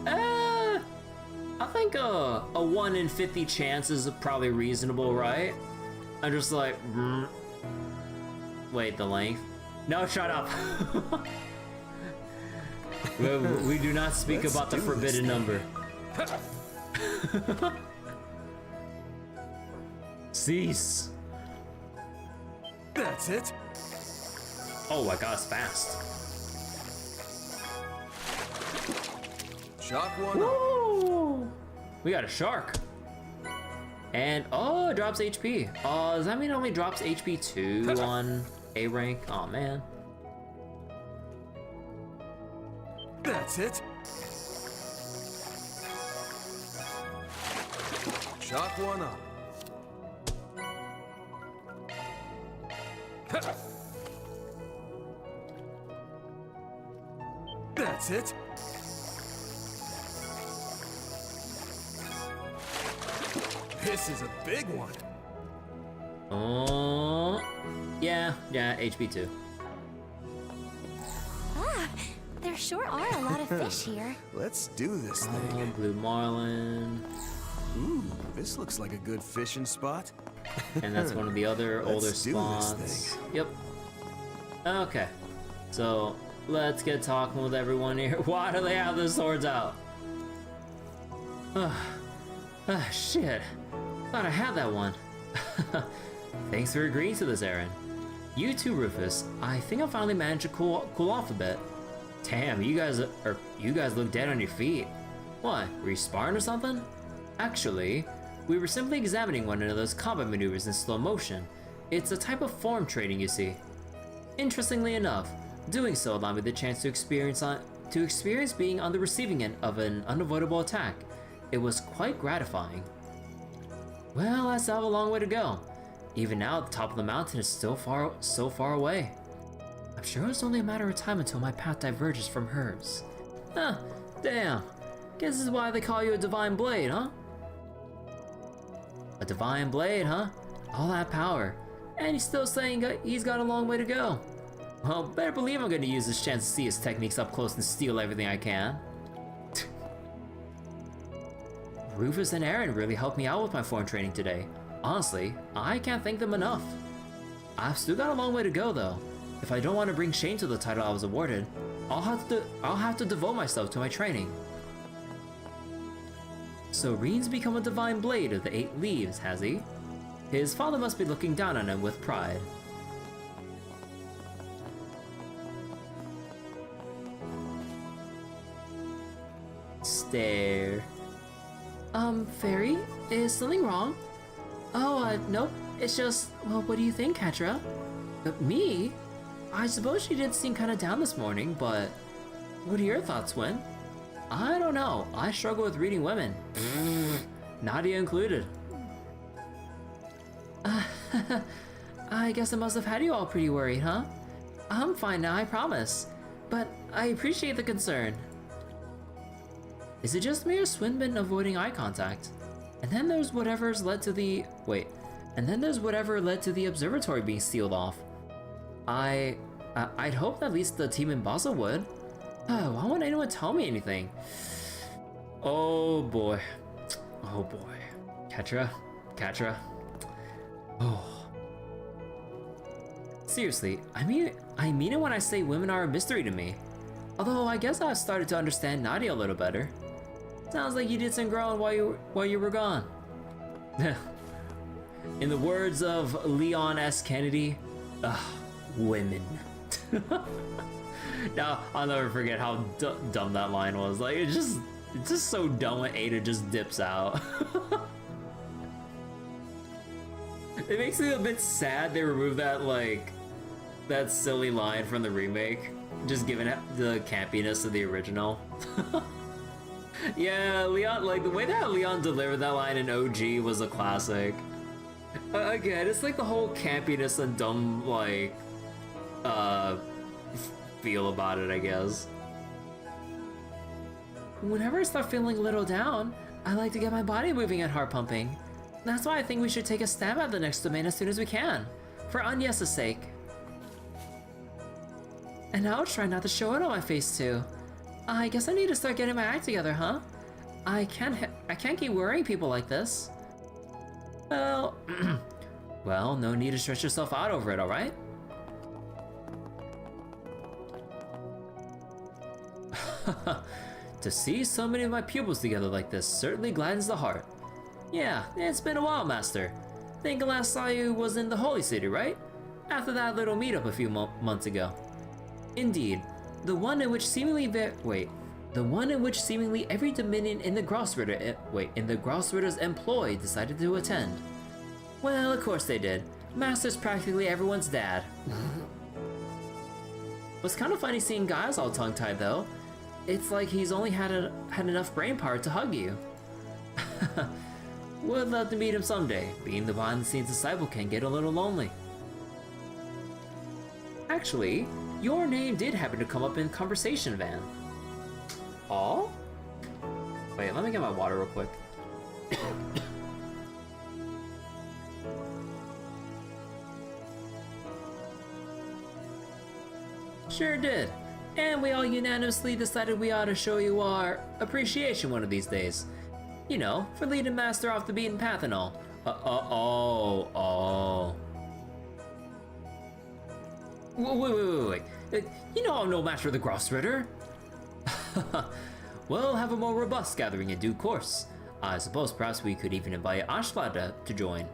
I think a 1 in 50 chance is probably reasonable, right? I'm just like, wait, the length? No, shut up. we do not speak about the forbidden number. Cease. That's it. Oh my god, it's fast. Shock one. Woo! We got a shark. And oh, it drops HP. Does that mean it only drops HP 2 on A rank? Oh man. That's it. Shock one up. That's it. This is a big one. Yeah, HP 2. Ah, there sure are a lot of fish here. Let's do this thing. Blue marlin. Ooh, this looks like a good fishing spot. And that's one of the other older Let's do spots. this thing. Yep. Okay. So let's get talking with everyone here. Why do they have their swords out? Shit. Thought I had that one. Thanks for agreeing to this, errand. You too, Rufus. I think I finally managed to cool off a bit. Damn, you guys look dead on your feet. What? Were you sparring or something? Actually, we were simply examining one another's combat maneuvers in slow motion. It's a type of form trading, you see. Interestingly enough, doing so allowed me the chance to experience being on the receiving end of an unavoidable attack. It was quite gratifying. Well, I still have a long way to go. Even now, the top of the mountain is still so far away. I'm sure it's only a matter of time until my path diverges from hers. Huh, damn. Guess this is why they call you a divine blade, huh? A divine blade, huh? All that power. And he's still saying he's got a long way to go. Well, better believe I'm gonna use this chance to see his techniques up close and steal everything I can. Rufus and Aaron really helped me out with my form training today. Honestly, I can't thank them enough. I've still got a long way to go though. If I don't want to bring shame to the title I was awarded, I'll have to devote myself to my training. So Reen's become a divine blade of the 8 leaves, has he? His father must be looking down on him with pride. Stare. Fairy? Is something wrong? Oh, nope. It's just, well, what do you think, Ketra? Me? I suppose she did seem kind of down this morning, but what are your thoughts, Win? I don't know. I struggle with reading women. Nadia included. I guess I must have had you all pretty worried, huh? I'm fine now, I promise. But I appreciate the concern. Is it just me or Swin been avoiding eye contact? And then there's whatever's led to the... Wait. And then there's whatever led to the observatory being sealed off. I'd hope that at least the team in Basel would. Oh, why won't anyone tell me anything? Oh boy. Oh boy. Ketra. Oh. Seriously, I mean it when I say women are a mystery to me. Although I guess I've started to understand Nadia a little better. Sounds like you did some growing while you were gone. In the words of Leon S. Kennedy, women. Now, I'll never forget how dumb that line was. Like, it's just so dumb when Ada just dips out. It makes me a bit sad they removed that silly line from the remake, just given the campiness of the original. Yeah, Leon, like the way that Leon delivered that line in OG was a classic. Again, it's like the whole campiness and dumb, like, feel about it, I guess. Whenever I start feeling a little down, I like to get my body moving and heart pumping. That's why I think we should take a stab at the next domain as soon as we can, for Agnes' sake. And I'll try not to show it on my face too. I guess I need to start getting my act together, huh? I can't keep worrying people like this. Well, well, no need to stress yourself out over it, alright? To see so many of my pupils together like this certainly gladdens the heart. Yeah, it's been a while, Master. Think the last saw you was in the Holy City, right? After that little meetup a few months ago. Indeed, the one in which seemingly every Dominion in the Grossritter's employ decided to attend. Well, of course they did. Master's practically everyone's dad. Was kind of funny seeing Giles all tongue-tied though. It's like he's only had enough brain power to hug you. Would love to meet him someday. Being the behind-the-scenes disciple can get a little lonely. Actually, your name did happen to come up in conversation, Van. Aw? Wait, let me get my water real quick. Sure did. And we all unanimously decided we ought to show you our appreciation one of these days. You know, for leading Master off the beaten path and all. Wait. You know I'm no match for the Grossritter. We'll have a more robust gathering in due course. I suppose perhaps we could even invite Ashflada to join.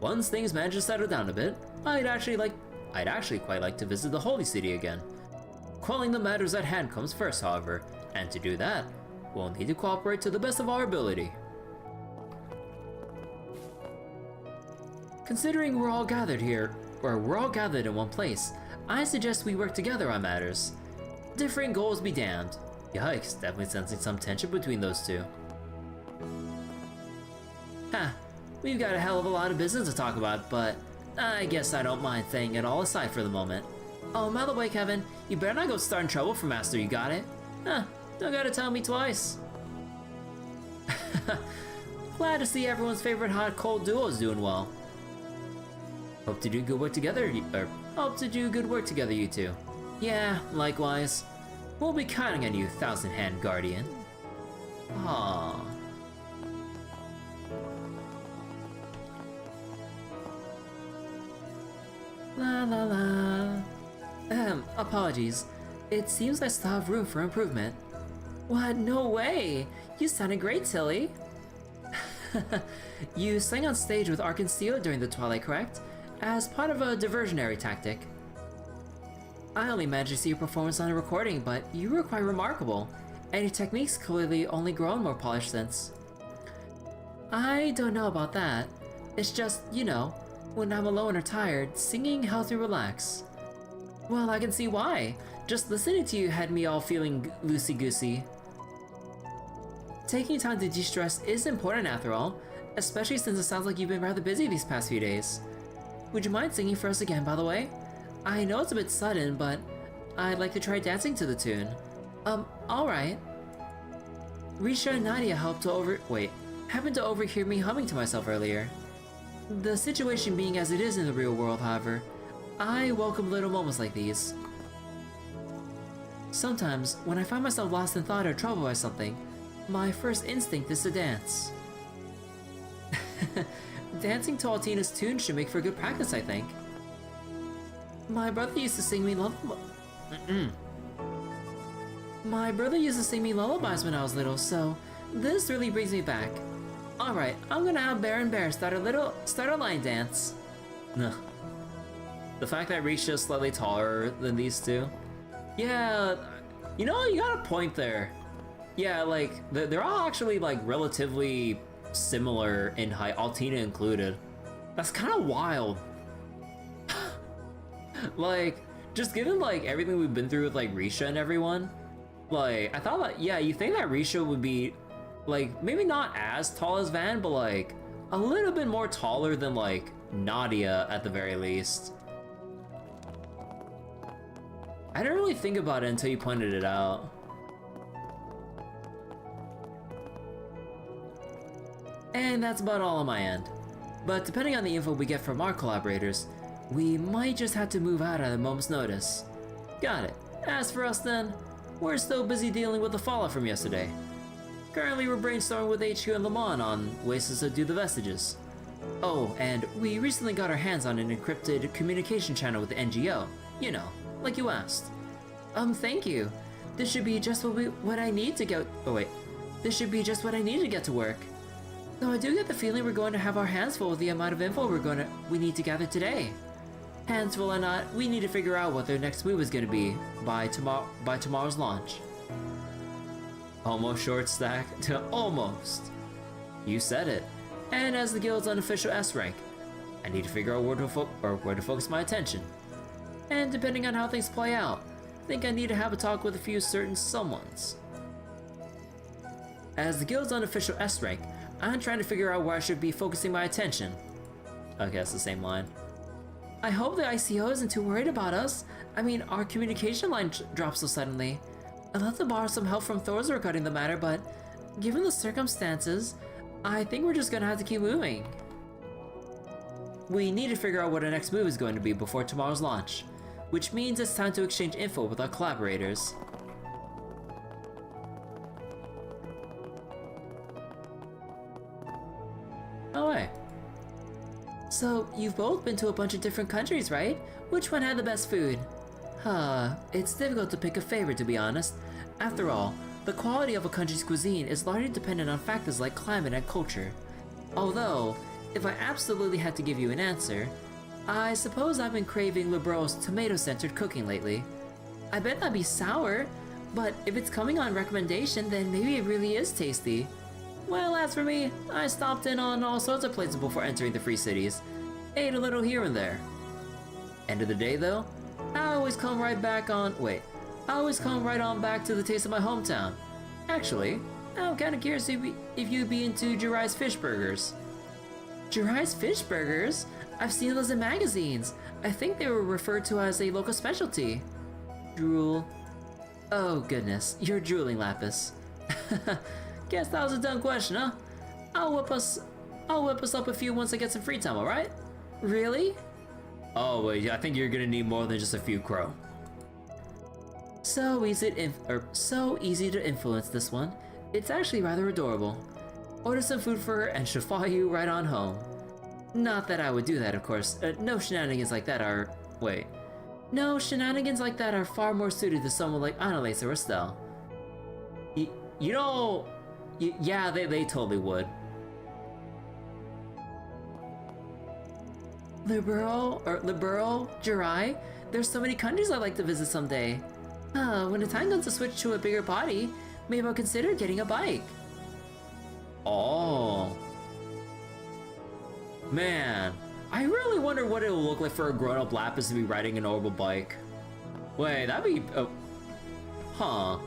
Once things manage to settle down a bit, I'd actually quite like to visit the Holy City again. Quelling the matters at hand comes first, however, and to do that, we'll need to cooperate to the best of our ability. Considering we're all gathered in one place, I suggest we work together on matters. Differing goals be damned. Yikes, definitely sensing some tension between those two. Ha, we've got a hell of a lot of business to talk about, but I guess I don't mind setting it all aside for the moment. Oh, by the way, Kevin, you better not go starting trouble for Master, you got it? Huh, don't gotta tell me twice. Glad to see everyone's favorite hot-cold duo is doing well. Hope to do good work together, you two. Yeah, likewise. We'll be counting on you, Thousand-Hand Guardian. Aww. La la la. Apologies. It seems I still have room for improvement. What? No way! You sounded great, Tilly! You sang on stage with Arkensteel during the Twilight, correct? As part of a diversionary tactic. I only managed to see your performance on a recording, but you were quite remarkable, and your technique's clearly only grown more polished since. I don't know about that. It's just, you know, when I'm alone or tired, singing helps me relax. Well, I can see why. Just listening to you had me all feeling loosey-goosey. Taking time to de-stress is important after all, especially since it sounds like you've been rather busy these past few days. Would you mind singing for us again, by the way? I know it's a bit sudden, but I'd like to try dancing to the tune. Alright. Risha and Nadia happened to overhear me humming to myself earlier. The situation being as it is in the real world, however, I welcome little moments like these. Sometimes, when I find myself lost in thought or troubled by something, my first instinct is to dance. Dancing to Altina's tune should make for good practice, I think. My brother used to sing me lullabies when I was little, so this really brings me back. Alright, I'm gonna have Bear and Bear start a line dance. Ugh. The fact that Risha is slightly taller than these two. Yeah, you know, you got a point there. Yeah, like, they're all actually, like, relatively similar in height, Altina included. That's kind of wild. Like, just given, like, everything we've been through with, like, Risha and everyone, like, I thought that, yeah, you think that Risha would be, like, maybe not as tall as Van, but, like, a little bit more taller than like Nadia at the very least. I didn't really think about it until you pointed it out. And that's about all on my end. But depending on the info we get from our collaborators, we might just have to move out at a moment's notice. Got it. As for us then, we're still busy dealing with the fallout from yesterday. Currently we're brainstorming with HQ and Le Mans on ways to subdue the vestiges. Oh, and we recently got our hands on an encrypted communication channel with the NGO. You know, like you asked. Thank you. This should be just what I need to get. Oh wait, this should be just what I need to get to work. Though I do get the feeling we're going to have our hands full with the amount of info we need to gather today. Hands full or not, we need to figure out what their next move is going to be by tomorrow's launch. Almost short stack to almost. You said it. And as the guild's unofficial S rank, I need to figure out where to focus my attention. And depending on how things play out, I think I need to have a talk with a few certain someones. As the guild's unofficial S rank, I'm trying to figure out where I should be focusing my attention. Okay, that's the same line. I hope the ICO isn't too worried about us. I mean, our communication line dropped so suddenly. I'd love to borrow some help from Thor's regarding the matter, but given the circumstances, I think we're just gonna have to keep moving. We need to figure out what our next move is going to be before tomorrow's launch, which means it's time to exchange info with our collaborators. Oh hey. So, you've both been to a bunch of different countries, right? Which one had the best food? It's difficult to pick a favorite, to be honest. After all, the quality of a country's cuisine is largely dependent on factors like climate and culture. Although, if I absolutely had to give you an answer, I suppose I've been craving Libero's tomato-centered cooking lately. I bet that'd be sour, but if it's coming on recommendation, then maybe it really is tasty. Well, as for me, I stopped in on all sorts of places before entering the Free Cities. Ate a little here and there. End of the day though, I always come right on back to the taste of my hometown. Actually, I'm kinda curious if you'd be into Jiraiya's fish burgers. Jiraiya's fish burgers? I've seen those in magazines. I think they were referred to as a local specialty. Drool. Oh goodness, you're drooling, Lapis. Guess that was a dumb question, huh? I'll whip us up a few once I get some free time, alright? Really? Oh wait, I think you're gonna need more than just a few, Crow. So easy to influence this one. It's actually rather adorable. Order some food for her and she'll follow you right on home. Not that I would do that, of course. No shenanigans like that are... Wait. No, shenanigans like that are far more suited to someone like Annalise or Estelle. You know... Yeah, they totally would. Libero, Jirai, there's so many countries I'd like to visit someday. When the time comes to switch to a bigger body, maybe I'll consider getting a bike. Oh. Man, I really wonder what it will look like for a grown-up Lapis to be riding an orbital bike. Wait, that'd be... huh.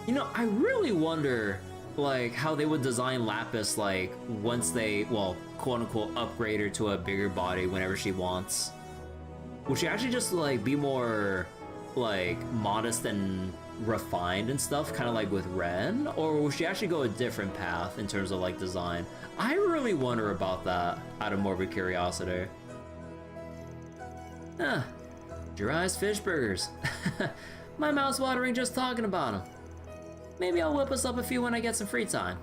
You know, I really wonder... like how they would design Lapis like once they, well, quote-unquote upgrade her to a bigger body whenever she wants. Would she actually just like be more like modest and refined and stuff, kind of like with Ren? Or will she actually go a different path in terms of like design? I really wonder about that out of morbid curiosity. Jiraiya's fish burgers. My mouth's watering just talking about them. Maybe I'll whip us up a few when I get some free time.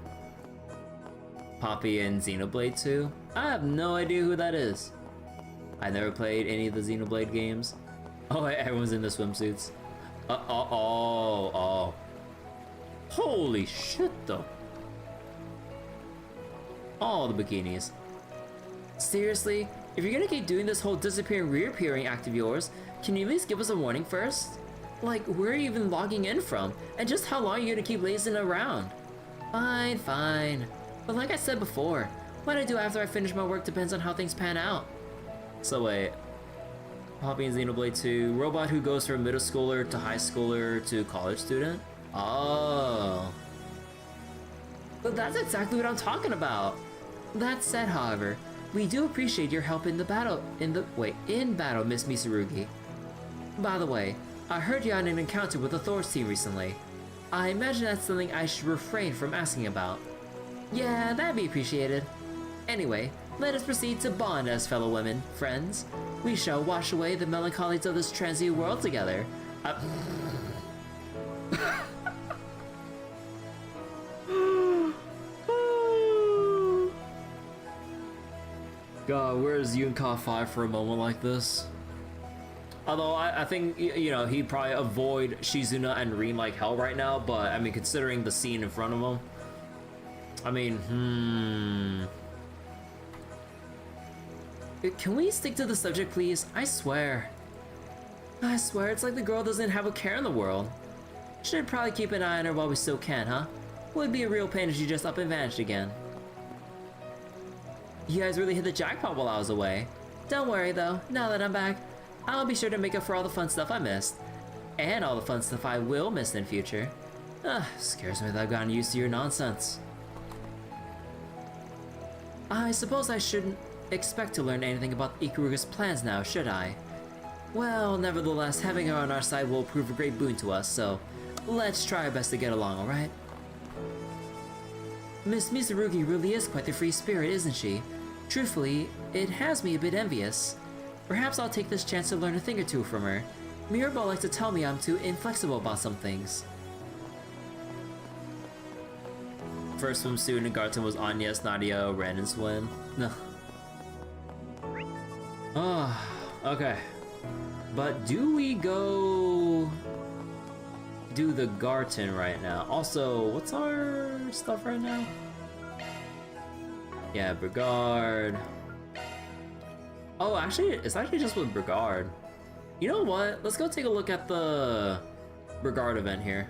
Poppy and Xenoblade 2? I have no idea who that is. I never played any of the Xenoblade games. Oh, everyone's in the swimsuits. Oh. Holy shit, though. All the bikinis. Seriously? If you're gonna keep doing this whole disappearing reappearing act of yours, can you at least give us a warning first? Like, where are you even logging in from? And just how long are you gonna keep lazing around? Fine. But like I said before, what I do after I finish my work depends on how things pan out. So wait. Poppy and Xenoblade 2, robot who goes from middle schooler to high schooler to college student? Oh. But that's exactly what I'm talking about. That said, however, we do appreciate your help in battle, Miss Mitsurugi. By the way, I heard you had an encounter with the Thor's team recently. I imagine that's something I should refrain from asking about. Yeah, that'd be appreciated. Anyway, let us proceed to bond as fellow women, friends. We shall wash away the melancholies of this transient world together. God, where's Yunka 5 for a moment like this? Although I think, you know, he'd probably avoid Shizuna and Rin like hell right now, but I mean, considering the scene in front of him, I mean, Can we stick to the subject, please? I swear, it's like the girl doesn't have a care in the world. Should probably keep an eye on her while we still can, huh? Would be a real pain if she just up and vanished again. You guys really hit the jackpot while I was away. Don't worry though, now that I'm back, I'll be sure to make up for all the fun stuff I missed. And all the fun stuff I will miss in future. Scares me that I've gotten used to your nonsense. I suppose I shouldn't expect to learn anything about Ikaruga's plans now, should I? Well, nevertheless, having her on our side will prove a great boon to us, so let's try our best to get along, alright? Miss Mitsurugi really is quite the free spirit, isn't she? Truthfully, it has me a bit envious. Perhaps I'll take this chance to learn a thing or two from her. Mirabelle likes to tell me I'm too inflexible about some things. first swimsuit in Garten was Anya's, Nadia, Ren, and Swin. No. Oh, okay. But do we go do the Garten right now? Also, what's our stuff right now? Yeah, Brigard. Oh, actually, it's actually just with Brigard. You know what? Let's go take a look at the Brigard event here.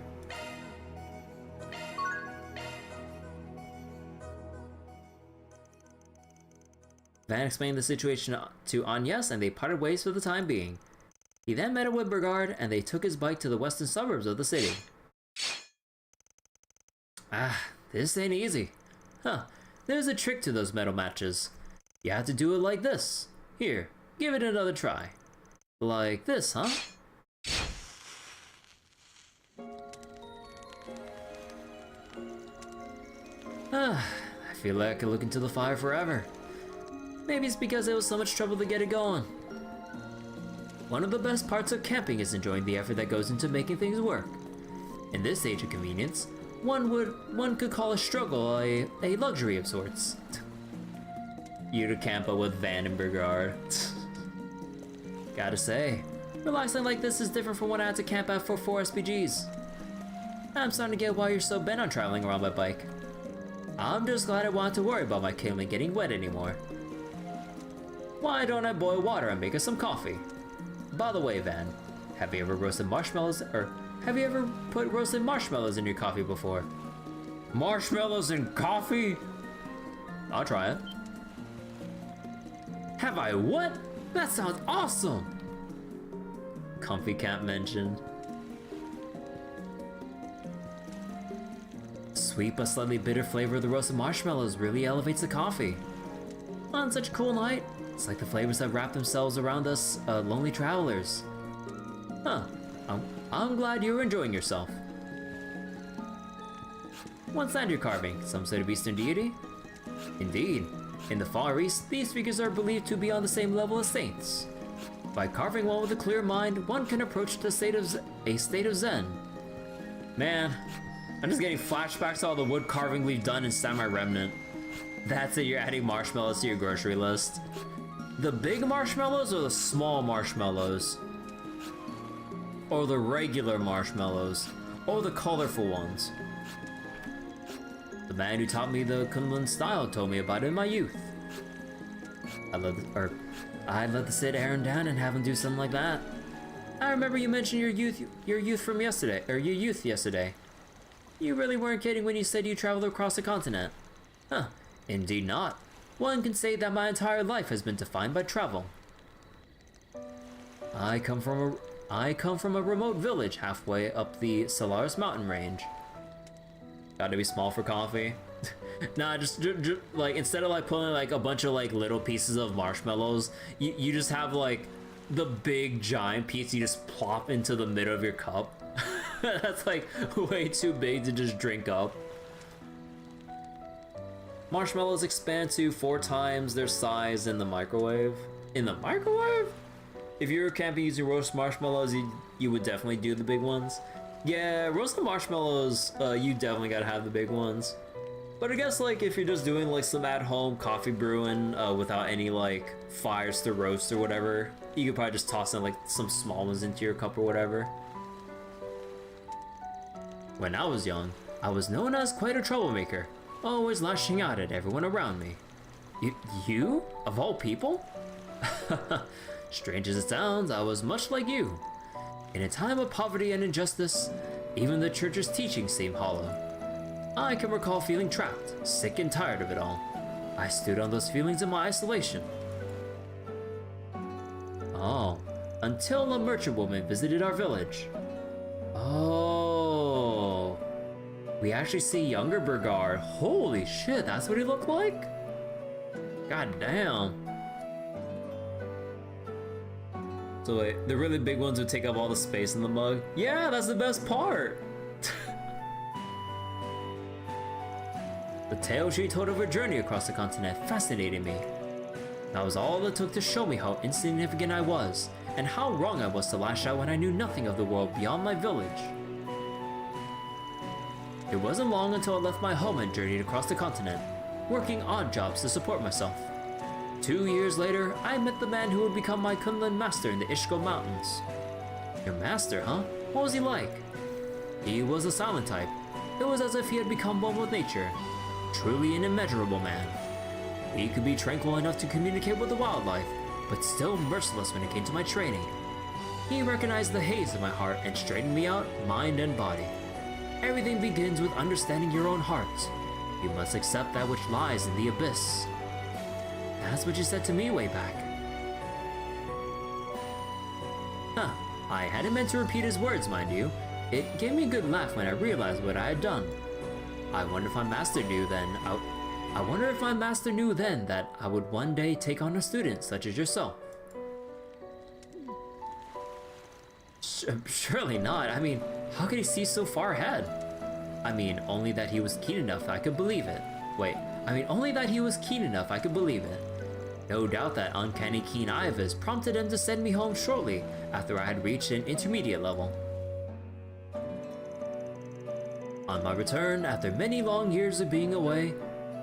Van explained the situation to Agnes, and they parted ways for the time being. He then met up with Brigard, and they took his bike to the western suburbs of the city. Ah, this ain't easy. Huh, there's a trick to those medal matches. You have to do it like this. Here, give it another try. Like this, huh? Ah, I feel like I could look into the fire forever. Maybe it's because it was so much trouble to get it going. One of the best parts of camping is enjoying the effort that goes into making things work. In this age of convenience, one could call a struggle a luxury of sorts. You to camp up with Van and Brigard. Gotta say, relaxing like this is different from what I had to camp out for 4 SPGs. I'm starting to get why you're so bent on traveling around by bike. I'm just glad I don't want to worry about my Kaylee getting wet anymore. Why don't I boil water and make us some coffee? By the way, Van, have you ever roasted marshmallows, or have you ever put roasted marshmallows in your coffee before? Marshmallows in coffee? I'll try it. Have I what? That sounds awesome! Comfy Camp mentioned. Sweet but slightly bitter flavor of the roasted marshmallows really elevates the coffee. On such a cool night, it's like the flavors that wrap themselves around us lonely travelers. Huh, I'm glad you're enjoying yourself. What's that you're carving? Some sort of Eastern deity? Indeed. In the Far East, these figures are believed to be on the same level as saints. By carving one with a clear mind, one can approach a state of Zen. Man, I'm just getting flashbacks to all the wood carving we've done in Samurai Remnant. That's it, you're adding marshmallows to your grocery list. The big marshmallows or the small marshmallows? Or the regular marshmallows? Or the colorful ones? The man who taught me the Kunlun style told me about it in my youth. I'd let the sit Aaron down and have him do something like that. I remember you mentioned your youth from yesterday, or your youth yesterday. You really weren't kidding when you said you traveled across the continent. Huh, indeed not. One can say that my entire life has been defined by travel. I come from a remote village halfway up the Solaris mountain range. Gotta be small for coffee. Nah, just like instead of like putting like a bunch of like little pieces of marshmallows, you just have like the big giant piece you just plop into the middle of your cup. That's like way too big to just drink up. Marshmallows expand to 4 times their size in the microwave. In the microwave? If you were camping using roast marshmallows, you would definitely do the big ones. Yeah, roasted marshmallows, you definitely gotta have the big ones. But I guess like if you're just doing like some at-home coffee brewing without any like fires to roast or whatever, you could probably just toss in like some small ones into your cup or whatever. When I was young, I was known as quite a troublemaker, always lashing out at everyone around me. You? Of all people? Strange as it sounds, I was much like you. In a time of poverty and injustice, even the church's teachings seem hollow. I can recall feeling trapped, sick and tired of it all. I stood on those feelings in my isolation. Oh, until a merchant woman visited our village. Oh, we actually see younger Bergard. Holy shit, that's what he looked like? God damn. So wait, the really big ones would take up all the space in the mug? Yeah, that's the best part. The tale she told of her journey across the continent fascinated me. That was all it took to show me how insignificant I was, and how wrong I was to lash out when I knew nothing of the world beyond my village. It wasn't long until I left my home and journeyed across the continent, working odd jobs to support myself. 2 years later, I met the man who would become my Kunlun master in the Ishko Mountains. Your master, huh? What was he like? He was a silent type. It was as if he had become one with nature. Truly an immeasurable man. He could be tranquil enough to communicate with the wildlife, but still merciless when it came to my training. He recognized the haze of my heart and straightened me out, mind and body. Everything begins with understanding your own heart. You must accept that which lies in the abyss. That's what you said to me way back. Huh, I hadn't meant to repeat his words, mind you. It gave me a good laugh when I realized what I had done. I wonder if my master knew then. I wonder if my master knew then that I would one day take on a student such as yourself. Surely not. I mean, how could he see so far ahead? I mean, only that he was keen enough I could believe it. Wait, I mean, only that he was keen enough I could believe it. No doubt that uncanny keen eye of his prompted him to send me home shortly after I had reached an intermediate level. On my return, after many long years of being away,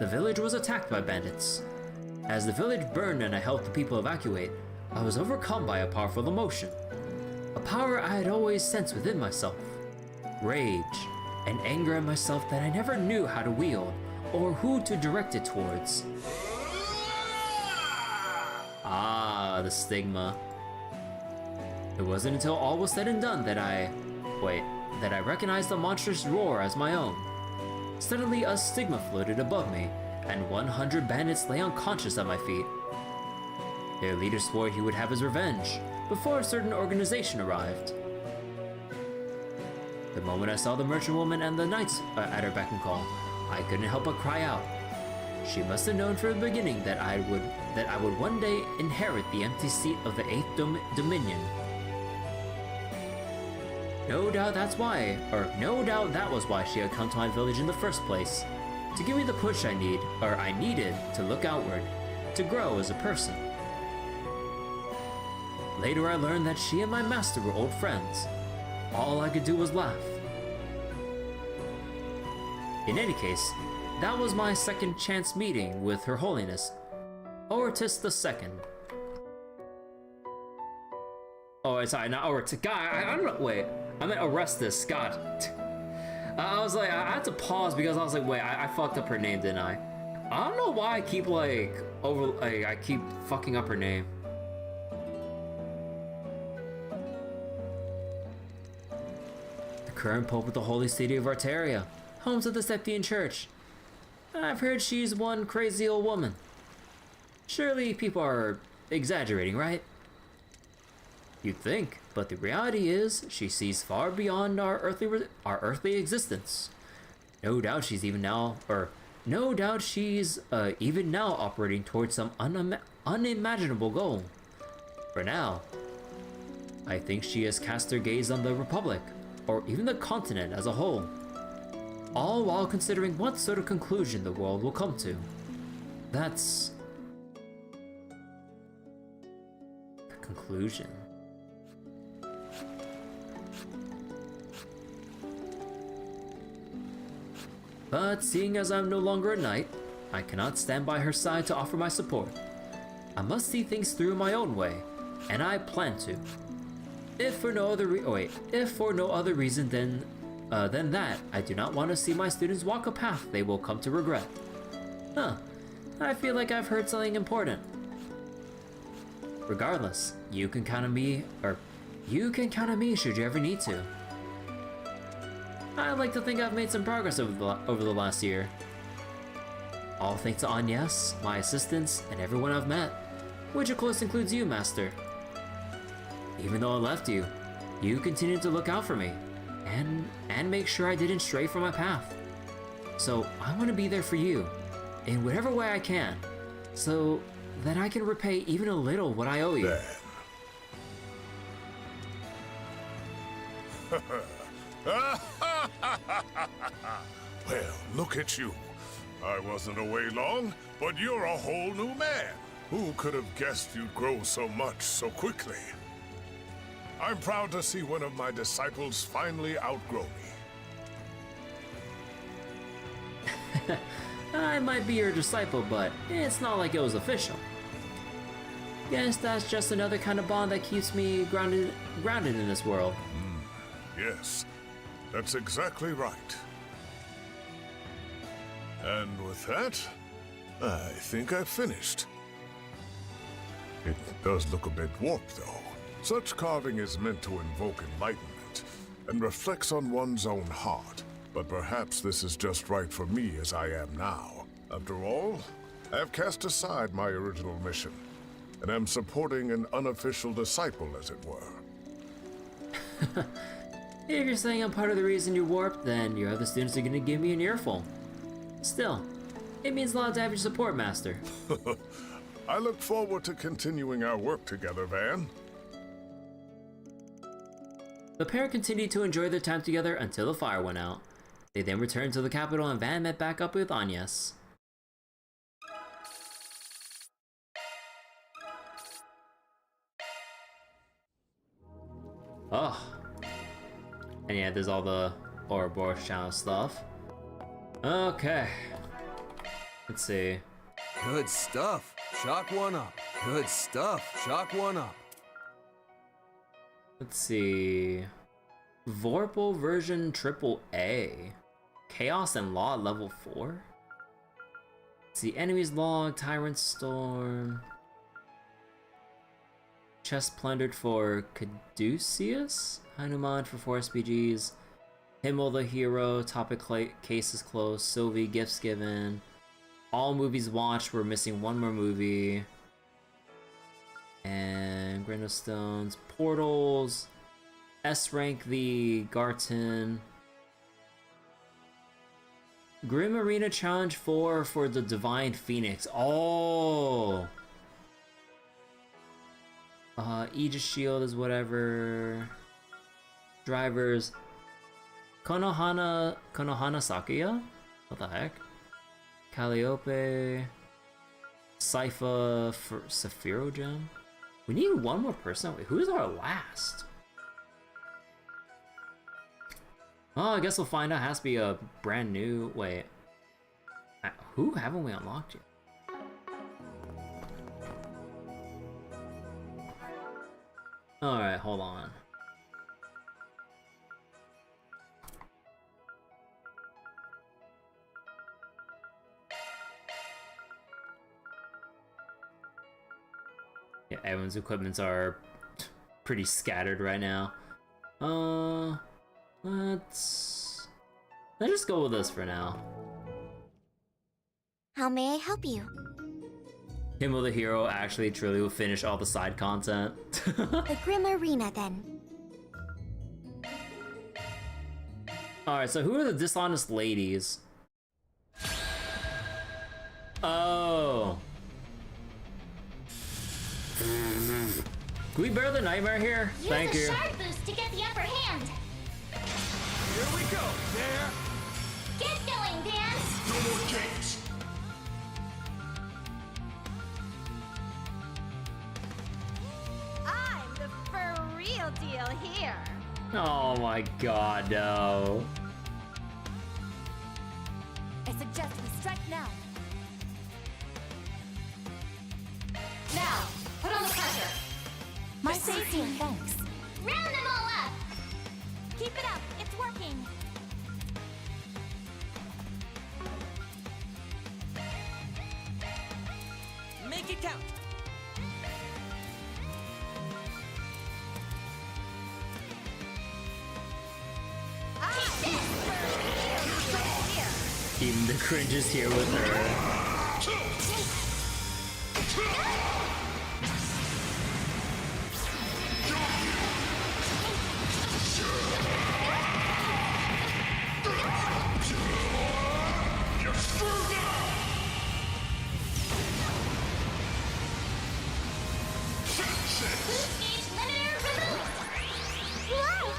the village was attacked by bandits. As the village burned and I helped the people evacuate, I was overcome by a powerful emotion. A power I had always sensed within myself. Rage, and anger at myself that I never knew how to wield, or who to direct it towards. Ah, the stigma. It wasn't until all was said and done that I recognized the monstrous roar as my own. Suddenly a stigma floated above me, and 100 bandits lay unconscious at my feet. Their leader swore he would have his revenge, before a certain organization arrived. The moment I saw the merchant woman and the knights at her beck and call, I couldn't help but cry out. She must have known from the beginning that I would one day inherit the empty seat of the 8th Dominion. No doubt that was why she had come to my village in the first place, to give me the push I needed to look outward, to grow as a person. Later I learned that she and my master were old friends. All I could do was laugh. In any case, that was my second chance meeting with Her Holiness, Ortis II. Oh, sorry, not Ortis. God, I don't know. Wait, I meant Orestes. God. I was like, I had to pause because I was like, wait, I fucked up her name, didn't I? I don't know why I keep I keep fucking up her name. The current Pope of the Holy City of Arteria, home to the Septian Church. I've heard she's one crazy old woman. Surely people are exaggerating, right? You'd think, but the reality is she sees far beyond our earthly existence. No doubt she's even now operating towards some unimaginable goal. For now, I think she has cast her gaze on the Republic, or even the continent as a whole, all while considering what sort of conclusion the world will come to. That's the conclusion. But seeing as I'm no longer a knight, I cannot stand by her side to offer my support. I must see things through my own way, and I plan to. If for no other reason than that, I do not want to see my students walk a path they will come to regret. Huh, I feel like I've heard something important. Regardless, you can count on me should you ever need to. I like to think I've made some progress over the last year. All thanks to Agnes, my assistants, and everyone I've met, which of course includes you, Master. Even though I left you, you continued to look out for me, and make sure I didn't stray from my path. So I want to be there for you, in whatever way I can, so that I can repay even a little what I owe you. Well, look at you. I wasn't away long, but you're a whole new man. Who could have guessed you'd grow so much so quickly? I'm proud to see one of my disciples finally outgrow me. I might be your disciple, but it's not like it was official. Guess that's just another kind of bond that keeps me grounded in this world. Yes, that's exactly right. And with that, I think I've finished. It does look a bit warped, though. Such carving is meant to invoke enlightenment and reflects on one's own heart. But perhaps this is just right for me as I am now. After all, I have cast aside my original mission, and am supporting an unofficial disciple, as it were. If you're saying I'm part of the reason you warped, then your other students are gonna give me an earful. Still, it means a lot to have your support, Master. I look forward to continuing our work together, Van. The pair continued to enjoy their time together until the fire went out. They then returned to the capital and Van met back up with Agnes. Oh. And yeah, there's all the Ouroboros channel stuff. Okay. Let's see. Good stuff. Chalk one up. Good stuff. Chalk one up. Let's see. Vorpal version AAA. Chaos and Law level 4. Let's see. Enemies log. Tyrant Storm. Chest plundered for Caduceus. Hanuman for 4 SPGs. Himmel the hero. Topic cases closed. Sylvie gifts given. All movies watched. We're missing one more movie. And Grindstones. Portals. S rank the Garten. Grim Arena Challenge 4 for the Divine Phoenix. Oh! Aegis Shield is whatever. Drivers. Konohana Sakuya? What the heck? Calliope. Sypha for Saphiro Gem. We need one more person. Wait, who's our last? Oh, I guess we'll find out. It has to be a brand new. Wait. Who haven't we unlocked yet? Alright, hold on. Yeah, everyone's equipments are pretty scattered right now. Let's just go with this for now. How may I help you? Himmel the hero actually truly will finish all the side content. The Grim Arena, then. Alright, so who are the dishonest ladies? Oh. Can we bear the nightmare here? Use Thank a you. shard boost to get the upper hand. Here we go, there. Get going, Dan. No more games. I'm the for real deal here. Oh my god, no. I suggest we strike now. Now, put on the pressure. My safety, thanks. Round them all up. Keep it up. It's working. Make it count. Even the cringe is here with her. Whoa!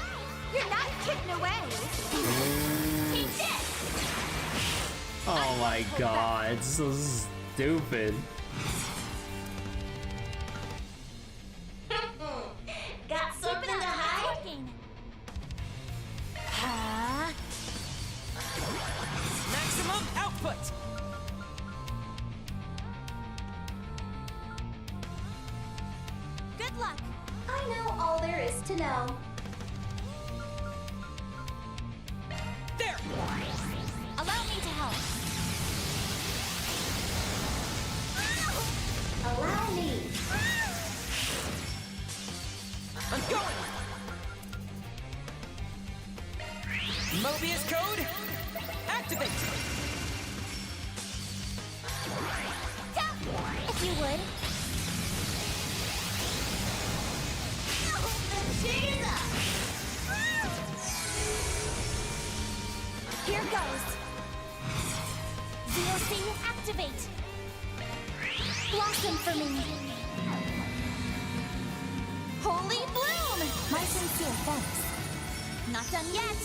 You're not kidding away. Take this. Oh my god, it's so stupid. Got something to hide? Maximum output. Good luck. I know all there is to know. There. Allow me to help. Allow me. I'm going. Mobius code. Activate. If you would. Here goes. VOC, activate. Blossom for me. Holy bloom! My sincere thanks. Not done yet.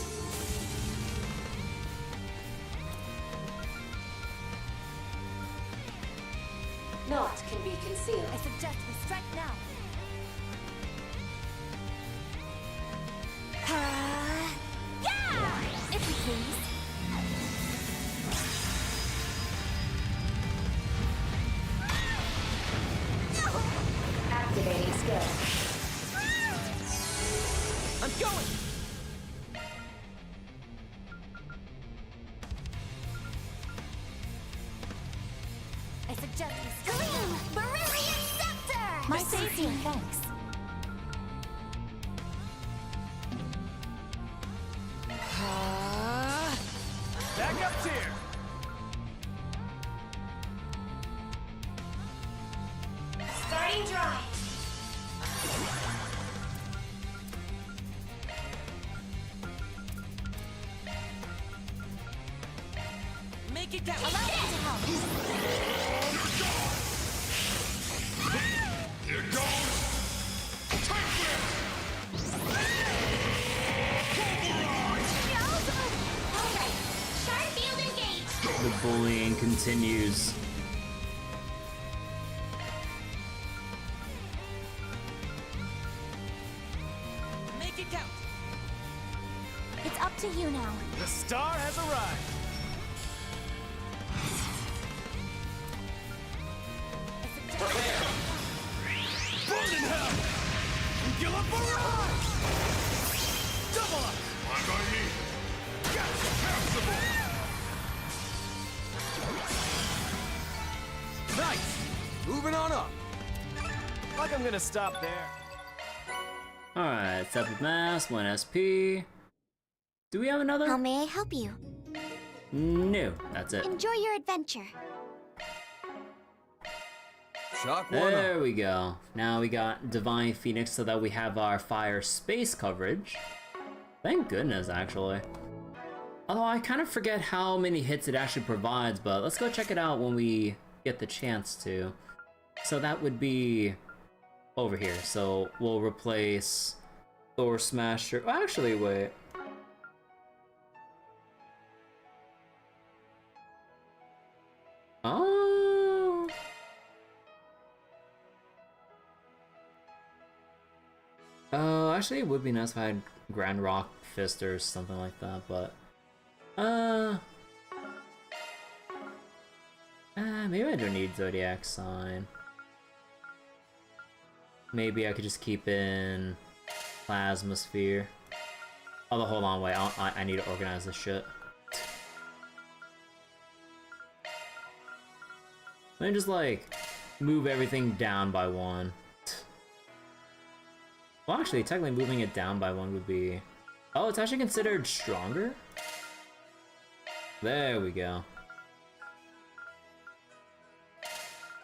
Naught can be concealed. I suggest we strike now. Yeah! If you please. Activating skill. I'm going. I suggest we strike Gleam! now. Beryllian Scepter! My sincere thanks. Back up here. Starting dry. Make it count. Allow me to help. Here goes. Take this. Alright, sharp field engaged. The bullying continues. Make it count. It's up to you now. The star has arrived. Burn in hell. Give up a ride. Double up. What I need? Get passable. Nice. Moving on up. Like I'm gonna stop there. Alright, separate mass, 1 SP. Do we have another? How may I help you? No, that's it. Enjoy your adventure. Shock one up. There we go. Now we got Divine Phoenix so that we have our fire space coverage. Thank goodness, actually. Although I kind of forget how many hits it actually provides, but let's go check it out when we get the chance to. So that would be over here. So we'll replace Thor Smasher. Oh, actually, wait. Oh. Oh, actually, it would be nice if I had Grand Rock Fist or something like that, but maybe I don't need Zodiac Sign. Maybe I could just keep in Plasma Sphere. Oh, hold on, wait, I need to organize this shit. Let me just, like, move everything down by 1. Well, actually, technically moving it down by 1 would be... Oh, it's actually considered stronger? There we go.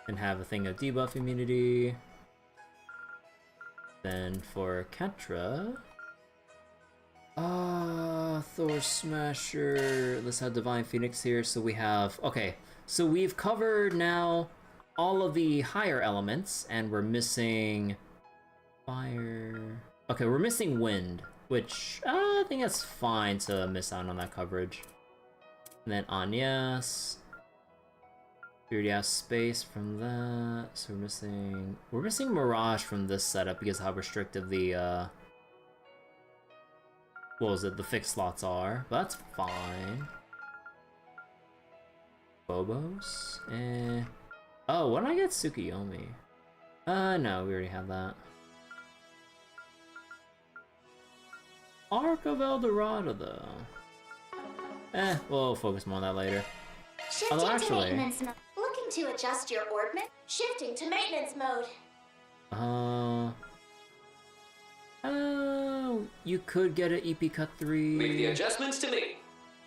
And have a thing of debuff immunity. Then for Ketra... Thor Smasher... Let's have Divine Phoenix here, so we have... Okay, so we've covered now all of the higher elements, and we're missing... Fire... Okay, we're missing wind, which I think that's fine to miss out on that coverage. And then Agnes. We already have space from that, so we're missing Mirage from this setup because of how restrictive the what was it, the fixed slots are, but that's fine. Phobos? Oh, why don't I get Tsukuyomi? No, we already have that. Arc of El Dorado, though. We'll focus more on that later. Shifting to maintenance mode. Looking to adjust your orbment? Shifting to maintenance mode. You could get an EP Cut 3. Leave the adjustments to me.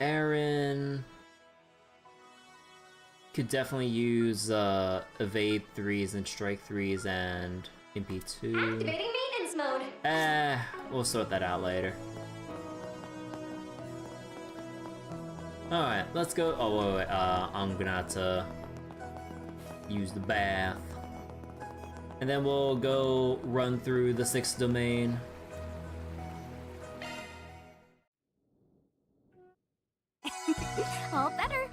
Aaron could definitely use Evade 3s and Strike 3s and MP2. Activating maintenance mode. We'll sort that out later. Alright, let's go. Oh, wait, I'm gonna have to use the bath. And then we'll go run through the 6th domain. All better.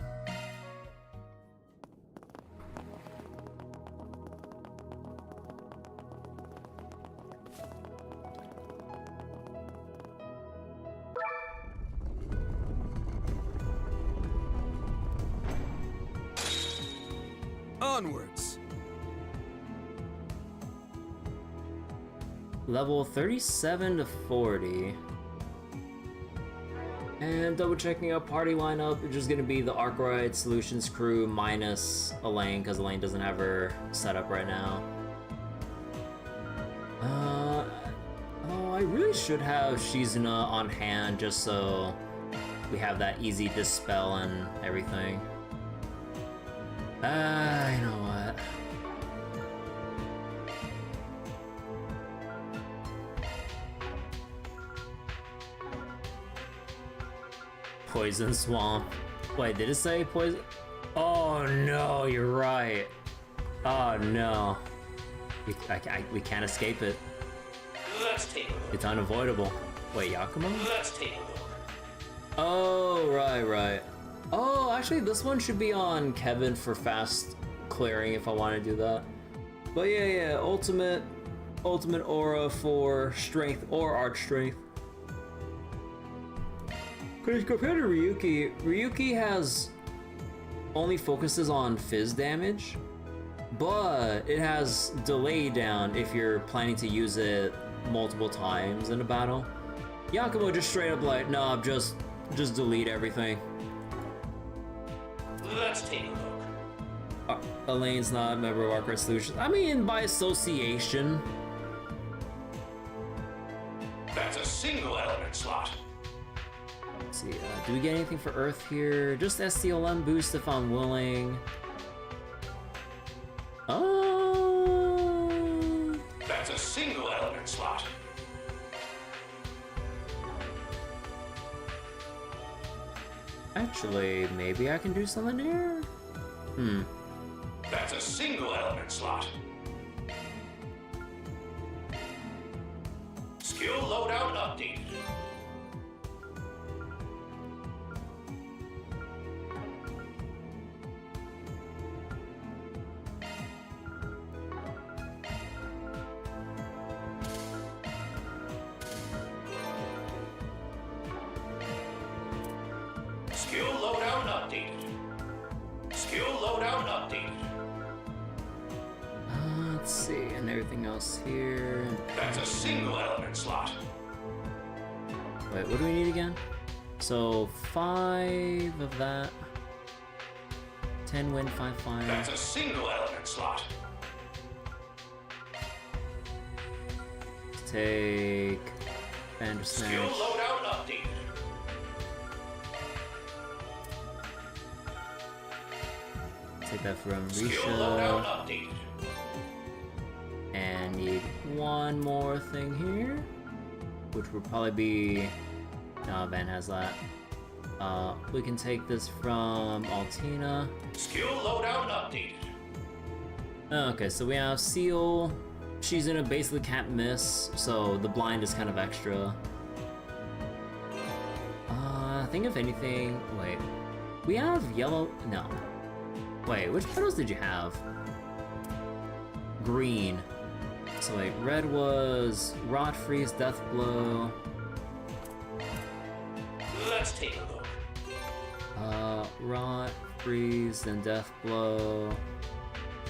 Onwards. Level 37 to 40. And double checking our party lineup, which is gonna be the Arkwright Solutions crew minus Elaine, because Elaine doesn't have her set up right now. Oh, I really should have Shizuna on hand just so we have that easy dispel and everything. You know what? Poison Swamp. Wait, did it say poison? Oh no, you're right. Oh no. We can't escape it. Let's take a look. It's unavoidable. Wait, Yakumo? Let's take a look. Oh, right. Oh, actually, this one should be on Kevin for fast clearing if I want to do that. But yeah, ultimate aura for strength or arch strength. Because compared to Ryuki has only focuses on fizz damage, but it has delay down if you're planning to use it multiple times in a battle. Yakumo just straight up like, nah, just delete everything. Let's take a look. Elaine's not a member of Arkwright Solutions. I mean, by association. That's a single element slot. Let's see, do we get anything for Earth here? Just STLM boost if I'm willing. That's a single element slot. Actually, maybe I can do something here? That's a single element slot. Skill loadout updated. Skill loadout updated. Skill loadout updated. Let's see, and everything else here. That's a single element slot. Wait, what do we need again? So 5 of that. 10 wind, 5 fire. That's a single element slot. Take Bandersnatch. Skill loadout updated. Take that from Skill loadout Risha. updated. And need one more thing here, which would probably be. No, Van has that. We can take this from Altina. Skill loadout updated. Okay, so we have Seal. She's in a basically can't miss, so the blind is kind of extra. I think if anything, wait, we have yellow. No, wait, which petals did you have? Green. So wait, red was Rot Freeze, Death Blow. Let's take a look. Rot, Freeze, then Death Blow.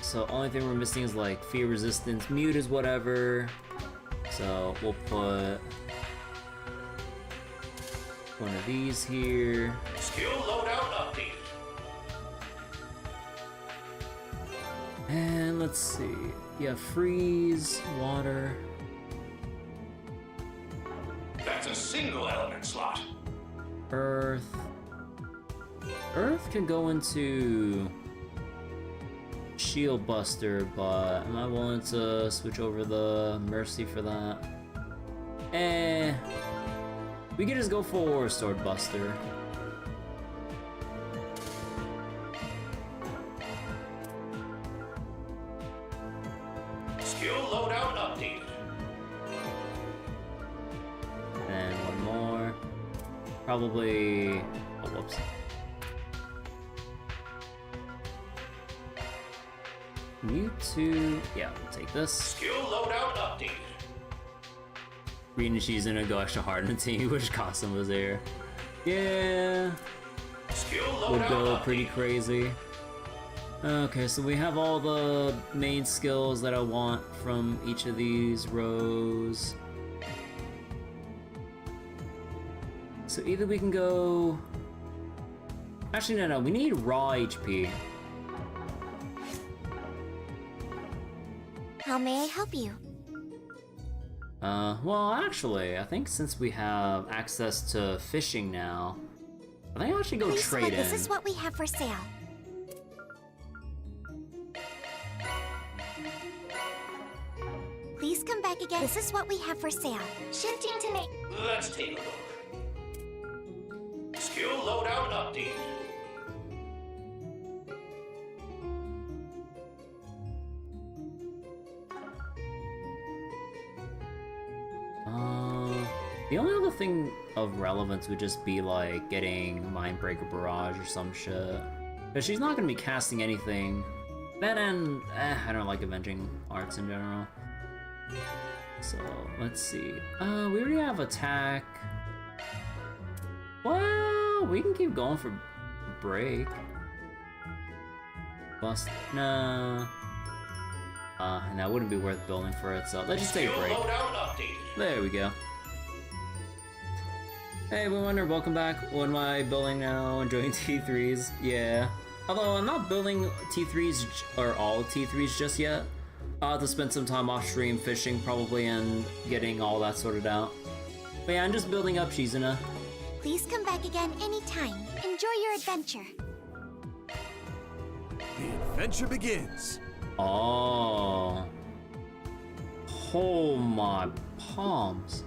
So only thing we're missing is like Fear Resistance. Mute is whatever. So we'll put one of these here. Skill loadout updated. And let's see. Yeah, Freeze, Water. That's a single element slot. Earth. Earth can go into Shield Buster, but am I willing to switch over the Mercy for that? We can just go for Sword Buster. Skill loadout updated. And one more. Probably. Oh, whoops. Mewtwo. Yeah, we'll take this. Skill loadout updated. Reading she's gonna go extra hard and see which costume was there. Yeah. Skill loadout Would go updated. pretty crazy. Okay, so we have all the main skills that I want from each of these rows. So either we can go. Actually, no, we need raw HP. How may I help you? Well, actually, I think since we have access to fishing now, I think I'll actually go Please trade look, in. this is what we have for sale. Please come back again. This is what we have for sale. Shifting to make. Let's take a look. Skill loadout updated. The only other thing of relevance would just be like getting Mindbreaker Barrage or some shit. But she's not gonna be casting anything. That and I don't like Avenging Arts in general. So let's see. We already have attack. Well, we can keep going for break. Bust. Nah. And that wouldn't be worth building for it, so let's just take a break. There we go. Hey everyone, welcome back. What am I building now? Enjoying T3s? Yeah. Although I'm not building T3s or all T3s just yet. I'll have to spend some time off stream fishing probably and getting all that sorted out. But yeah, I'm just building up Shizuna. Please come back again anytime. Enjoy your adventure. The adventure begins. Oh. Oh my palms.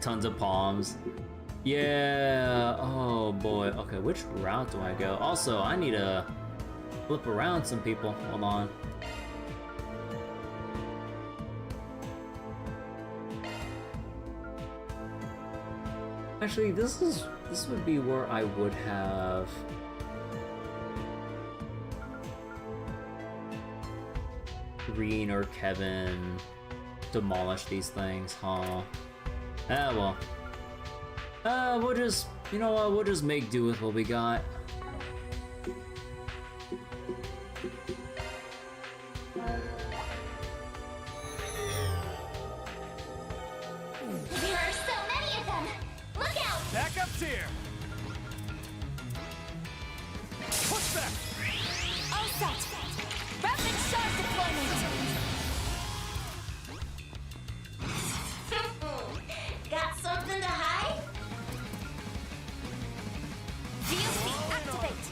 tons of palms. Yeah, oh boy. Okay, which route do I go? Also, I need to flip around some people. Hold on. Actually, this would be where I would have Reen or Kevin demolish these things, huh? Ah, well. We'll just, you know what, we'll just make do with what we got. There are so many of them! Look out! Backup's here! Push back! All set! Rapid shot deployment! Got something to hide? VOC, activate!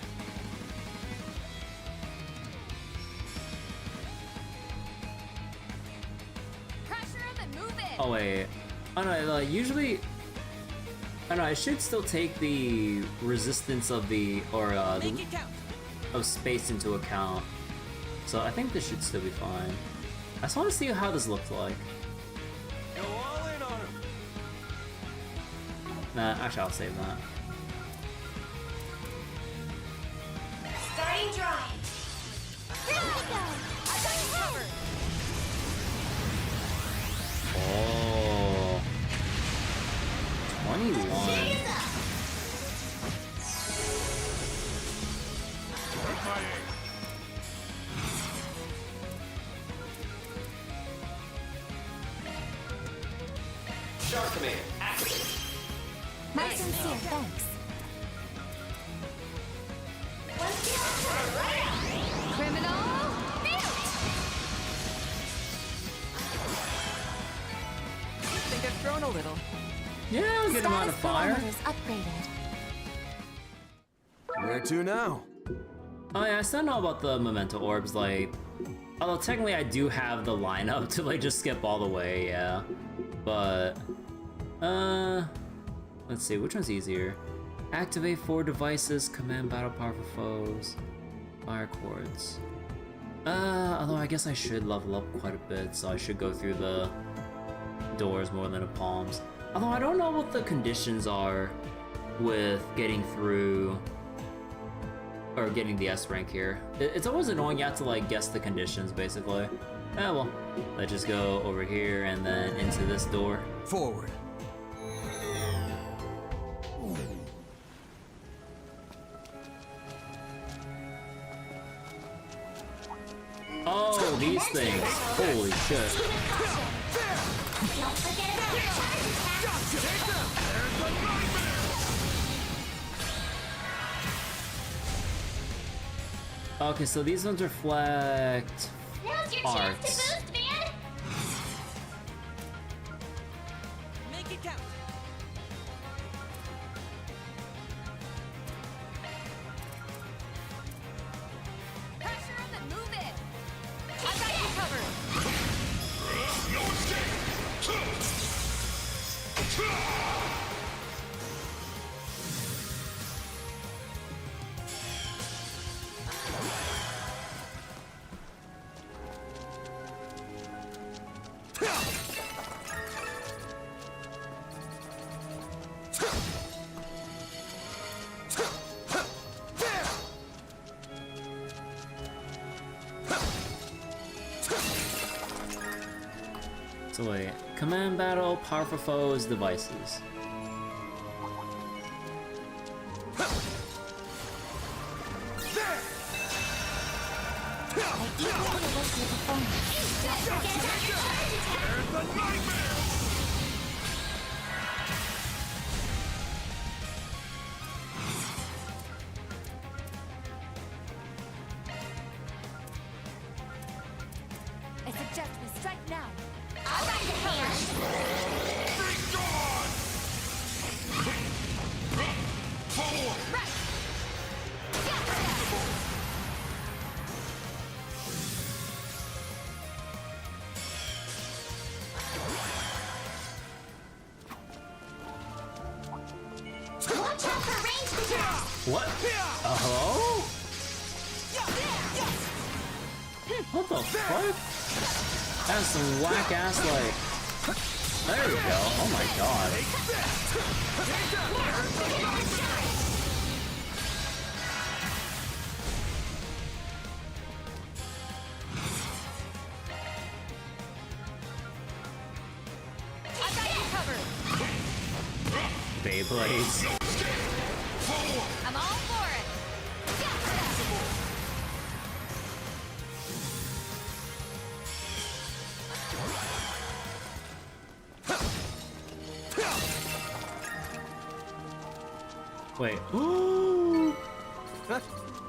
Pressure him and move in! Oh wait, oh no, like usually, I know I should still take the resistance of the, or of space into account. So I think this should still be fine. I just want to see how this looks like. Go all in on him! Nah, actually I'll save that. Starting dry. Here we go! I got you covered! Oh, 21. Shark command, activate. My sincere thanks. Criminal, mute! I think I've grown a little. Yeah, good amount of fire. Upgraded. Where to now? Oh yeah, I still know about the memento orbs, like, although technically I do have the lineup to like just skip all the way, yeah. But, let's see, which one's easier? Activate 4 devices, command battle powerful foes, fire cords. Although I guess I should level up quite a bit, so I should go through the doors more than the palms. Although I don't know what the conditions are with getting through, or getting the S rank here. It's always annoying, you have to like guess the conditions basically. Ah well, let's just go over here and then into this door. Forward. Oh, these things. Holy shit. Don't forget about your charge attack. Okay, so these ones reflect Now's your chance to arts. boost, man! Make it count! Pressure him and move in! I got you covered! So wait, command battle, powerful foes, devices. I suggest we strike now. I'll lend a hand. What? Hello? What the fuck? That's some whack ass like. There we go. Oh my god. Beyblades. I'm all for it. Wait.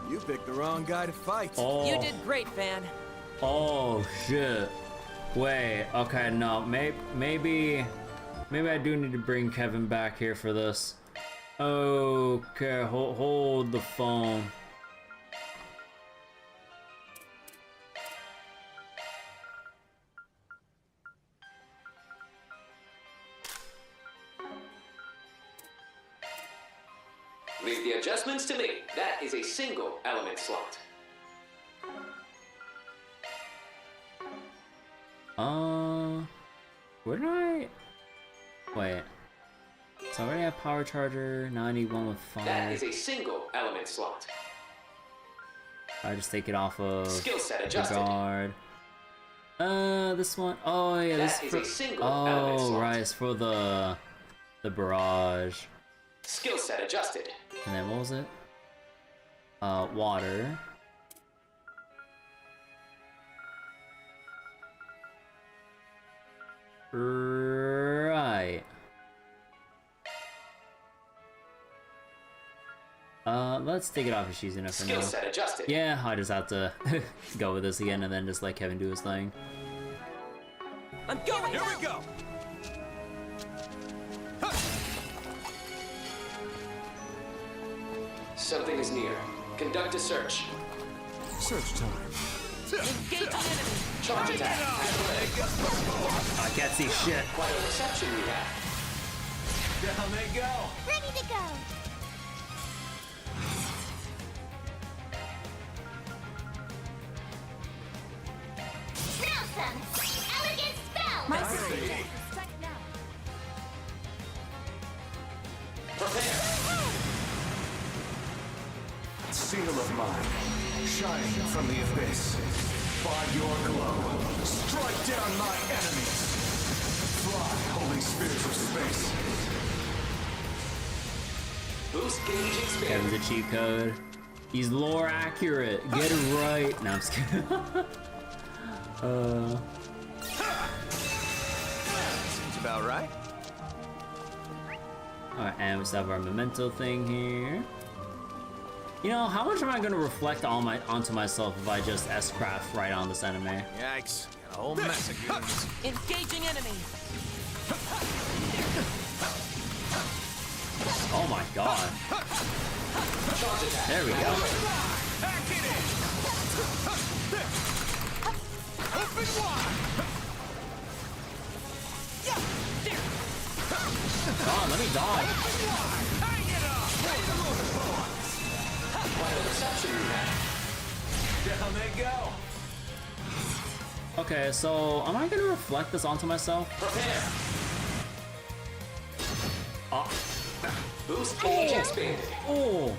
You picked the wrong guy to fight. Oh. You did great, Fan. Oh shit. Wait. Okay. No. Maybe I do need to bring Kevin back here for this. Okay. Hold the phone. Leave the adjustments to me. That is a single element slot. Where did I? Wait. So I already have power charger. Now I need one with fire. That is a single element slot. I just take it off of Skill set the adjusted. guard. This one. Oh yeah, That this is for. a single element Oh slot. right, it's for the barrage. Skill set adjusted. And then what was it? Water. Right. Let's take it off if she's in it for now. Skill set adjusted. Yeah, I just have to go with this again and then just let Kevin do his thing. I'm going. Here we go. Something is near. Conduct a search. Search time. Engage the enemy. Charge attack. I can't see shit. What a reception we have. Down they go. Ready to go. Awesome! Elegant spell! My Prepare. Seal of mine, shining from the abyss. By your glow, strike down my enemies. Fly, holy spheres of space. Boost gauge expanded. Kevin's a cheat code. He's lore accurate. Get it right. No, I'm just kidding. Seems about right. Alright, and we still have our memento thing here. You know, how much am I gonna reflect onto myself if I just S-craft right on this anime? Yikes. Got a whole mess of goons. Engaging enemy. Oh my god. There we go. Open wide. Come on, let me dodge. Hang it up. What a reception we have. Down they go. Okay, so am I gonna reflect this onto myself? Prepare. Oh. Boost gauge expanded. Oh,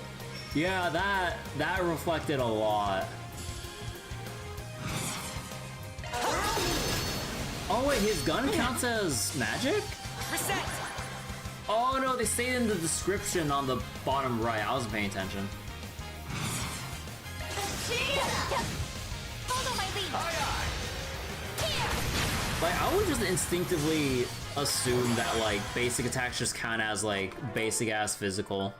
yeah, that reflected a lot. Oh wait, his gun counts as magic? Reset. Oh no, they say it in the description on the bottom right. I wasn't paying attention. Follow my lead. Like, I would just instinctively assume that, like, basic attacks just count as, like, basic-ass physical.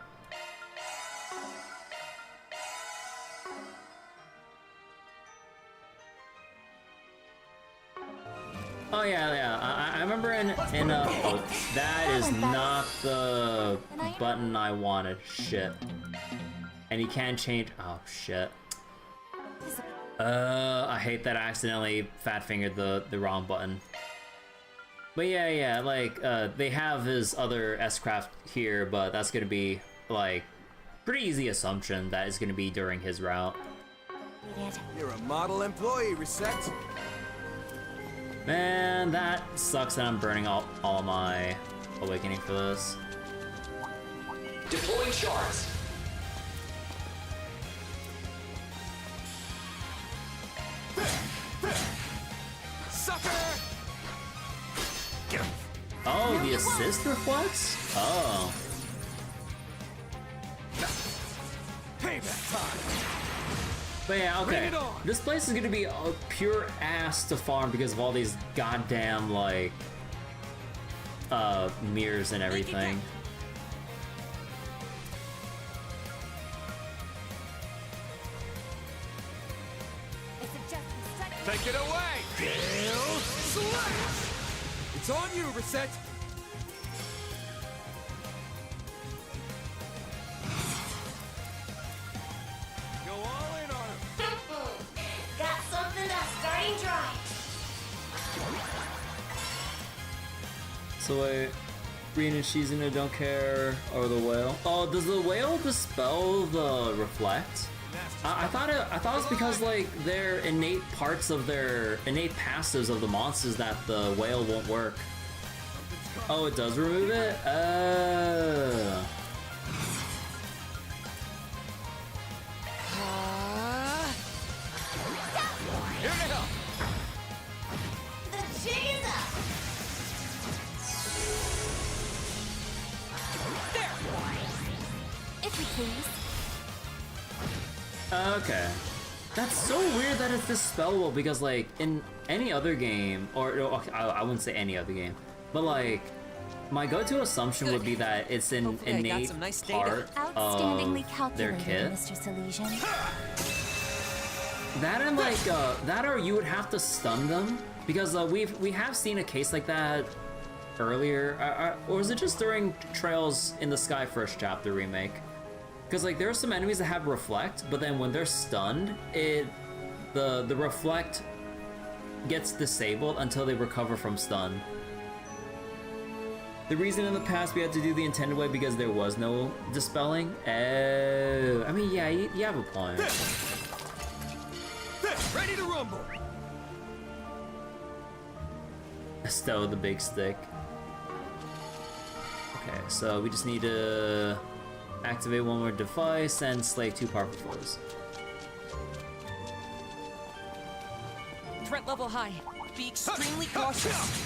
Oh, yeah. I remember oh, that is not the button I wanted. Shit. And you can change, oh, shit. I hate that I accidentally fat-fingered the wrong button. But yeah, like, they have his other S-craft here, but that's gonna be, like, pretty easy assumption that it's gonna be during his route. You're a model employee, Reset. Man, that sucks that I'm burning all of my awakening for this. Deploying shards. Sucker! Get him. Oh, the assist reflex? Oh. Payback time. But yeah, okay. Bring it on. This place is gonna be a pure ass to farm because of all these goddamn, like, mirrors and everything. Take it away! Gale Slash! It's on you, Reset! Go all in on him! Got something that's starting dry. So wait, Rin and Shizuna don't care, or the whale? Oh, does the whale dispel the reflect? I thought it was because like their innate parts of their innate passives of the monsters that the whale won't work. Oh, it does remove it? Here to help! The jig is up. If you please. Okay. That's so weird that it's dispellable because like in any other game, or okay, I wouldn't say any other game, but like my go-to assumption would be that it's an innate part of their kit. Mr. Celesian. That and like that, or you would have to stun them because we have seen a case like that earlier, or was it just during Trails in the Sky First Chapter remake? Because like there are some enemies that have reflect, but then when they're stunned, the reflect gets disabled until they recover from stun. The reason in the past we had to do the intended way because there was no dispelling. I mean, yeah, you have a point. Ready to rumble! Stow the big stick. Okay, so we just need to activate one more device and slay 2 powerful foes. Threat level high. Be extremely cautious.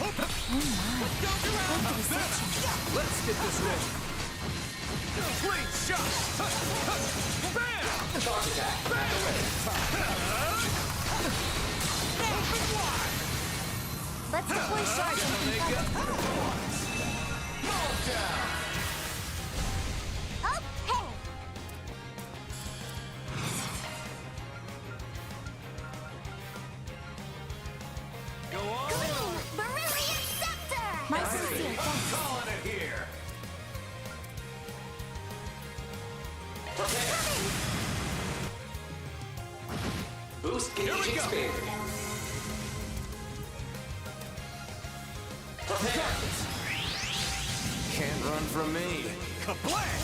Let's get this rolling. Clean shot! Bam! Charge attack. Open wide! Let's deploy shards and confront. Mold down! Okay. Go on! Brilliant scepter! My sincere thanks. Calling it here. Boost engaging spear. Prepare. Can't run from me. Kablam!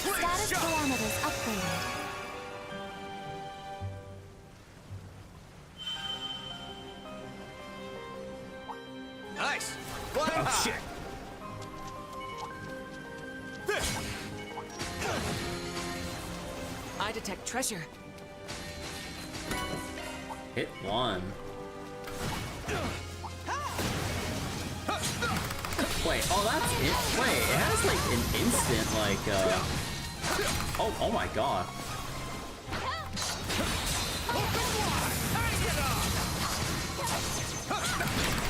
Status parameters upgraded. Nice! Flying high. Shit! I detect treasure. Hit 1. Wait, oh that's it. Wait, it has like an instant like oh my god.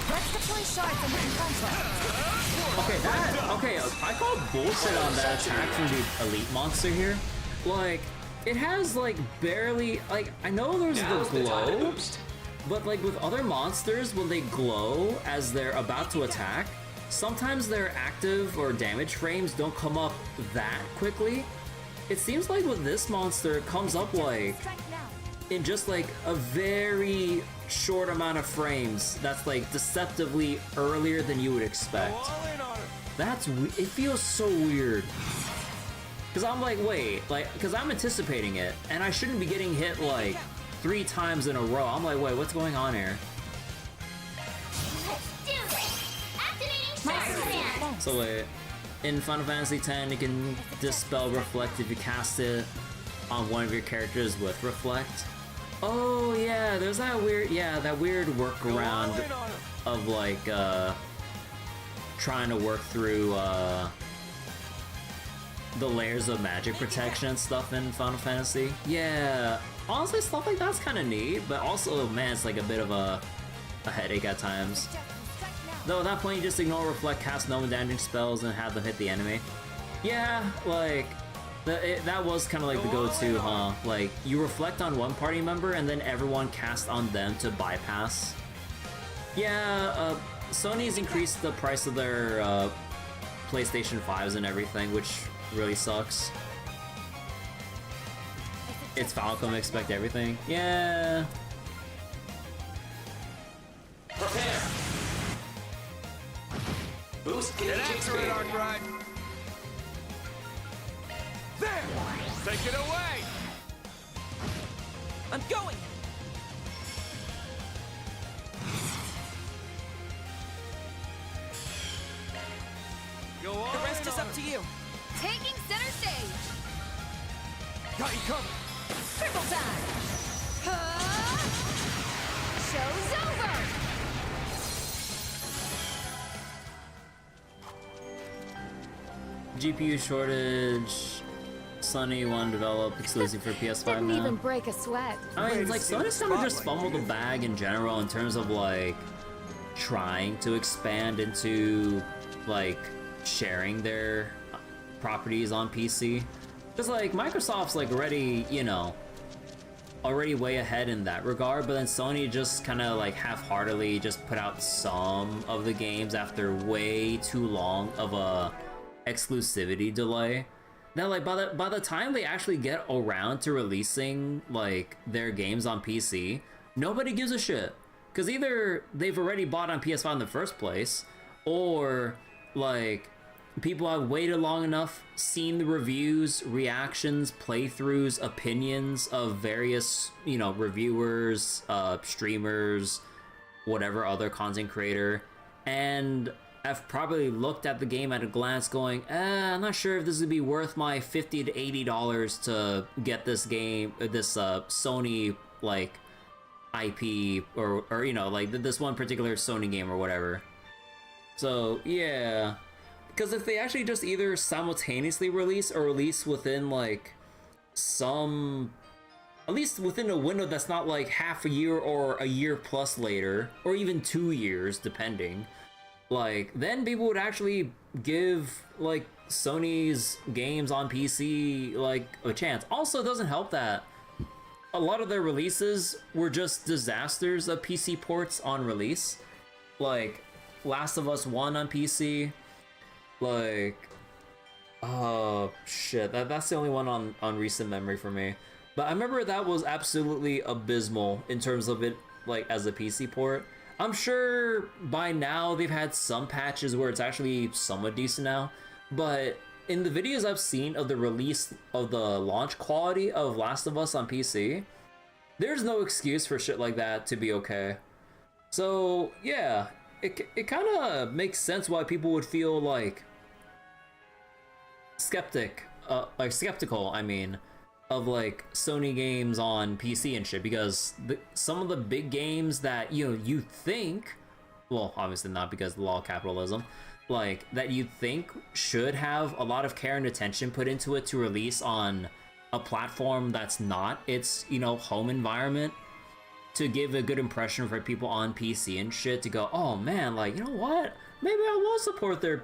Let's deploy shards and confront. Okay, I call bullshit on that attack from the elite monster here. Like, it has like barely, like, I know there's the glow, but like with other monsters, when they glow as they're about to attack, sometimes their active or damage frames don't come up that quickly. It seems like with this monster, it comes up like in just like a very short amount of frames. That's like deceptively earlier than you would expect. It feels so weird. Cause I'm like, wait, cause I'm anticipating it, and I shouldn't be getting hit like 3 times in a row. I'm like, wait, what's going on here? Let's do this! Activating Shadow Command! So wait, in Final Fantasy X, you can dispel Reflect if you cast it on one of your characters with Reflect. Oh yeah, there's that weird, workaround of like, trying to work through, the layers of magic protection and stuff in Final Fantasy. Yeah, honestly, stuff like that's kind of neat, but also, man, it's like a bit of a headache at times. Though at that point, you just ignore Reflect, cast no damaging spells, and have them hit the enemy. Yeah, like, that was kind of like the go-to, huh? Like, you reflect on one party member, and then everyone casts on them to bypass. Yeah, Sony's increased the price of their PlayStation 5s and everything, which really sucks. It's Falcom, expect everything. Yeah. Prepare. Boost Get engine after speed. it, Arkwright. There! Take it away! I'm going! Go on. The rest is up to you. Taking center stage. Got you covered. Triple time. Show's over. GPU shortage. Sony one develop exclusive for PS5 Didn't now. even break a sweat. I mean, it's like Sony's kind of just fumbled the bag in general in terms of like trying to expand into like sharing their properties on PC. Because like Microsoft's like already, you know, already way ahead in that regard, but then Sony just kind of like half-heartedly just put out some of the games after way too long of a exclusivity delay. Now, like by the time they actually get around to releasing like their games on PC, nobody gives a shit. Because either they've already bought on PS5 in the first place, or like people have waited long enough, seen the reviews, reactions, playthroughs, opinions of various, you know, reviewers, streamers, whatever other content creator, and I've probably looked at the game at a glance going, I'm not sure if this would be worth my $50 to $80 to get this game, this Sony, like, IP, or you know, like, this one particular Sony game or whatever. So, yeah. Because if they actually just either simultaneously release or release within, like, some... at least within a window that's not, like, half a year or a year plus later, or even 2 years, depending... like, then people would actually give, like, Sony's games on PC, like, a chance. Also, it doesn't help that a lot of their releases were just disasters of PC ports on release. Like, Last of Us 1 on PC. Like, oh, shit, that's the only one on recent memory for me. But I remember that was absolutely abysmal in terms of it, like, as a PC port. I'm sure by now they've had some patches where it's actually somewhat decent now, but in the videos I've seen of the release of the launch quality of Last of Us on PC, there's no excuse for shit like that to be okay. So yeah, it kind of makes sense why people would feel like skeptical, I mean, of like Sony games on PC and shit, because some of the big games that you think, well, obviously not because of the law of capitalism, like that you think should have a lot of care and attention put into it to release on a platform that's not its home environment, to give a good impression for people on PC and shit, to go, oh man, like, you know what, maybe I will support their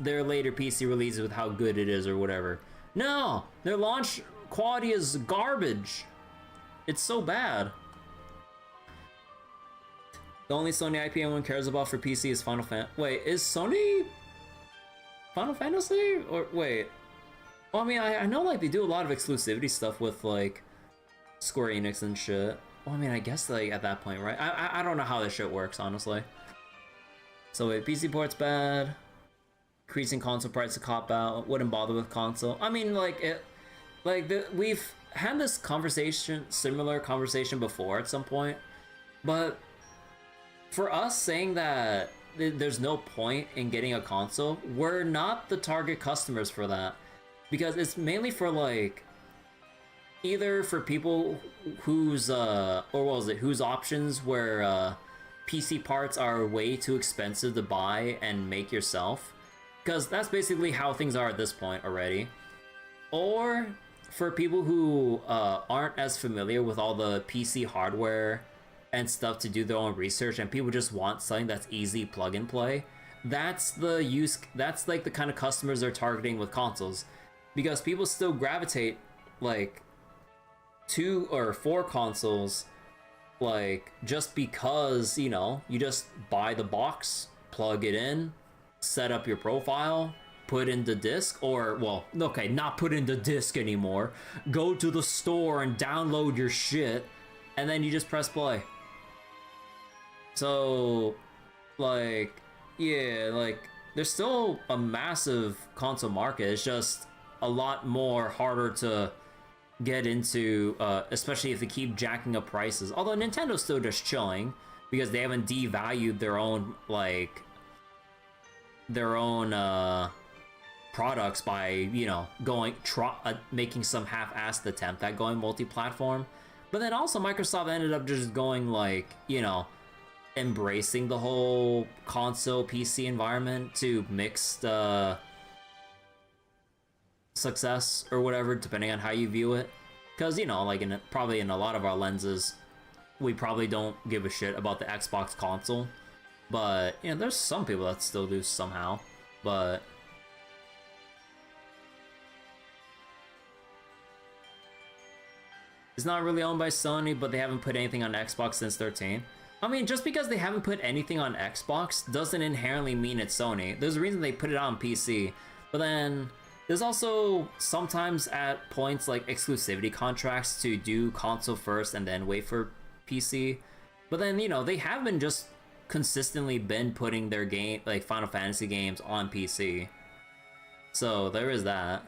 their later PC releases with how good it is or whatever. No, their launch quality is garbage. It's so bad. The only Sony IP anyone cares about for PC is Final Fantasy. Wait, is Sony Final Fantasy? Or wait. Well, I mean, I know like they do a lot of exclusivity stuff with like Square Enix and shit. Well, I mean, I guess like at that point, right? I don't know how this shit works, honestly. So wait, PC port's bad. Increasing console price to cop out. Wouldn't bother with console. I mean, we've had this conversation, similar conversation before at some point, but for us saying that there's no point in getting a console, we're not the target customers for that, because it's mainly for like either for people whose whose options where PC parts are way too expensive to buy and make yourself, because that's basically how things are at this point already, or for people who aren't as familiar with all the PC hardware and stuff to do their own research, and people just want something that's easy plug and play. That's like the kind of customers they're targeting with consoles, because people still gravitate like 2 or 4 consoles, like just because, you know, you just buy the box, plug it in, set up your profile, put in the disc, or well, okay, not put in the disc anymore, go to the store and download your shit, and then you just press play. So like, yeah, like there's still a massive console market. It's just a lot more harder to get into, especially if they keep jacking up prices. Although Nintendo's still just chilling because they haven't devalued their own products by, you know, making some half-assed attempt at going multi-platform. But then also Microsoft ended up just going like, you know, embracing the whole console PC environment to mixed success or whatever, depending on how you view it. Because, you know, like probably in a lot of our lenses, we probably don't give a shit about the Xbox console. But, you know, there's some people that still do somehow. But it's not really owned by Sony, but they haven't put anything on Xbox since 13. I mean, just because they haven't put anything on Xbox doesn't inherently mean it's Sony. There's a reason they put it on PC. But then there's also sometimes at points like exclusivity contracts to do console first and then wait for PC. But then, you know, they haven't just consistently been putting their game, like Final Fantasy games, on PC. So there is that.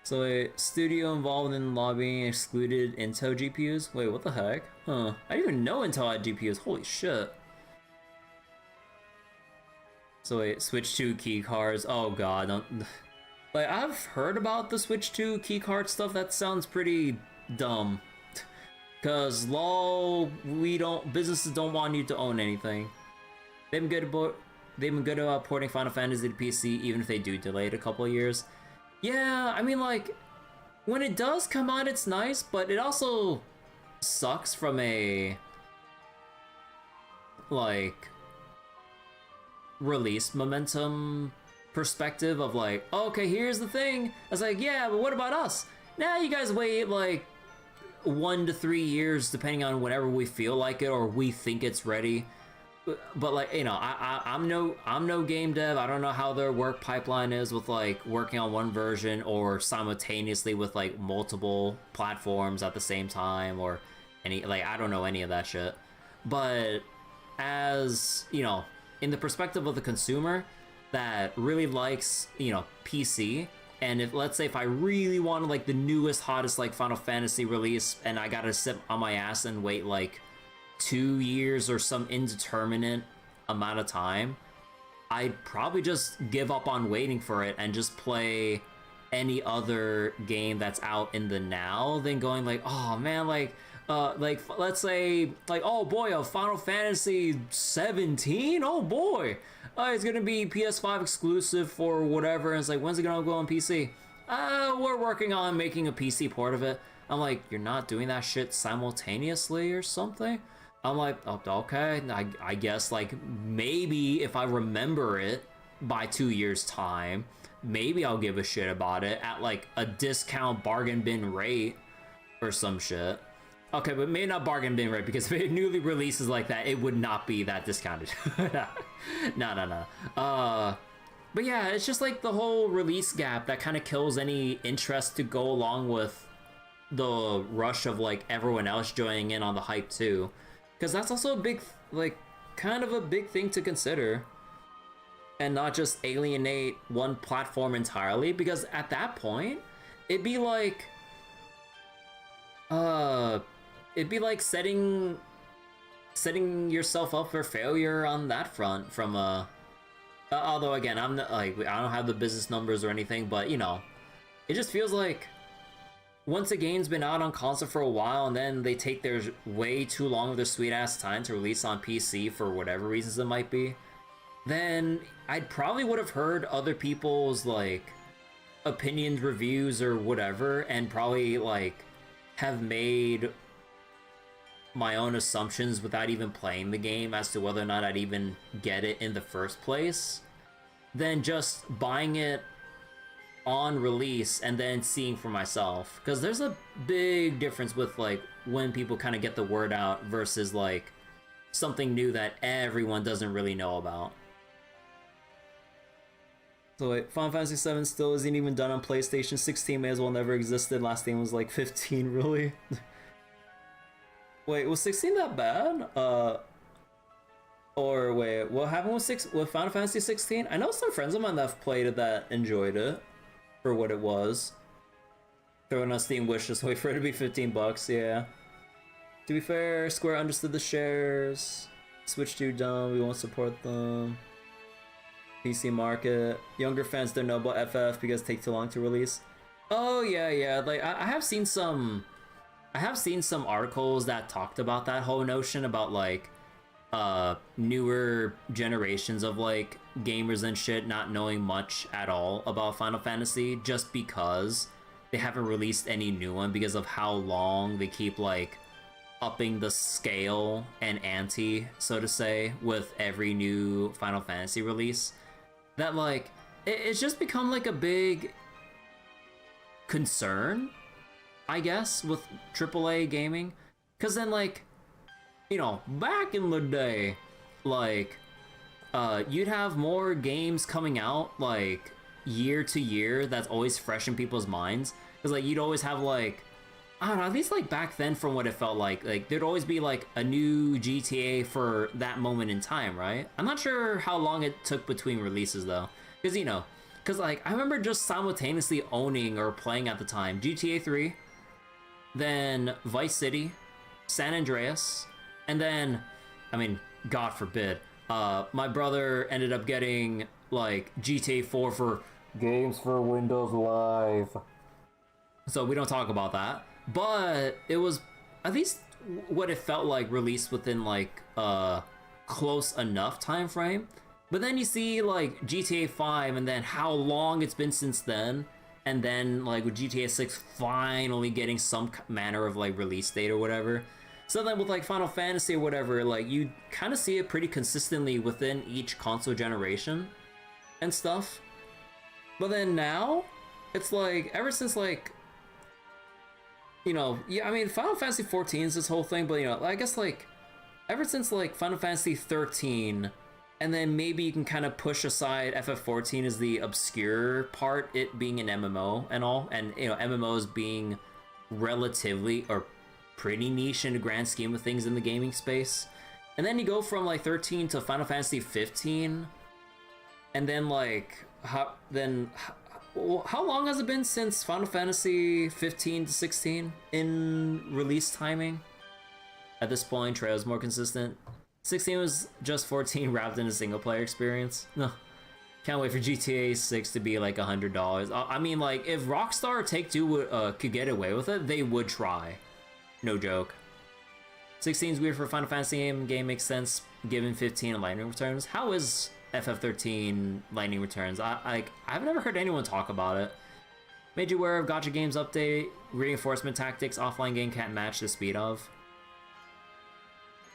So a studio involved in lobbying excluded Intel GPUs? Wait, what the heck? Huh. I didn't even know Intel had GPUs. Holy shit. So wait, Switch 2 key cards. Oh god. Like, I've heard about the Switch 2 key card stuff. That sounds pretty dumb. Cause lol, businesses don't want you to own anything. They've been good about porting Final Fantasy to PC, even if they do delay it a couple of years. Yeah, I mean, like, when it does come out, it's nice, but it also sucks from a, like, release momentum perspective of like, oh, okay, here's the thing. I was like, yeah, but what about us? Now you guys wait, like, 1 to 3 years, depending on whenever we feel like it or we think it's ready. But like, you know, I'm no game dev. I don't know how their work pipeline is with like working on one version or simultaneously with like multiple platforms at the same time, or any, like, I don't know any of that shit. But as, you know, in the perspective of the consumer that really likes, you know, PC, and if, let's say, if I really wanted like the newest, hottest like Final Fantasy release, and I gotta sit on my ass and wait like 2 years or some indeterminate amount of time, I'd probably just give up on waiting for it and just play any other game that's out in the now than going like, oh man, like let's say like, oh boy, a Final Fantasy 17, oh boy, it's gonna be PS5 exclusive for whatever, and it's like, when's it gonna go on PC? We're working on making a PC port of it. I'm like, you're not doing that shit simultaneously or something? I'm like, oh, okay, I guess, like, maybe if I remember it by 2 years' time, maybe I'll give a shit about it at, like, a discount bargain bin rate or some shit. Okay, but maybe not bargain bin rate, because if it newly releases like that, it would not be that discounted. No. But yeah, it's just, like, the whole release gap that kind of kills any interest to go along with the rush of like everyone else joining in on the hype too, because that's also a big, like, kind of a big thing to consider, and not just alienate one platform entirely, because at that point it'd be like setting yourself up for failure on that front from although again, I'm not, like, I don't have the business numbers or anything, but you know, it just feels like once a game's been out on console for a while and then they take their way too long of their sweet ass time to release on PC for whatever reasons it might be, then I probably would have heard other people's like opinions, reviews, or whatever, and probably like have made my own assumptions without even playing the game as to whether or not I'd even get it in the first place, than just buying it on release and then seeing for myself. Because there's a big difference with like when people kind of get the word out versus like something new that everyone doesn't really know about. So wait, Final Fantasy VII still isn't even done on PlayStation. 16 may as well never existed. Last game was like 15, really? Wait, was 16 that bad? Or wait, what happened with Final Fantasy 16? I know some friends of mine that have played it that enjoyed it for what it was. Throwing on Steam wishlist, wait for it to be $15, yeah. To be fair, Square understood the shares. Switch too dumb, we won't support them. PC market. Younger fans don't know about FF because it takes too long to release. Oh yeah, like I have seen some articles that talked about that whole notion about like newer generations of like gamers and shit not knowing much at all about Final Fantasy just because they haven't released any new one because of how long they keep like upping the scale and ante, so to say, with every new Final Fantasy release. That like it's just become like a big concern, I guess, with AAA gaming. Because then, like, you know, back in the day, like, you'd have more games coming out, like, year to year that's always fresh in people's minds. Because, like, you'd always have, like, I don't know, at least, like, back then from what it felt like, there'd always be, like, a new GTA for that moment in time, right? I'm not sure how long it took between releases, though. Because, you know, like, I remember just simultaneously owning or playing at the time GTA 3, then Vice City, San Andreas, and then, I mean, God forbid, my brother ended up getting, like, GTA 4 for Games for Windows Live. So we don't talk about that. But it was at least what it felt like released within, like, close enough time frame. But then you see, like, GTA 5 and then how long it's been since then. And then, like, with GTA 6 finally getting some manner of, like, release date or whatever. So then with, like, Final Fantasy or whatever, like, you kind of see it pretty consistently within each console generation and stuff. But then now, it's like, ever since, like, you know, yeah, I mean, Final Fantasy 14 is this whole thing, but, you know, I guess, like, ever since, like, Final Fantasy 13, and then maybe you can kind of push aside FF14 as the obscure part, it being an MMO and all, and, you know, MMOs being relatively, or pretty niche in the grand scheme of things in the gaming space. And then you go from, like, 13 to Final Fantasy 15, and then, like, how long has it been since Final Fantasy 15 to 16 in release timing? At this point, Treyo's more consistent. 16 was just 14 wrapped in a single player experience. No, can't wait for GTA 6 to be like $100. I mean, like, if Rockstar or Take-Two could get away with it, they would try. No joke. 16 is weird for a Final Fantasy game makes sense given 15 and Lightning Returns. How is FF13 Lightning Returns? I've never heard anyone talk about it. Made you aware of Gacha Games update, reinforcement tactics, offline game can't match the speed of.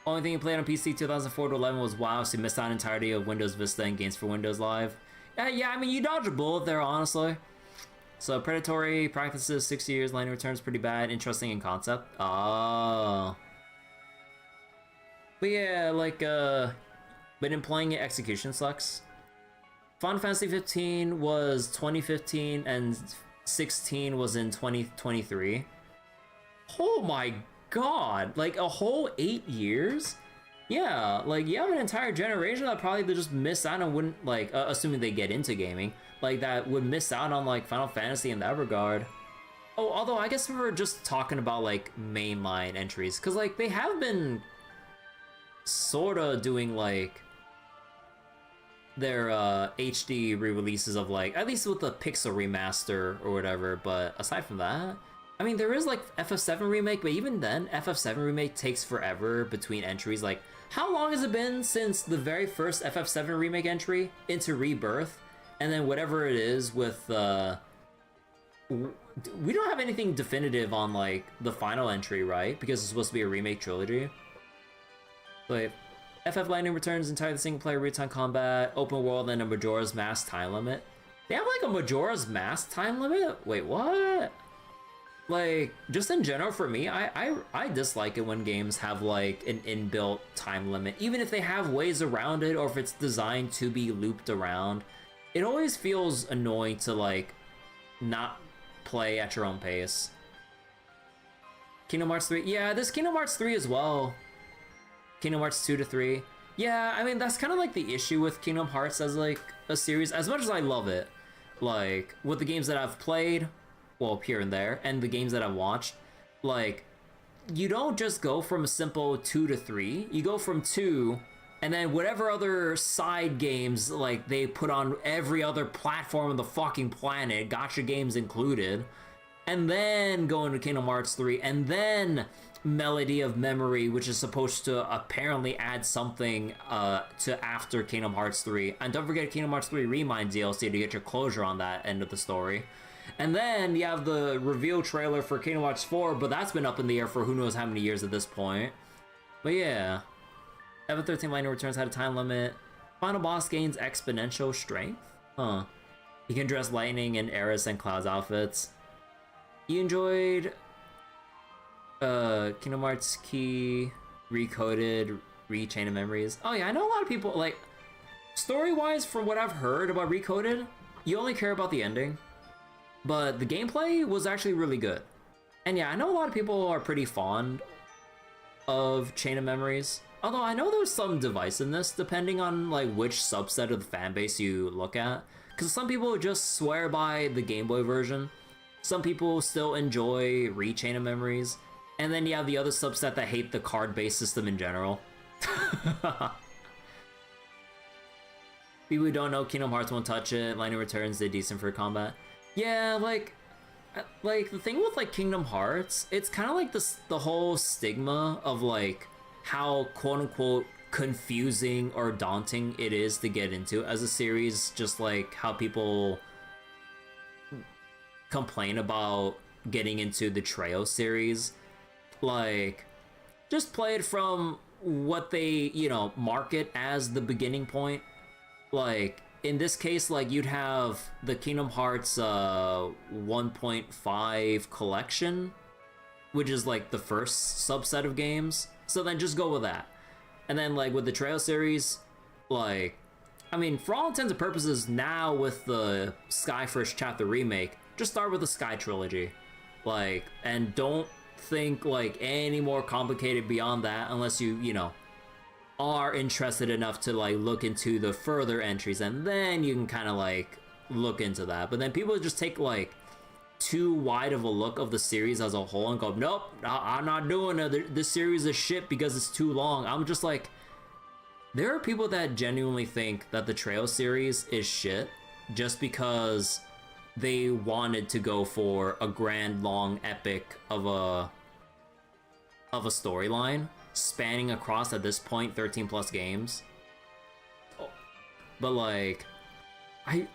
Only thing you played on PC 2004 to 11 was WoW, so you missed out entirety of Windows Vista and Games for Windows Live. Yeah, I mean, you dodged a bullet there, honestly. So, predatory practices, 6 years, Lightning Returns pretty bad, interesting in concept. Oh. But yeah, like, but in playing it, execution sucks. Final Fantasy 15 was 2015 and 16 was in 2023. Oh my god, like a whole 8 years? Yeah, like you have an entire generation that probably they just miss out and wouldn't like, assuming they get into gaming, like that would miss out on like Final Fantasy in that regard. Oh, although I guess we were just talking about like mainline entries, because like they have been sorta doing like their HD re-releases of like, at least with the Pixel remaster or whatever, but aside from that, I mean, there is like FF7 Remake, but even then, FF7 Remake takes forever between entries. Like, how long has it been since the very first FF7 Remake entry into Rebirth? And then whatever it is with, we don't have anything definitive on like the final entry, right? Because it's supposed to be a remake trilogy. Like, FF Lightning returns entirely single player real-time combat, open world, and a Majora's Mask time limit. They have like a Majora's Mask time limit? Wait, what? Like, just in general for me, I dislike it when games have like an inbuilt time limit. Even if they have ways around it or if it's designed to be looped around, it always feels annoying to like not play at your own pace. Kingdom Hearts 3, yeah, there's Kingdom Hearts 3 as well. Kingdom Hearts 2 to 3. Yeah, I mean, that's kind of like the issue with Kingdom Hearts as like a series. As much as I love it, like with the games that I've played, well, here and there, and the games that I've watched, like, you don't just go from a simple 2 to 3. You go from 2, and then whatever other side games, like, they put on every other platform on the fucking planet, gacha games included, and then go into Kingdom Hearts 3, and then Melody of Memory, which is supposed to apparently add something to after Kingdom Hearts 3. And don't forget Kingdom Hearts 3 Remind DLC to get your closure on that end of the story. And then you have the reveal trailer for Kingdom Hearts 4, but that's been up in the air for who knows how many years at this point. But yeah, FF13 Lightning Returns had a time limit. Final boss gains exponential strength? Huh. You can dress Lightning in Aerith and Cloud's outfits. You enjoyed Kingdom Hearts Key, Recoded, Chain of Memories. Oh yeah, I know a lot of people, like, story-wise, from what I've heard about Recoded, you only care about the ending. But the gameplay was actually really good. And yeah, I know a lot of people are pretty fond of Chain of Memories. Although I know there's some divisiveness depending on like which subset of the fan base you look at. Because some people just swear by the Game Boy version. Some people still enjoy Chain of Memories. And then you have the other subset that hate the card-based system in general. People who don't know, Kingdom Hearts won't touch it. Lightning Returns did decent for combat. Yeah, like the thing with like Kingdom Hearts, it's kind of like the whole stigma of like how quote-unquote confusing or daunting it is to get into as a series, just like how people complain about getting into the Trail series. Like, just play it from what they, you know, market as the beginning point. Like, in this case, like, you'd have the Kingdom Hearts 1.5 collection, which is like the first subset of games. So then just go with that. And then like with the Trail series, like, I mean, for all intents and purposes now with the Sky First Chapter remake, just start with the Sky trilogy. Like, and don't think like any more complicated beyond that unless you know, are interested enough to like look into the further entries, and then you can kind of like look into that. But then people just take like too wide of a look of the series as a whole and go, nope, I'm not doing it. This series is shit because it's too long. I'm just like, there are people that genuinely think that the Trail series is shit just because they wanted to go for a grand, long, epic of a storyline spanning across, at this point, 13 plus games. But like, I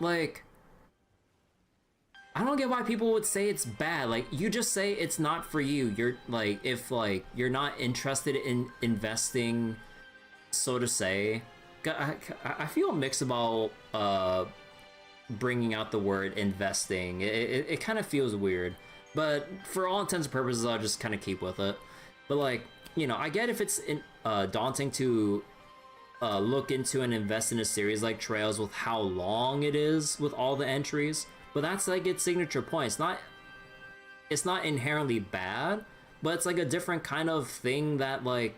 don't get why people would say it's bad. Like, you just say it's not for you. You're like, if like you're not interested in investing, so to say. I feel mixed about bringing out the word investing. It kind of feels weird, but for all intents and purposes, I'll just kind of keep with it. But like, you know, I get if it's daunting to look into and invest in a series like Trails with how long it is with all the entries, but that's like its signature point. It's not inherently bad, but it's like a different kind of thing that like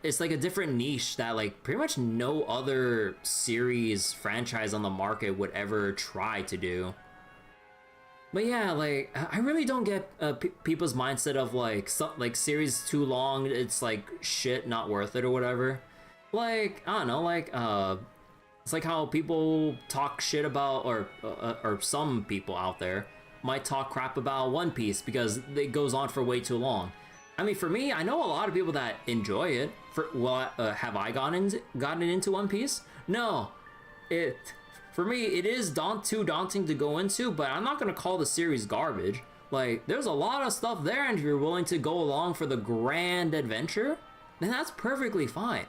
it's like a different niche that like pretty much no other series franchise on the market would ever try to do. But yeah, like I really don't get people's mindset of like series too long, it's like shit, not worth it or whatever. Like I don't know, like it's like how people talk shit about, or some people out there might talk crap about One Piece because it goes on for way too long. I mean, for me, I know a lot of people that enjoy it. Have I gotten into One Piece? No. For me, it is too daunting to go into, but I'm not gonna call the series garbage. Like, there's a lot of stuff there, and if you're willing to go along for the grand adventure, then that's perfectly fine.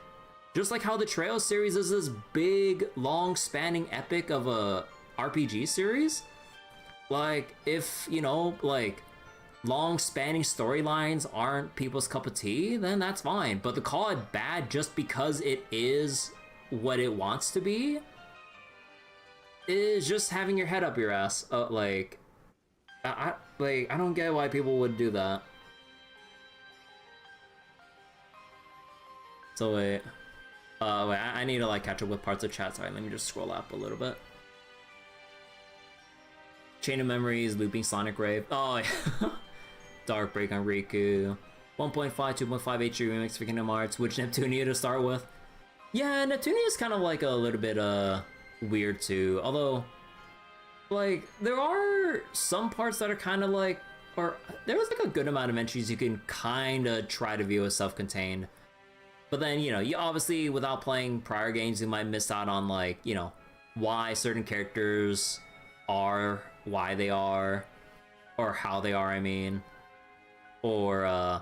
Just like how the Trail series is this big, long-spanning epic of a RPG series. Like, if, you know, like, long-spanning storylines aren't people's cup of tea, then that's fine. But to call it bad just because it is what it wants to be is just having your head up your ass. I don't get why people would do that. So wait, I need to like catch up with parts of chat. Sorry, let me just scroll up a little bit. Chain of Memories, Looping Sonic Rave. Oh yeah. Dark Break on Riku. 1.5, 2.5 HD remix for Kingdom Hearts. Which Neptunia to start with? Yeah, Neptunia is kind of like a little bit weird too. Although, like, there are some parts that are kind of like, or there was like a good amount of entries you can kind of try to view as self-contained. But then, you know, you obviously, without playing prior games, you might miss out on, like, you know, why certain characters are why they are, or how they are, I mean, or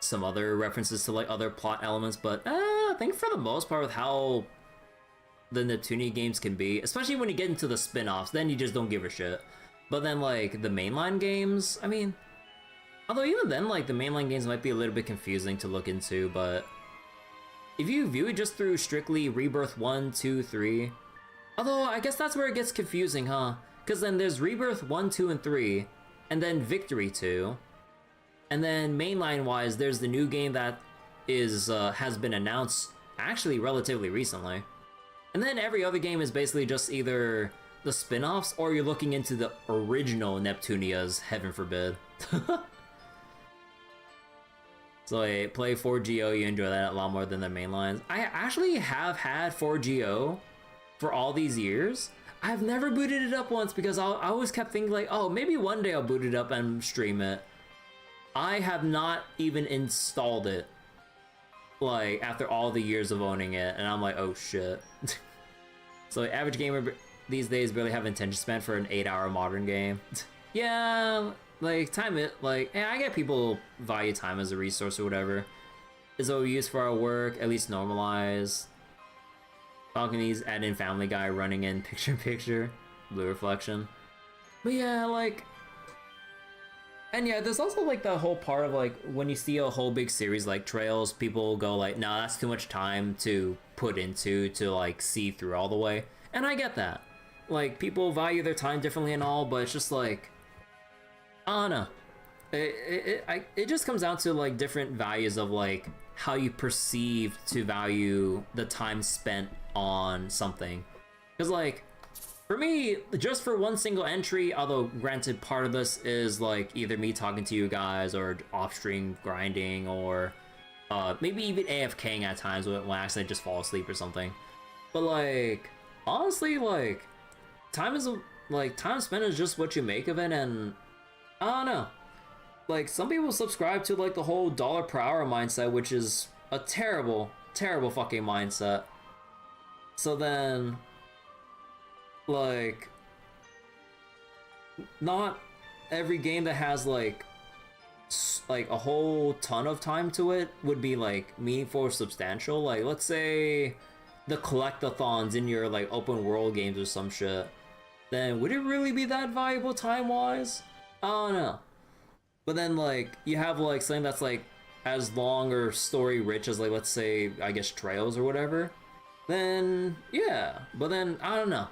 some other references to like other plot elements. But I think for the most part, with how the Neptunia games can be, especially when you get into the spin-offs, then you just don't give a shit. But then like the mainline games, I mean, although even then, like, the mainline games might be a little bit confusing to look into, but if you view it just through strictly Rebirth 1, 2, 3, although I guess that's where it gets confusing, huh? Because then there's Rebirth 1, 2, and 3, and then Victory 2, and then mainline-wise, there's the new game that is has been announced actually relatively recently. And then every other game is basically just either the spin-offs, or you're looking into the original Neptunias, heaven forbid. So I play 4GO, you enjoy that a lot more than the main lines. I actually have had 4GO for all these years. I've never booted it up once because I always kept thinking like, oh, maybe one day I'll boot it up and stream it. I have not even installed it, like, after all the years of owning it, and I'm like, oh shit. So average gamer these days barely have attention span for an 8-hour modern game. Yeah, like, time it, like, yeah, I get people value time as a resource or whatever. Is what we use for our work, at least normalized. Balconies, add in Family Guy running in picture-in-picture. Blue reflection. But yeah, like, and yeah, there's also like the whole part of like, when you see a whole big series like Trails, people go like, nah, that's too much time to put into to like see through all the way. And I get that. Like, people value their time differently and all, but it's just like, I don't know. It just comes down to like different values of like how you perceive to value the time spent on something. Because like, for me, just for one single entry, although granted part of this is like either me talking to you guys or off-stream grinding or maybe even AFKing at times when I accidentally just fall asleep or something. But like, honestly, like, time spent is just what you make of it, and I don't know. Like, some people subscribe to like the whole dollar per hour mindset, which is a terrible, terrible fucking mindset. So then, like, not every game that has like a whole ton of time to it would be like meaningful or substantial. Like, let's say the collectathons in your like open world games or some shit, then would it really be that valuable time-wise? I don't know. But then like, you have like something that's like as long or story rich as like, let's say, I guess Trails or whatever, then yeah. But then I don't know.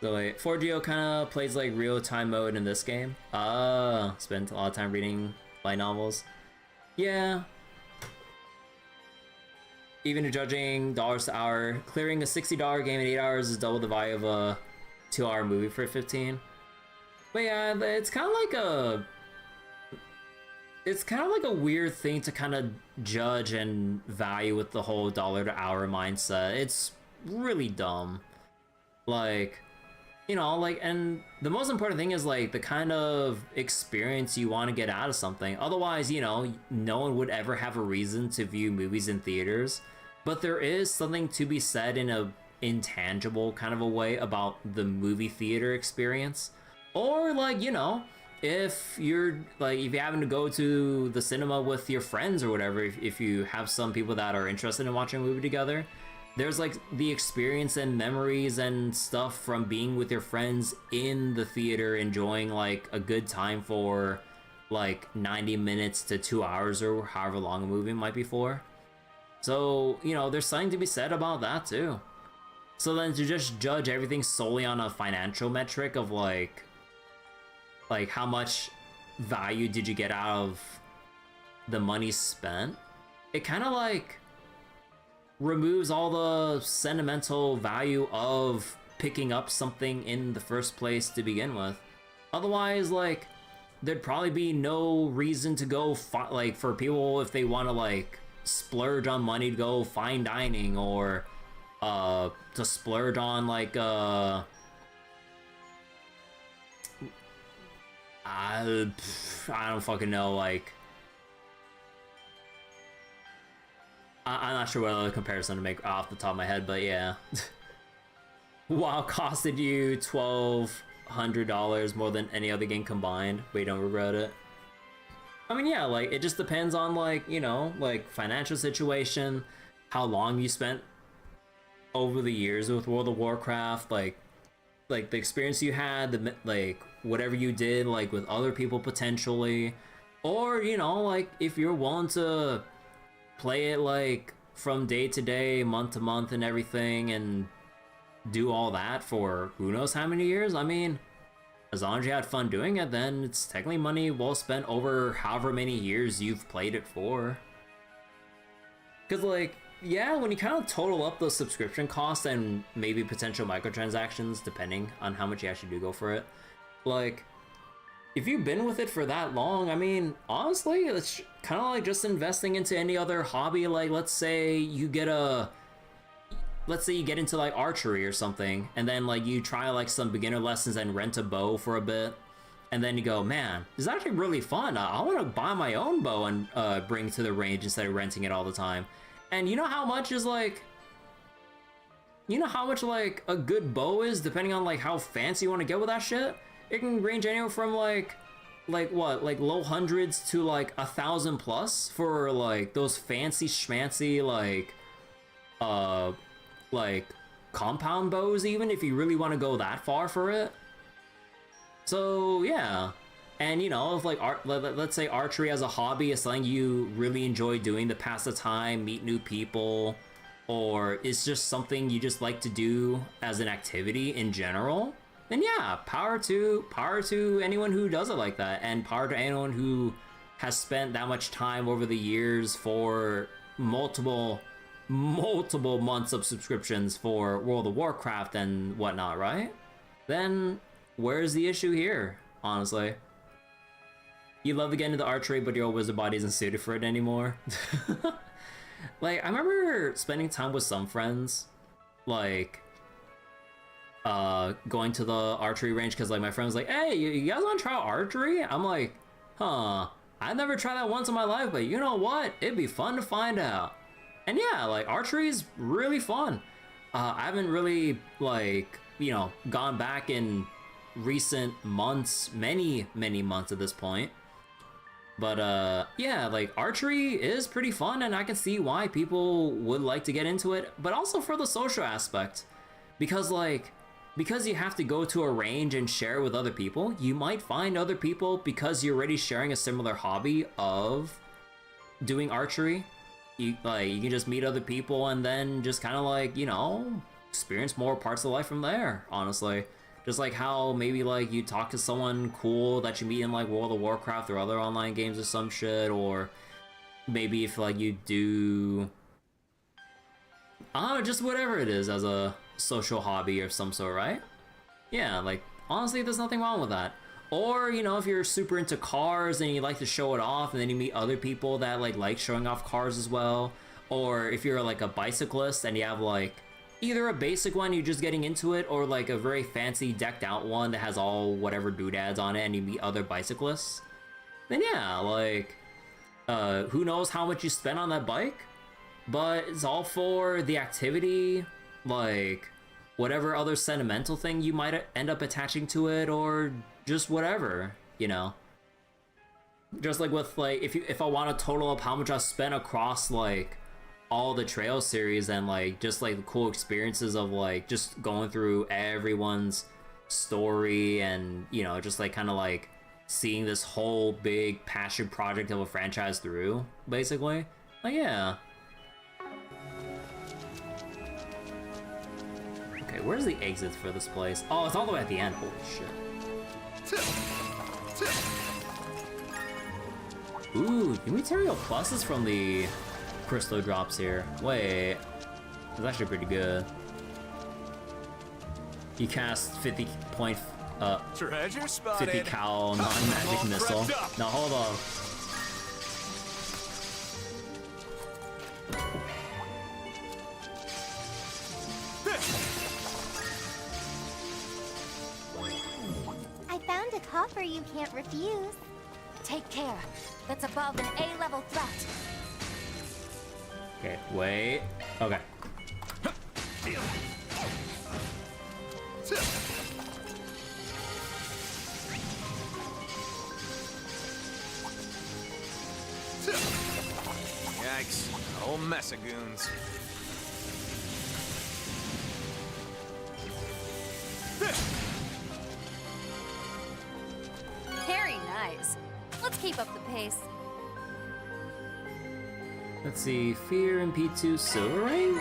So wait, 4GO kind of plays like real-time mode in this game. Spent a lot of time reading light novels. Yeah. Even judging dollars to hour, clearing a $60 game in 8 hours is double the value of a 2-hour movie for 15. But yeah, it's kind of like a weird thing to kind of judge and value with the whole dollar to hour mindset. It's really dumb. Like, you know, like, and the most important thing is like the kind of experience you want to get out of something. Otherwise, you know, no one would ever have a reason to view movies in theaters. But there is something to be said in a intangible kind of a way about the movie theater experience. Or like, you know, if you're like, if you're having to go to the cinema with your friends or whatever, if you have some people that are interested in watching a movie together, there's like the experience and memories and stuff from being with your friends in the theater, enjoying like a good time for like 90 minutes to 2 hours or however long a movie might be for. So, you know, there's something to be said about that too. So then to just judge everything solely on a financial metric of like how much value did you get out of the money spent, it kind of like removes all the sentimental value of picking up something in the first place to begin with. Otherwise, like, there'd probably be no reason to go like for people if they want to like splurge on money to go fine dining, or to splurge on like I don't fucking know, like I'm not sure what other comparison to make off the top of my head, but yeah. WoW costed you $1,200 more than any other game combined, but you don't regret it. I mean, yeah, like, it just depends on, like, you know, like, financial situation, how long you spent over the years with World of Warcraft, like the experience you had, like, whatever you did, like, with other people potentially, or, you know, like, if you're willing to play it, like, from day to day, month to month and everything, and do all that for who knows how many years. I mean, as long as you had fun doing it, then it's technically money well spent over however many years you've played it for. Because, like, yeah, when you kind of total up those subscription costs and maybe potential microtransactions, depending on how much you actually do go for it, like, if you've been with it for that long, I mean, honestly, it's kind of like just investing into any other hobby. Like, let's say you get into like archery or something, and then like you try like some beginner lessons and rent a bow for a bit, and then you go, man, this is actually really fun. I want to buy my own bow and bring to the range instead of renting it all the time. And you know how much like a good bow is, depending on like how fancy you want to get with that shit? It can range anywhere from like low hundreds to like 1,000 plus for like those fancy schmancy like compound bows, even if you really want to go that far for it. So yeah, and you know, if like let's say archery as a hobby is something you really enjoy doing to pass the time, meet new people, or it's just something you just like to do as an activity in general, then yeah, power to anyone who does it like that, and power to anyone who has spent that much time over the years for multiple months of subscriptions for World of Warcraft and whatnot, right? Then where's the issue here, honestly? You love to get into the archery, but your old wizard body isn't suited for it anymore. Like, I remember spending time with some friends, like, going to the archery range, because like my friend was like, hey, you guys want to try archery? I'm like, huh, I never tried that once in my life, but you know what? It'd be fun to find out. And yeah, like, archery is really fun. I haven't really, like, you know, gone back in recent months, many months at this point. But yeah, like, archery is pretty fun, and I can see why people would like to get into it, but also for the social aspect. Because you have to go to a range and share with other people, you might find other people because you're already sharing a similar hobby of doing archery. You can just meet other people and then just kind of like, you know, experience more parts of life from there, honestly. Just like how maybe like you talk to someone cool that you meet in like World of Warcraft or other online games or some shit, or maybe if like you do, I don't know, just whatever it is as a social hobby of some sort, right? Yeah, like honestly, there's nothing wrong with that. Or, you know, if you're super into cars and you like to show it off, and then you meet other people that like showing off cars as well. Or if you're like a bicyclist and you have like either a basic one, you're just getting into it, or like a very fancy decked out one that has all whatever doodads on it, and you meet other bicyclists, then yeah, like, who knows how much you spend on that bike, but it's all for the activity, like, whatever other sentimental thing you might end up attaching to it, or just whatever, you know? Just like with, like, if I want to total up how much I spent across, like, all the trail series and like just like the cool experiences of like just going through everyone's story, and you know, just like kind of like seeing this whole big passion project of a franchise through, basically, like, yeah. Okay, where's the exit for this place? Oh, it's all the way at the end. Holy shit. Ooh, new material pluses from the crystal drops here. Wait, it's actually pretty good. You cast 50 cal non-magic missile. Now hold on. I found a coffer you can't refuse. Take care. That's above an A-level threat. Okay, wait. Okay. Yikes. A whole mess of goons. Very nice. Let's keep up the pace. Let's see, Fear and P2 Silver Ring?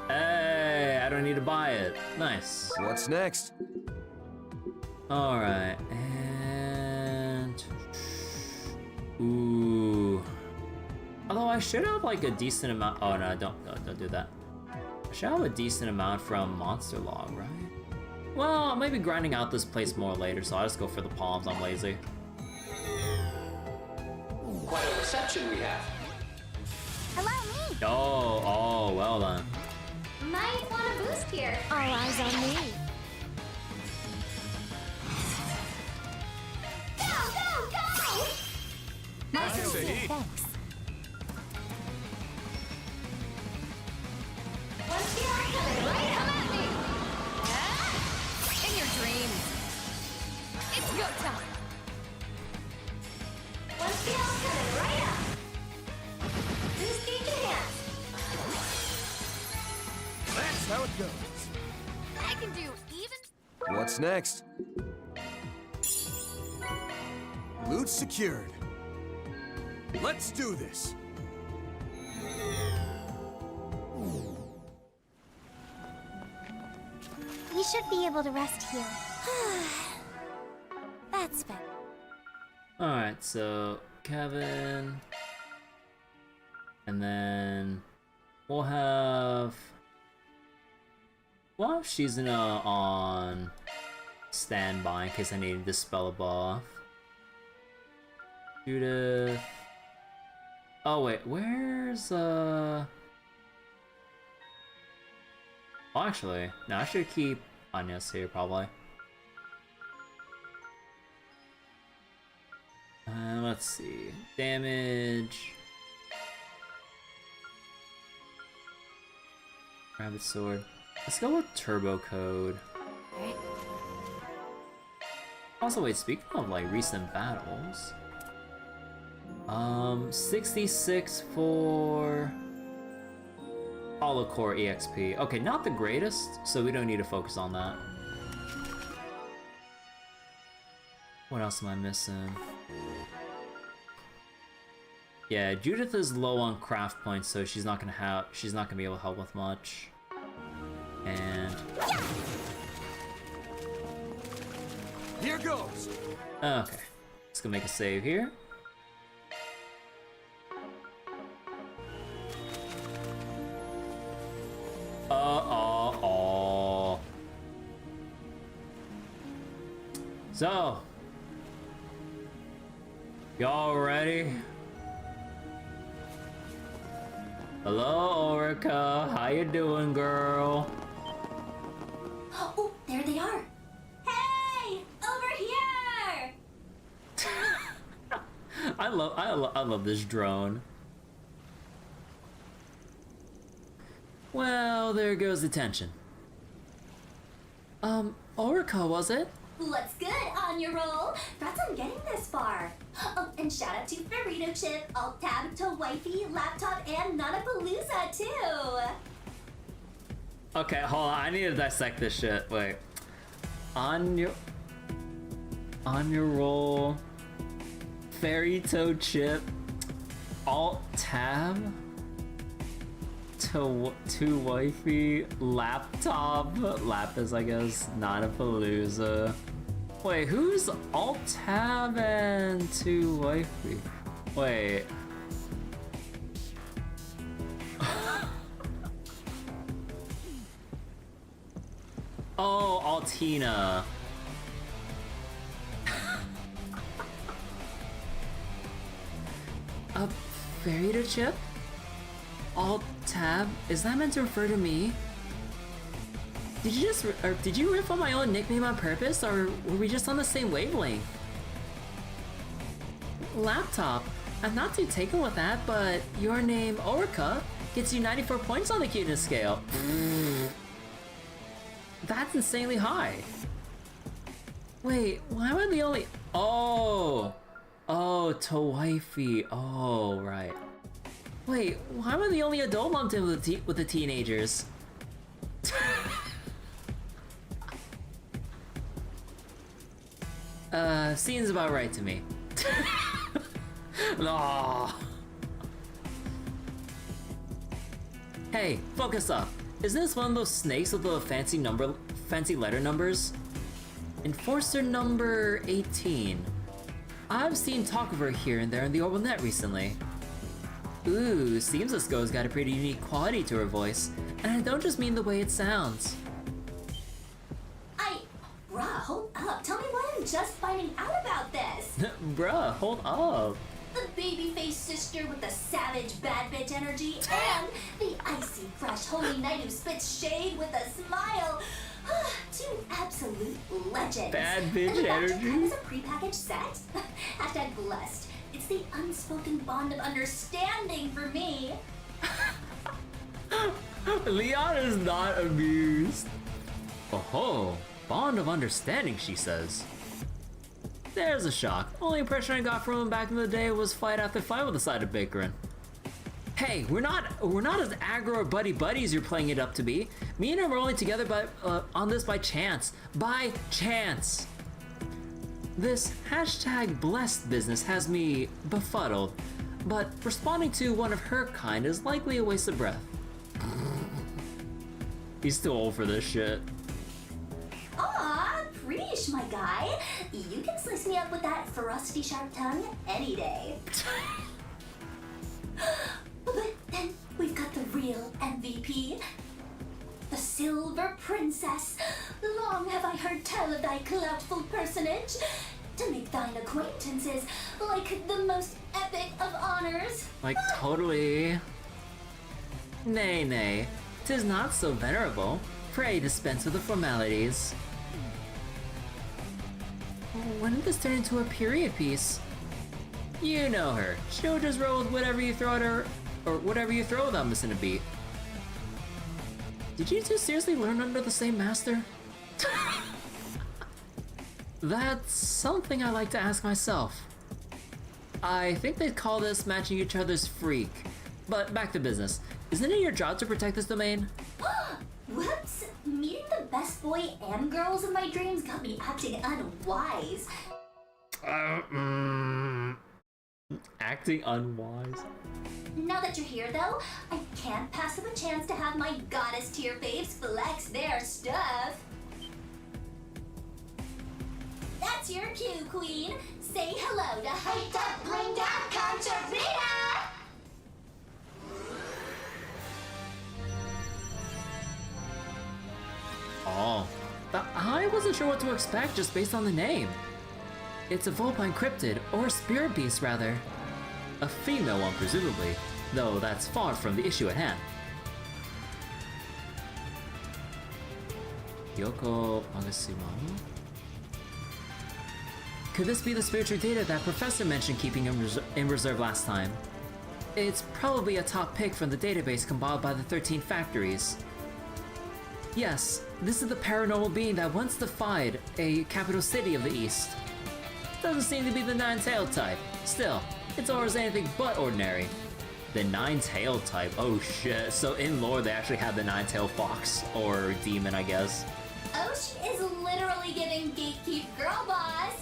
Hey, I don't need to buy it. Nice. What's next? Alright, and... Ooh. Although I should have like a decent amount... Oh no, don't do that. I should have a decent amount from Monster Log, right? Well, I might be grinding out this place more later, so I'll just go for the palms, I'm lazy. Quite a reception we have. Allow me. Oh, well done. Might want a boost here. All eyes on me. Go, go, go! Nice to see. Thanks. One steel coming right Come up. at me! Ah! In your dreams. It's go time. One steel coming right up. Boost gauge enhanced. That's how it goes. I can do even. What's next? Loot secured. Let's do this. We should be able to rest here. That's fair. Alright, so Kevin. And then we'll have... Well, she's on standby in case I need to dispel a buff. Judith. Oh wait, where's Oh, actually, no, I should keep Anya's here probably. Let's see, damage. Rabbit sword. Let's go with turbo code. Also, wait, speaking of like recent battles, 66 for Hollow Core EXP. Okay, not the greatest, so we don't need to focus on that. What else am I missing? Yeah, Judith is low on craft points, so she's not gonna be able to help with much. And Here goes. Okay, let's go make a save here. So, y'all ready? Hello, Ulrika. How you doing, girl? Oh, there they are. Hey, over here! I love this drone. Well, there goes the tension. Ulrika, was it? What's good on your roll? Congrats on getting this far. Oh, and shout out to Burrito Chip, Alt Tab, to Wifey, Laptop, and Nanapalooza too. Okay, hold on. I need to dissect this shit. Wait. On your roll, Fairy Toe Chip, Alt Tab, to Wifey, Laptop, Lapis, I guess, Nanapalooza. Wait, who's Alt Tab and to Wifey? Wait. Oh, Altina. A Fairy to Chip? Alt Tab? Is that meant to refer to me? Did you riff on my own nickname on purpose, or were we just on the same wavelength? Laptop. I'm not too taken with that, but your name, Ulrika, gets you 94 points on the cuteness scale. That's insanely high. Wait, why am I the only... Oh, to Wifey. Oh, right. Wait, why am I the only adult lumped in with the teenagers? Seems about right to me. No. Hey, focus up. Is this one of those snakes with the fancy letter numbers? Enforcer number 18. I've seen talk of her here and there in the Orbital Net recently. Ooh, seems this girl's got a pretty unique quality to her voice, and I don't just mean the way it sounds. Bruh, hold up. Tell me what I'm just finding out about this. Bruh, hold up. The babyface sister with the savage bad bitch energy, and the icy fresh holy knight who spits shade with a smile. Two absolute legends. Bad bitch energy? Is a prepackaged set? Hashtag blessed. It's the unspoken bond of understanding for me. Leon is not amused. Oh, bond of understanding, she says. There's a shock. Only impression I got from him back in the day was fight after fight with a side of bickering. Hey, we're not as aggro or buddy-buddy as you're playing it up to be. Me and him are only together on this by chance. By chance. This hashtag blessed business has me befuddled, but responding to one of her kind is likely a waste of breath. He's too old for this shit. Aw, preesh, my guy. You can slice me up with that frosty sharp tongue any day. But then we've got the real MVP. The Silver Princess. Long have I heard tell of thy cloutful personage. To make thine acquaintances like the most epic of honors. Like, totally. Nay, 'tis not so venerable. Pray dispense with the formalities. When did this turn into a period piece? You know her. She'll just roll with whatever you throw at her, or whatever you throw without missing a beat. Did you two seriously learn under the same master? That's something I like to ask myself. I think they'd call this matching each other's freak. But back to business. Isn't it your job to protect this domain? Whoops! Meeting the best boy and girls of my dreams got me acting unwise. Acting unwise. Now that you're here, though, I can't pass up a chance to have my goddess tier faves flex their stuff. That's Queen. Say hello to hyped up, blinged out Concertina! Oh. I wasn't sure what to expect just based on the name. It's a Vulpine cryptid, or spirit beast rather. A female one presumably, though that's far from the issue at hand. Yoko Magatsutamamo? Could this be the spiritual data that Professor mentioned keeping in reserve last time? It's probably a top pick from the database compiled by the 13 factories. Yes, this is the paranormal being that once defied a capital city of the East. Doesn't seem to be the nine-tailed type. Still, it's always anything but ordinary. The nine-tailed type, oh shit. So in lore they actually have the nine-tailed fox, or demon I guess. Osh is literally giving Gatekeep girl boss,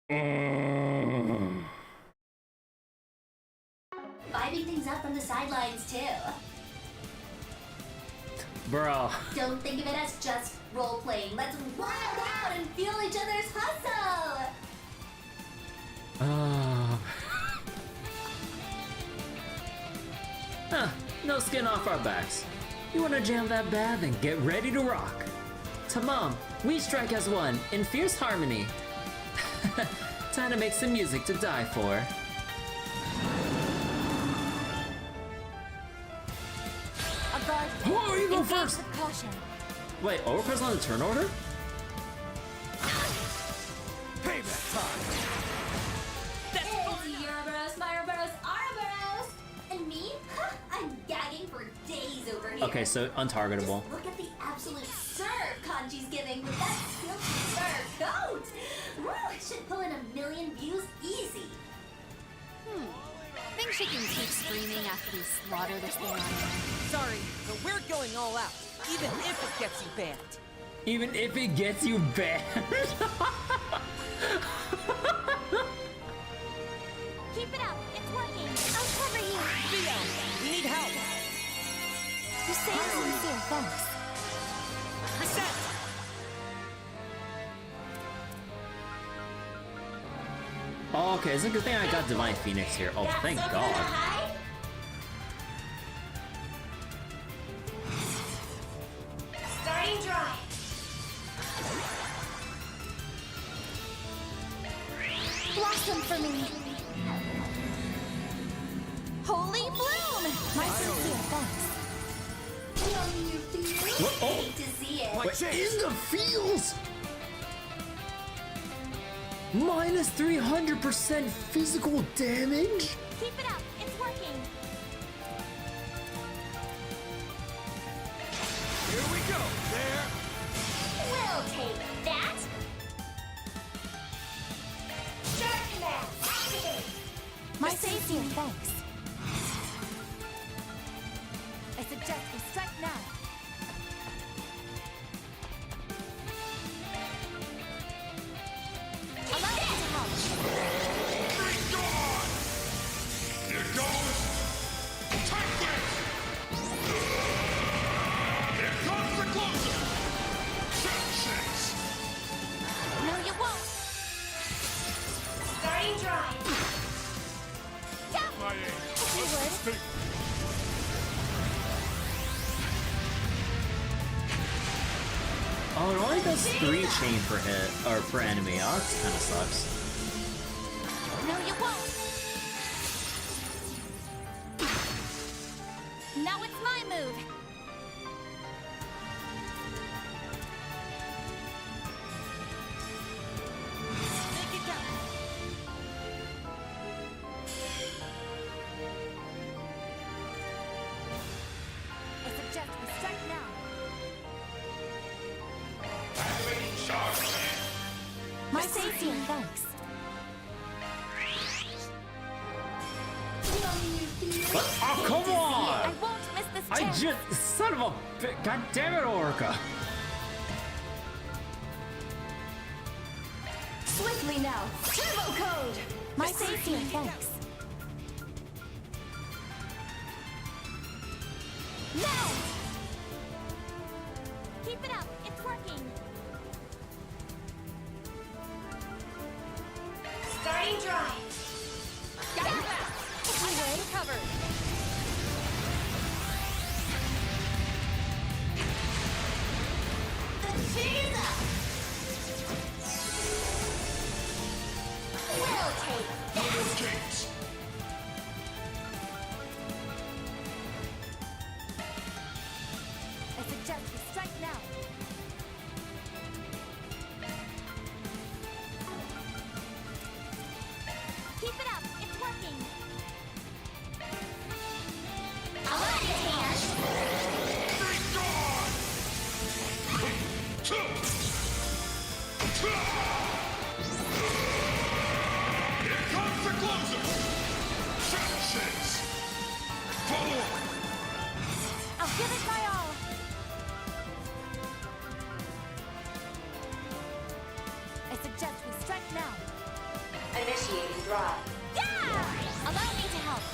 and vibing things up from the sidelines too. Bro. Don't think of it as just role-playing. Let's wild out and feel each other's hustle! No skin off our backs. You wanna jam that bad, then get ready to rock. Tamam, we strike as one, in fierce harmony. Time to make some music to die for. Oh, you go first! Wait, overpress on the turn order? Payback time! It's Ouroboros, Myroboros, Ouroboros! And me? I'm gagging for days over here. Okay, so untargetable. Just look at the absolute serve Kanji's giving with that silky fur coat! Woo, it should pull in 1 million views easy. Think she can keep screaming after we slaughter this thing on her? Sorry, but we're going all out, even if it gets you banned. Even if it gets you banned? Keep it up, it's working. I'll cover you. Theo, we need help. You say sincere thanks. Reset. Oh, okay, it's a good thing I got Divine Phoenix here. Oh, thank God. Starting dry. Blossom for me. Holy bloom! My sincere thanks. Yummy your feels? What? Oh. Hate to see it. What is the feels? Minus 300% physical damage? Keep it up, it's working. Here we go. There. We'll take that. Shark Command, activate. My sincere thanks. I suggest we strike now. Here goes. Take this. Here comes the closer. Shakes. No, you won't. Starting dry. My aim. If you would. Oh, it only does 3 chain per hit, or per enemy. Oh, that kinda sucks. No, you won't. Now it's my move. Make it count. I suggest we strike now. Activating charge. My safety and thanks. What? Oh, come on! I won't miss this I chance. just... Son of a... God damn it, Ulrika! Swiftly now. Turbo code. My safety and thanks. Now! Keep it up. It's working. Cheese up! We'll take that! I suggest we strike now. Keep it up. It's working. I'll let you hand! Here comes the closer! Sections! Follow up! I'll give it my all. I suggest we strike now. Initiating drive. Yeah! Allow me to help.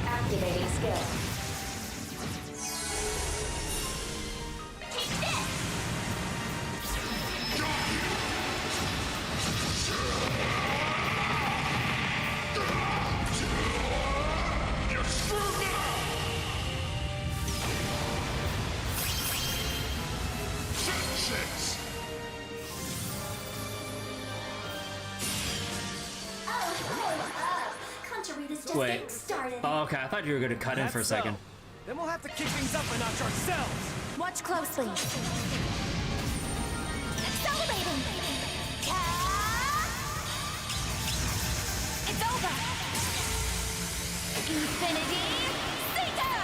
Activating skill. Take this! You're screwed now! Sections! Contra Rita's just Wait. getting started. Oh, okay, I thought you were gonna cut in for a second. Then we'll have to kick things up a notch ourselves. Watch closely. Accelerating. It's over. Infinity Seeker.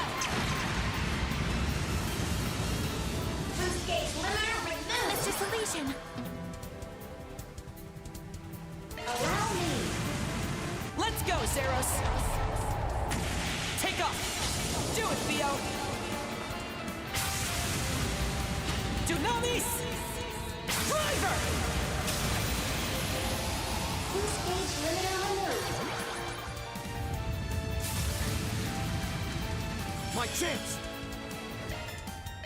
Boost gauge limiter removed. Mr. Solution. Allow me. Let's go, Zeros! Take off! Do it, Theo! Dunamis! Driver! Boost gauge limiter removed. My chance!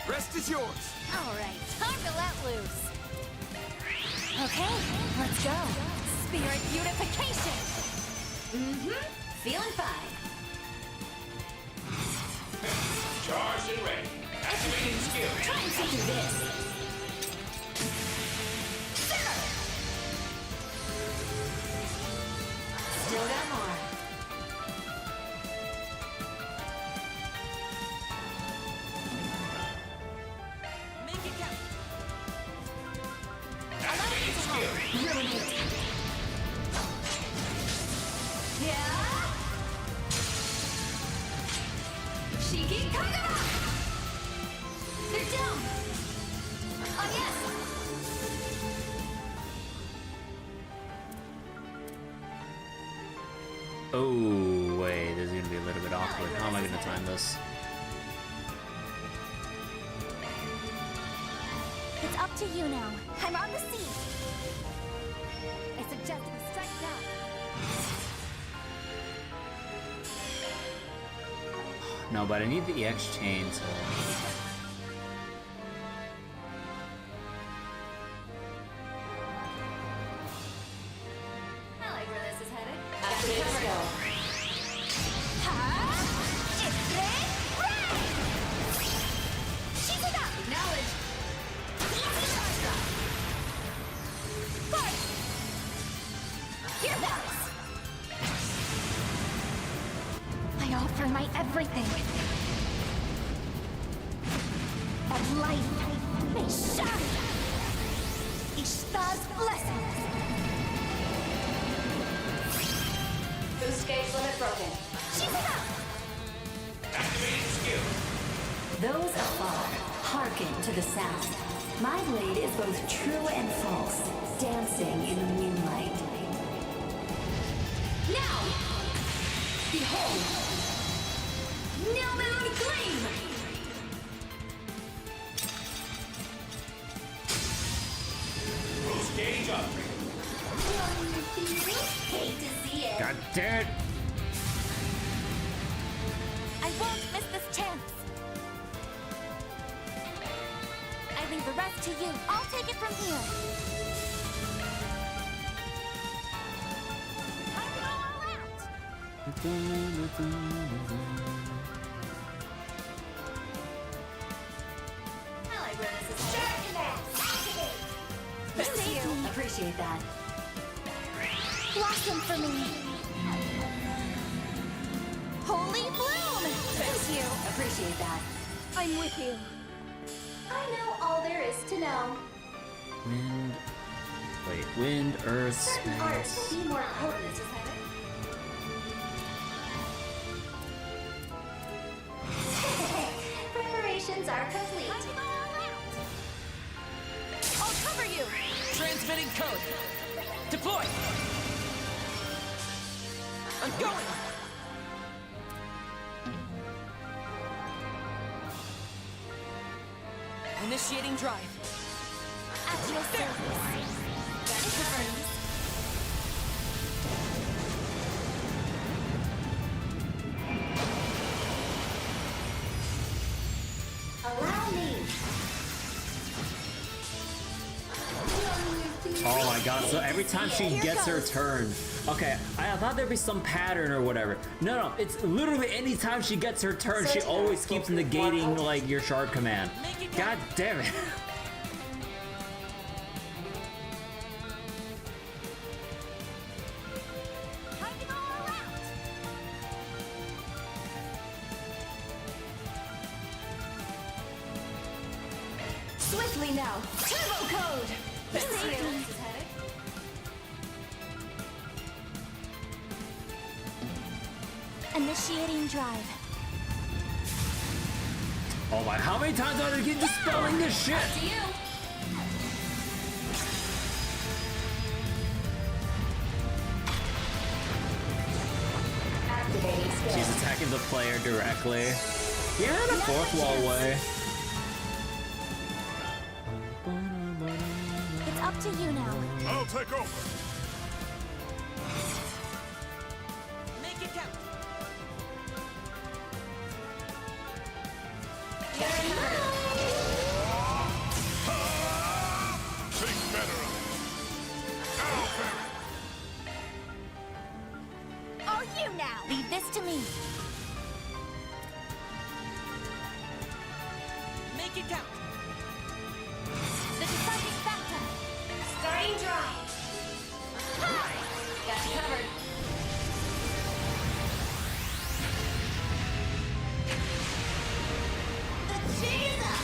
Rest is yours! All right, time to let loose. Okay, let's go. Spirit beautification. Feeling fine. Charged and ready. Activating skill. Try and see through this. Still got more. Make it count! Activating skill. Ruinate. Yeah. Shiki Kagura. They're down. Oh yes. Oh, wait, this is gonna be a little bit awkward. How am I gonna time this? It's up to you now. I'm on the seat. I suggest we strike now. No, but I need the EX chain, so... I like where this is headed. Activating skill. Acknowledge. Here goes. I offer my everything. That light may shine. Ishtar's blessings. Boost gauge limit broken. Activating skill. Those afar, hearken to the sound. My blade is both true and false, dancing in the moonlight. Now! Behold! New moon gleam! Boost gauge up. Hate to see it. God damn it! I won't miss this chance. I leave the rest to you. I'll take it from here. I go all out. Appreciate that. Blossom for me. Holy bloom! Thank you. Appreciate that. I'm with you. I know all there is to know. Wind. Wait, wind, earth, Certain arts space. will be more potent. Preparations are complete. I'll cover you! Transmitting code. Deploy. I'm going. Initiating drive. At your service. Allow me. Oh my god, so every time she gets her turn. Okay, I thought there'd be some pattern or whatever. No, it's literally any time she gets her turn, she always keeps negating like your shard command. God damn it. Swiftly now. Turbo code. Initiating drive. Oh my, how many times are they keep dispelling this shit? To you. Activating skill. She's attacking the player directly. Yeah, in a fourth wall way. It's up to you now. I'll take over. Make it count. Think better of it. Oh, you now. Leave this to me. Make it count. The deciding factor. Starting drive. Got you covered. The jig is up.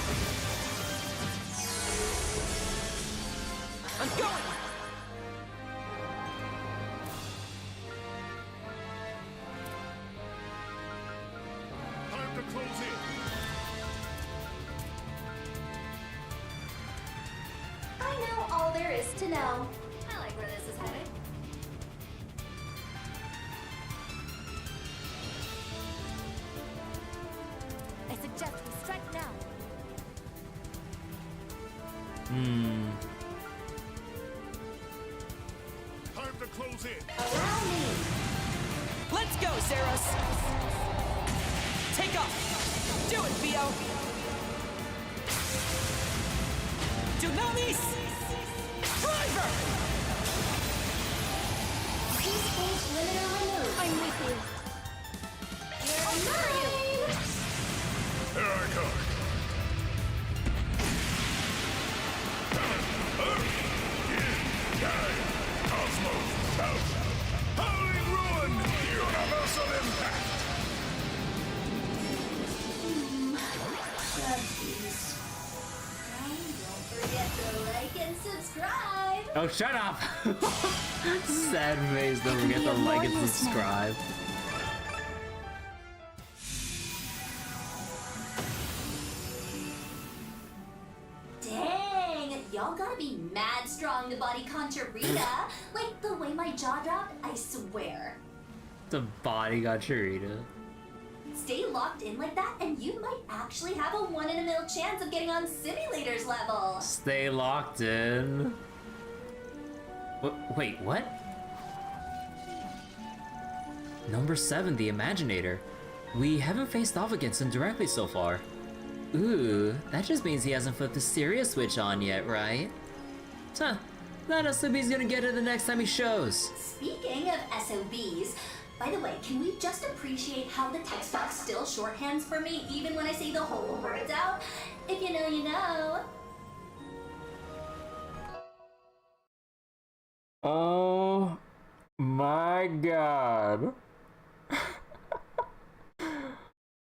I'm going. Time to close in. I know all there is to know. I like where this is headed. I suggest we strike now. Time to close in. Allow me. Let's go, Zeros. Take off. Do it, Theo. Dunamis. Driver. Peaceful limiter removed. I'm with you. I'll cover you. Here I come. Cosmos. Howling ruin. Universal impact. Don't forget to like and subscribe. Oh, shut up! Sad face, don't forget to like and subscribe. Dang, y'all gotta be mad strong to body Conchurita. Like the way my jaw dropped, I swear. The body got Charita. Stay locked in like that, and you might actually have a 1 in a mil chance of getting on Simulator's level. Stay locked in. Wait, what? Number 7, the Imaginator. We haven't faced off against him directly so far. Ooh, that just means he hasn't flipped the serious switch on yet, right? Huh, that SOB's gonna get it the next time he shows. Speaking of SOBs, By the way, can we just appreciate how the text box still shorthands for me even when I say the whole words out? If you know, you know. Oh my god.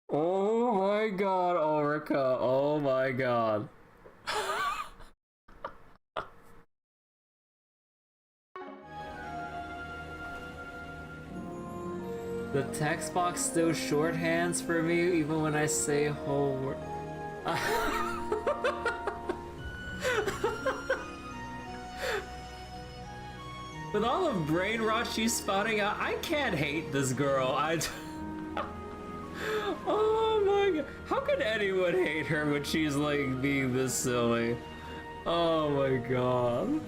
Oh my god, Ulrika. Oh my god. The text box still shorthands for me even when I say whole word. With all the brain rot she's spouting out, I can't hate this girl. Oh my god. How could anyone hate her when she's like being this silly? Oh my god.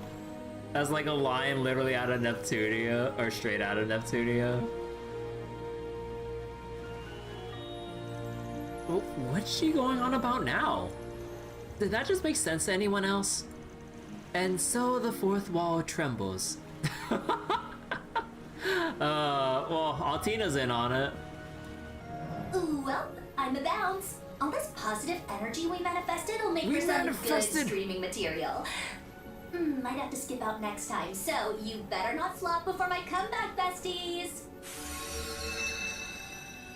That's like a line literally out of Neptunia, or straight out of Neptunia. What's she going on about now? Did that just make sense to anyone else? And so the fourth wall trembles. Well, Altina's in on it. Ooh, well, I'm a bounce. All this positive energy we manifested will make for some good streaming material. Might have to skip out next time, so you better not flop before my comeback, besties!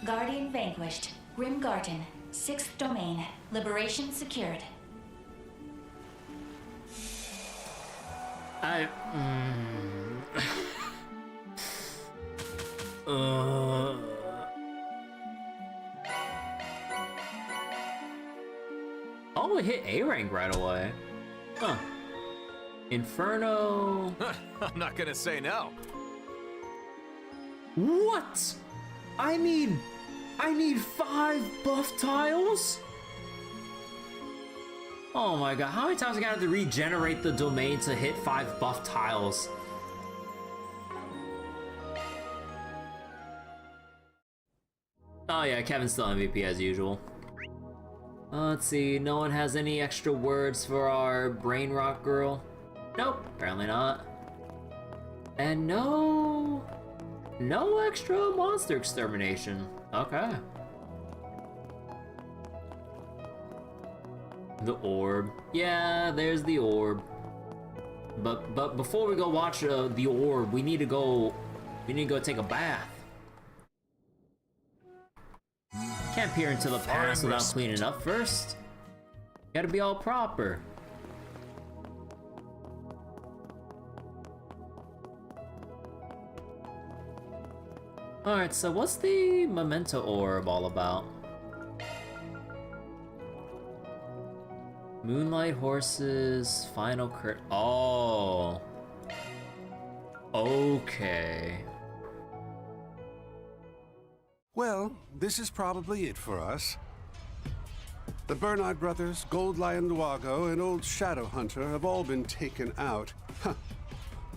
Guardian vanquished. Grim Garten. 6th domain. Liberation secured. Oh, it hit A rank right away. Huh. Inferno. I'm not gonna say no. What? I need 5 buff tiles? Oh my god, how many times I gotta have to regenerate the domain to hit 5 buff tiles? Oh yeah, Kevin's still MVP as usual. Let's see, no one has any extra words for our brain rot girl? Nope, apparently not. And no extra monster extermination. Okay. The orb. Yeah, there's the orb. But before we go watch the orb, we need to go take a bath. Can't peer into the past without cleaning up first. Gotta be all proper. Alright, so what's the memento orb all about? Moonlight horses, final crit. Oh. Okay. Well, this is probably it for us. The Bernard brothers, Gold Lion Luago, and old Shadow Hunter have all been taken out. Huh.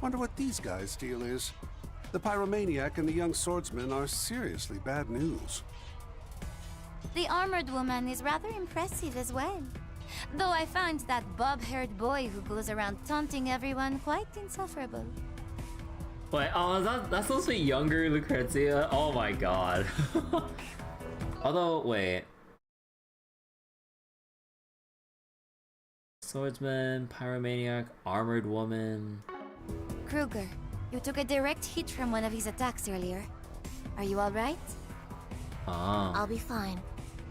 Wonder what these guys' deal is. The Pyromaniac and the young swordsman are seriously bad news. The armored woman is rather impressive as well. Though I find that bob-haired boy who goes around taunting everyone quite insufferable. Wait, oh, that's supposed to be younger Lucrezia? Oh my god. Although, wait. Swordsman, Pyromaniac, Armored Woman. Kruger, you took a direct hit from one of his attacks earlier. Are you alright? Ah. I'll be fine.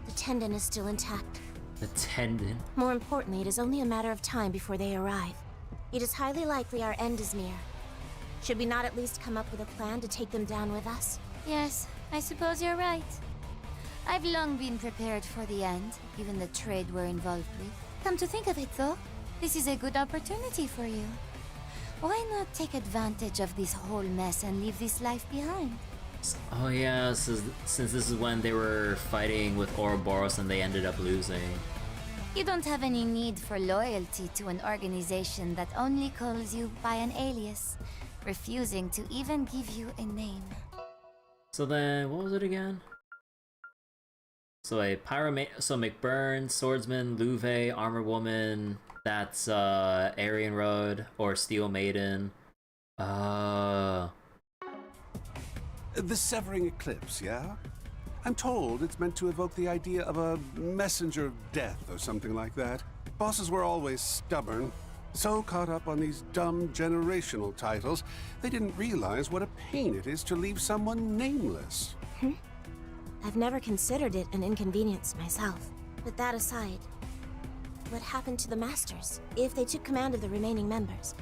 The tendon is still intact. The tendon? More importantly, it is only a matter of time before they arrive. It is highly likely our end is near. Should we not at least come up with a plan to take them down with us? Yes, I suppose you're right. I've long been prepared for the end, given the trade we're involved with. Come to think of it though, this is a good opportunity for you. Why not take advantage of this whole mess and leave this life behind? Oh yeah, since this is when they were fighting with Ouroboros and they ended up losing. You don't have any need for loyalty to an organization that only calls you by an alias, refusing to even give you a name. So then, what was it again? So so McBurn, Swordsman, Louve, Armor Woman, that's Aryan Road or Steel Maiden. The Severing Eclipse, yeah? I'm told it's meant to evoke the idea of a messenger of death or something like that. Bosses were always stubborn, so caught up on these dumb generational titles, they didn't realize what a pain it is to leave someone nameless. I've never considered it an inconvenience myself. But that aside, what happened to the Masters? If they took command of the remaining members,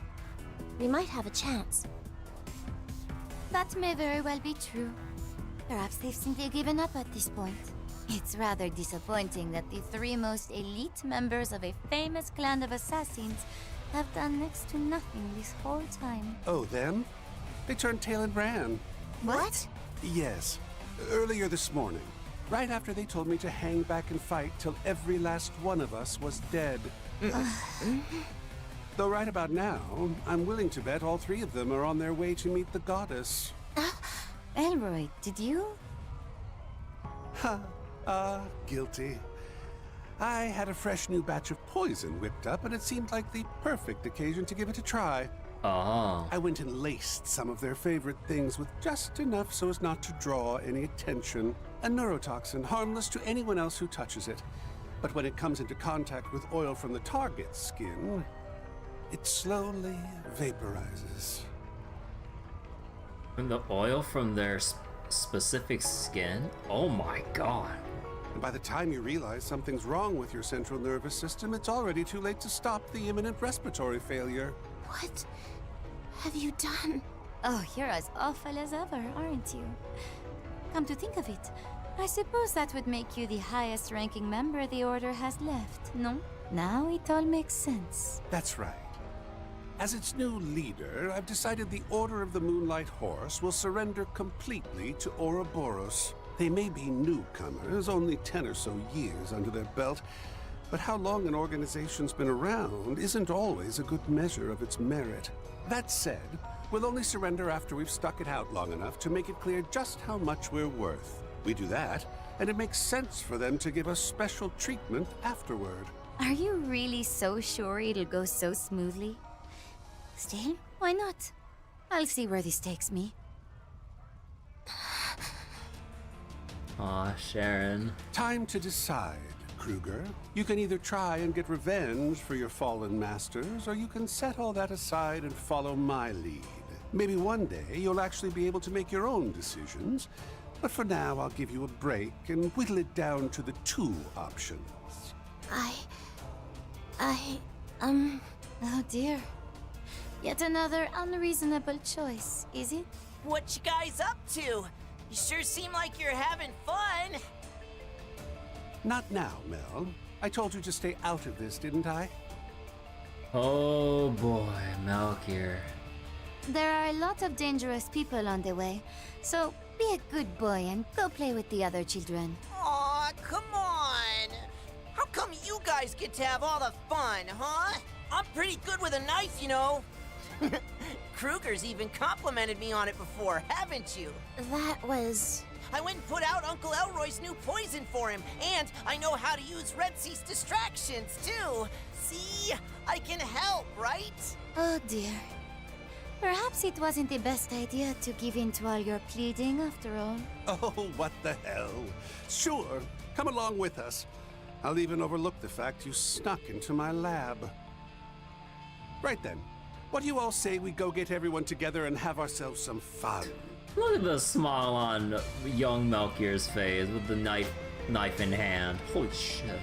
we might have a chance. That may very well be true. Perhaps they've simply given up at this point. It's rather disappointing that the three most elite members of a famous clan of assassins have done next to nothing this whole time. Oh, them? They turned tail and ran. What? Yes. Earlier this morning. Right after they told me to hang back and fight till every last one of us was dead. Though right about now, I'm willing to bet all three of them are on their way to meet the goddess. Elroy, did you? Guilty. I had a fresh new batch of poison whipped up, and it seemed like the perfect occasion to give it a try. Oh. I went and laced some of their favorite things with just enough so as not to draw any attention. A neurotoxin, harmless to anyone else who touches it. But when it comes into contact with oil from the target's skin, it slowly vaporizes. And the oil from their specific skin? Oh my god. And by the time you realize something's wrong with your central nervous system, it's already too late to stop the imminent respiratory failure. What have you done? Oh, you're as awful as ever, aren't you? Come to think of it, I suppose that would make you the highest ranking member the Order has left, no? Now it all makes sense. That's right. As its new leader, I've decided the Order of the Moonlight Horse will surrender completely to Ouroboros. They may be newcomers, only 10 or so years under their belt, but how long an organization's been around isn't always a good measure of its merit. That said, we'll only surrender after we've stuck it out long enough to make it clear just how much we're worth. We do that, and it makes sense for them to give us special treatment afterward. Are you really so sure it'll go so smoothly? Still, why not? I'll see where this takes me. Aw, Sharon. Time to decide, Kruger. You can either try and get revenge for your fallen masters, or you can set all that aside and follow my lead. Maybe one day you'll actually be able to make your own decisions, but for now I'll give you a break and whittle it down to the 2 options. Oh dear. Yet another unreasonable choice, is it? What you guys up to? You sure seem like you're having fun. Not now, Mel. I told you to stay out of this, didn't I? Oh boy, Melchior. There are a lot of dangerous people on the way, so be a good boy and go play with the other children. Aw, come on. How come you guys get to have all the fun, huh? I'm pretty good with a knife, you know. Kruger's even complimented me on it before, haven't you? That was... I went and put out Uncle Elroy's new poison for him, and I know how to use Red Cease distractions, too. See? I can help, right? Oh dear. Perhaps it wasn't the best idea to give in to all your pleading after all. Oh, what the hell. Sure, come along with us. I'll even overlook the fact you snuck into my lab. Right then. What do you all say we go get everyone together and have ourselves some fun? Look at the smile on young Melchior's face with the knife in hand. Holy shit.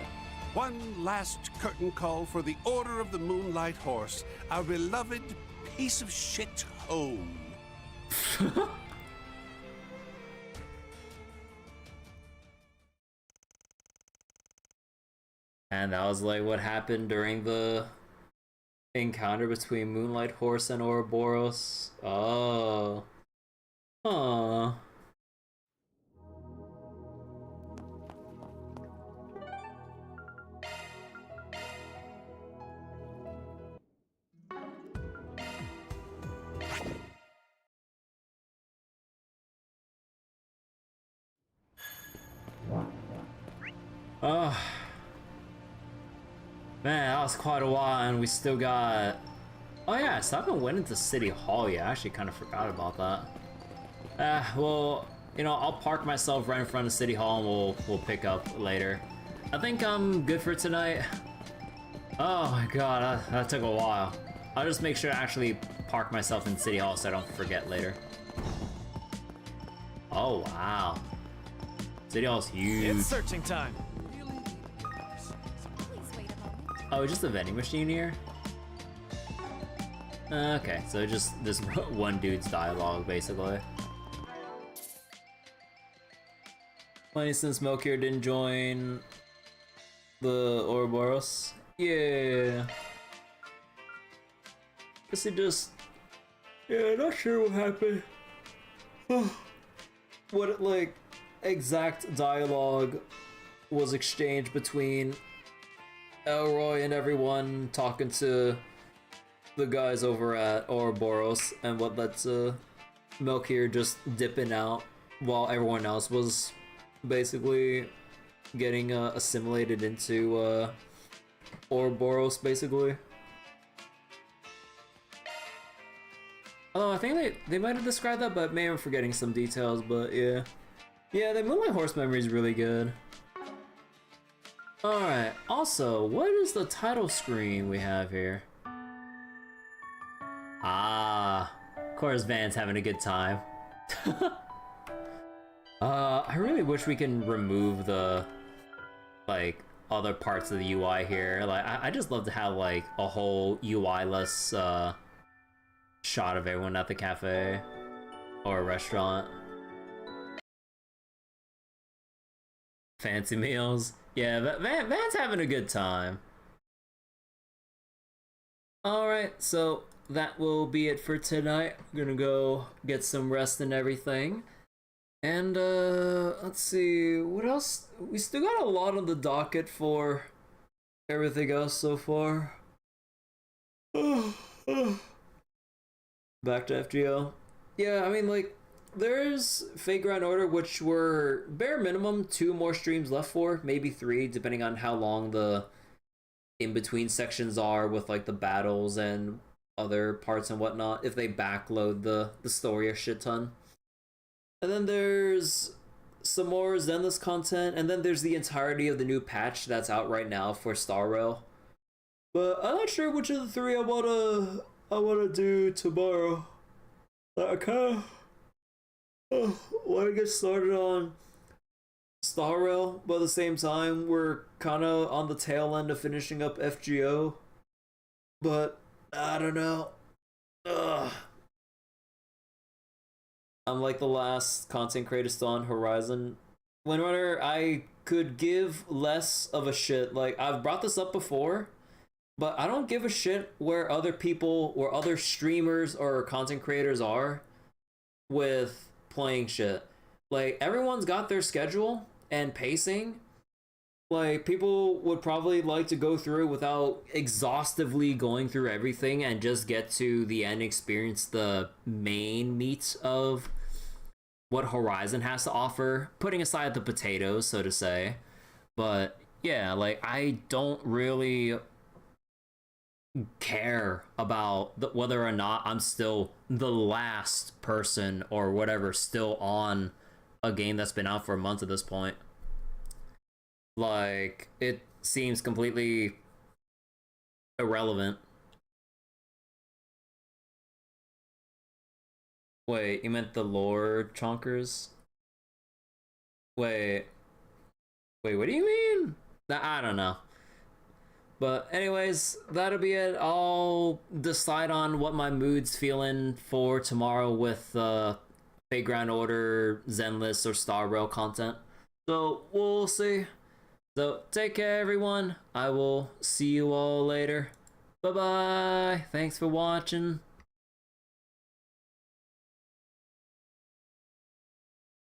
One last curtain call for the Order of the Moonlight Horse, our beloved piece of shit home. And that was like what happened during the encounter between Moonlight Horse and Ouroboros. Oh. Huh. Oh. Man, that was quite a while, and we still got... Oh yeah, so I haven't went into City Hall yet. I actually kind of forgot about that. Well, you know, I'll park myself right in front of City Hall and we'll pick up later. I think I'm good for tonight. Oh my god, that took a while. I'll just make sure to actually park myself in City Hall so I don't forget later. Oh wow. City Hall's huge. It's searching time. Oh, just a vending machine here? Okay, so just this one dude's dialogue, basically. Funny since Melchior didn't join the Ouroboros. Yeah. Guess he just... Yeah, not sure what happened. What, like, exact dialogue was exchanged between Elroy and everyone talking to the guys over at Ouroboros, and what led to Melchior just dipping out while everyone else was basically getting assimilated into Ouroboros, basically. Oh, I think they might have described that, but maybe I'm forgetting some details, but yeah. Yeah, the Moonlight Horse memory is really good. Alright, also, what is the title screen we have here? Ah, of course Van's having a good time. I really wish we can remove the, like, other parts of the UI here. Like, I just love to have, like, a whole UI-less, shot of everyone at the cafe or restaurant. Fancy meals. Yeah, Van's having a good time. Alright, so that will be it for tonight. I'm gonna go get some rest and everything. And, let's see, what else? We still got a lot on the docket for everything else so far. Back to FGO. Yeah, I mean, like, there's Fate Grand Order, which were bare minimum 2 more streams left for, maybe 3, depending on how long the in-between sections are with, like, the battles and other parts and whatnot, if they backload the story a shit ton. And then there's some more Zenless content, and then there's the entirety of the new patch that's out right now for Star Rail. But I'm not sure which of the 3 I wanna do tomorrow. I kinda wanna get started on Star Rail, but at the same time we're kinda on the tail end of finishing up FGO. But I don't know. I'm like the last content creator still on Horizon. Whenever I could give less of a shit, like, I've brought this up before, but I don't give a shit where other people or other streamers or content creators are with playing shit. Like, everyone's got their schedule and pacing. Like, people would probably like to go through without exhaustively going through everything and just get to the end, experience the main meat of what Horizon has to offer, putting aside the potatoes, so to say. But yeah, like, I don't really care about whether or not I'm still the last person or whatever still on a game that's been out for a month at this point. Like, it seems completely irrelevant. Wait, you meant the lore chonkers? Wait, what do you mean? I don't know. But anyways, that'll be it. I'll decide on what my mood's feeling for tomorrow with Fate Grand Order, Zenless, or Star Rail content. So we'll see. So take care, everyone. I will see you all later. Bye-bye. Thanks for watching.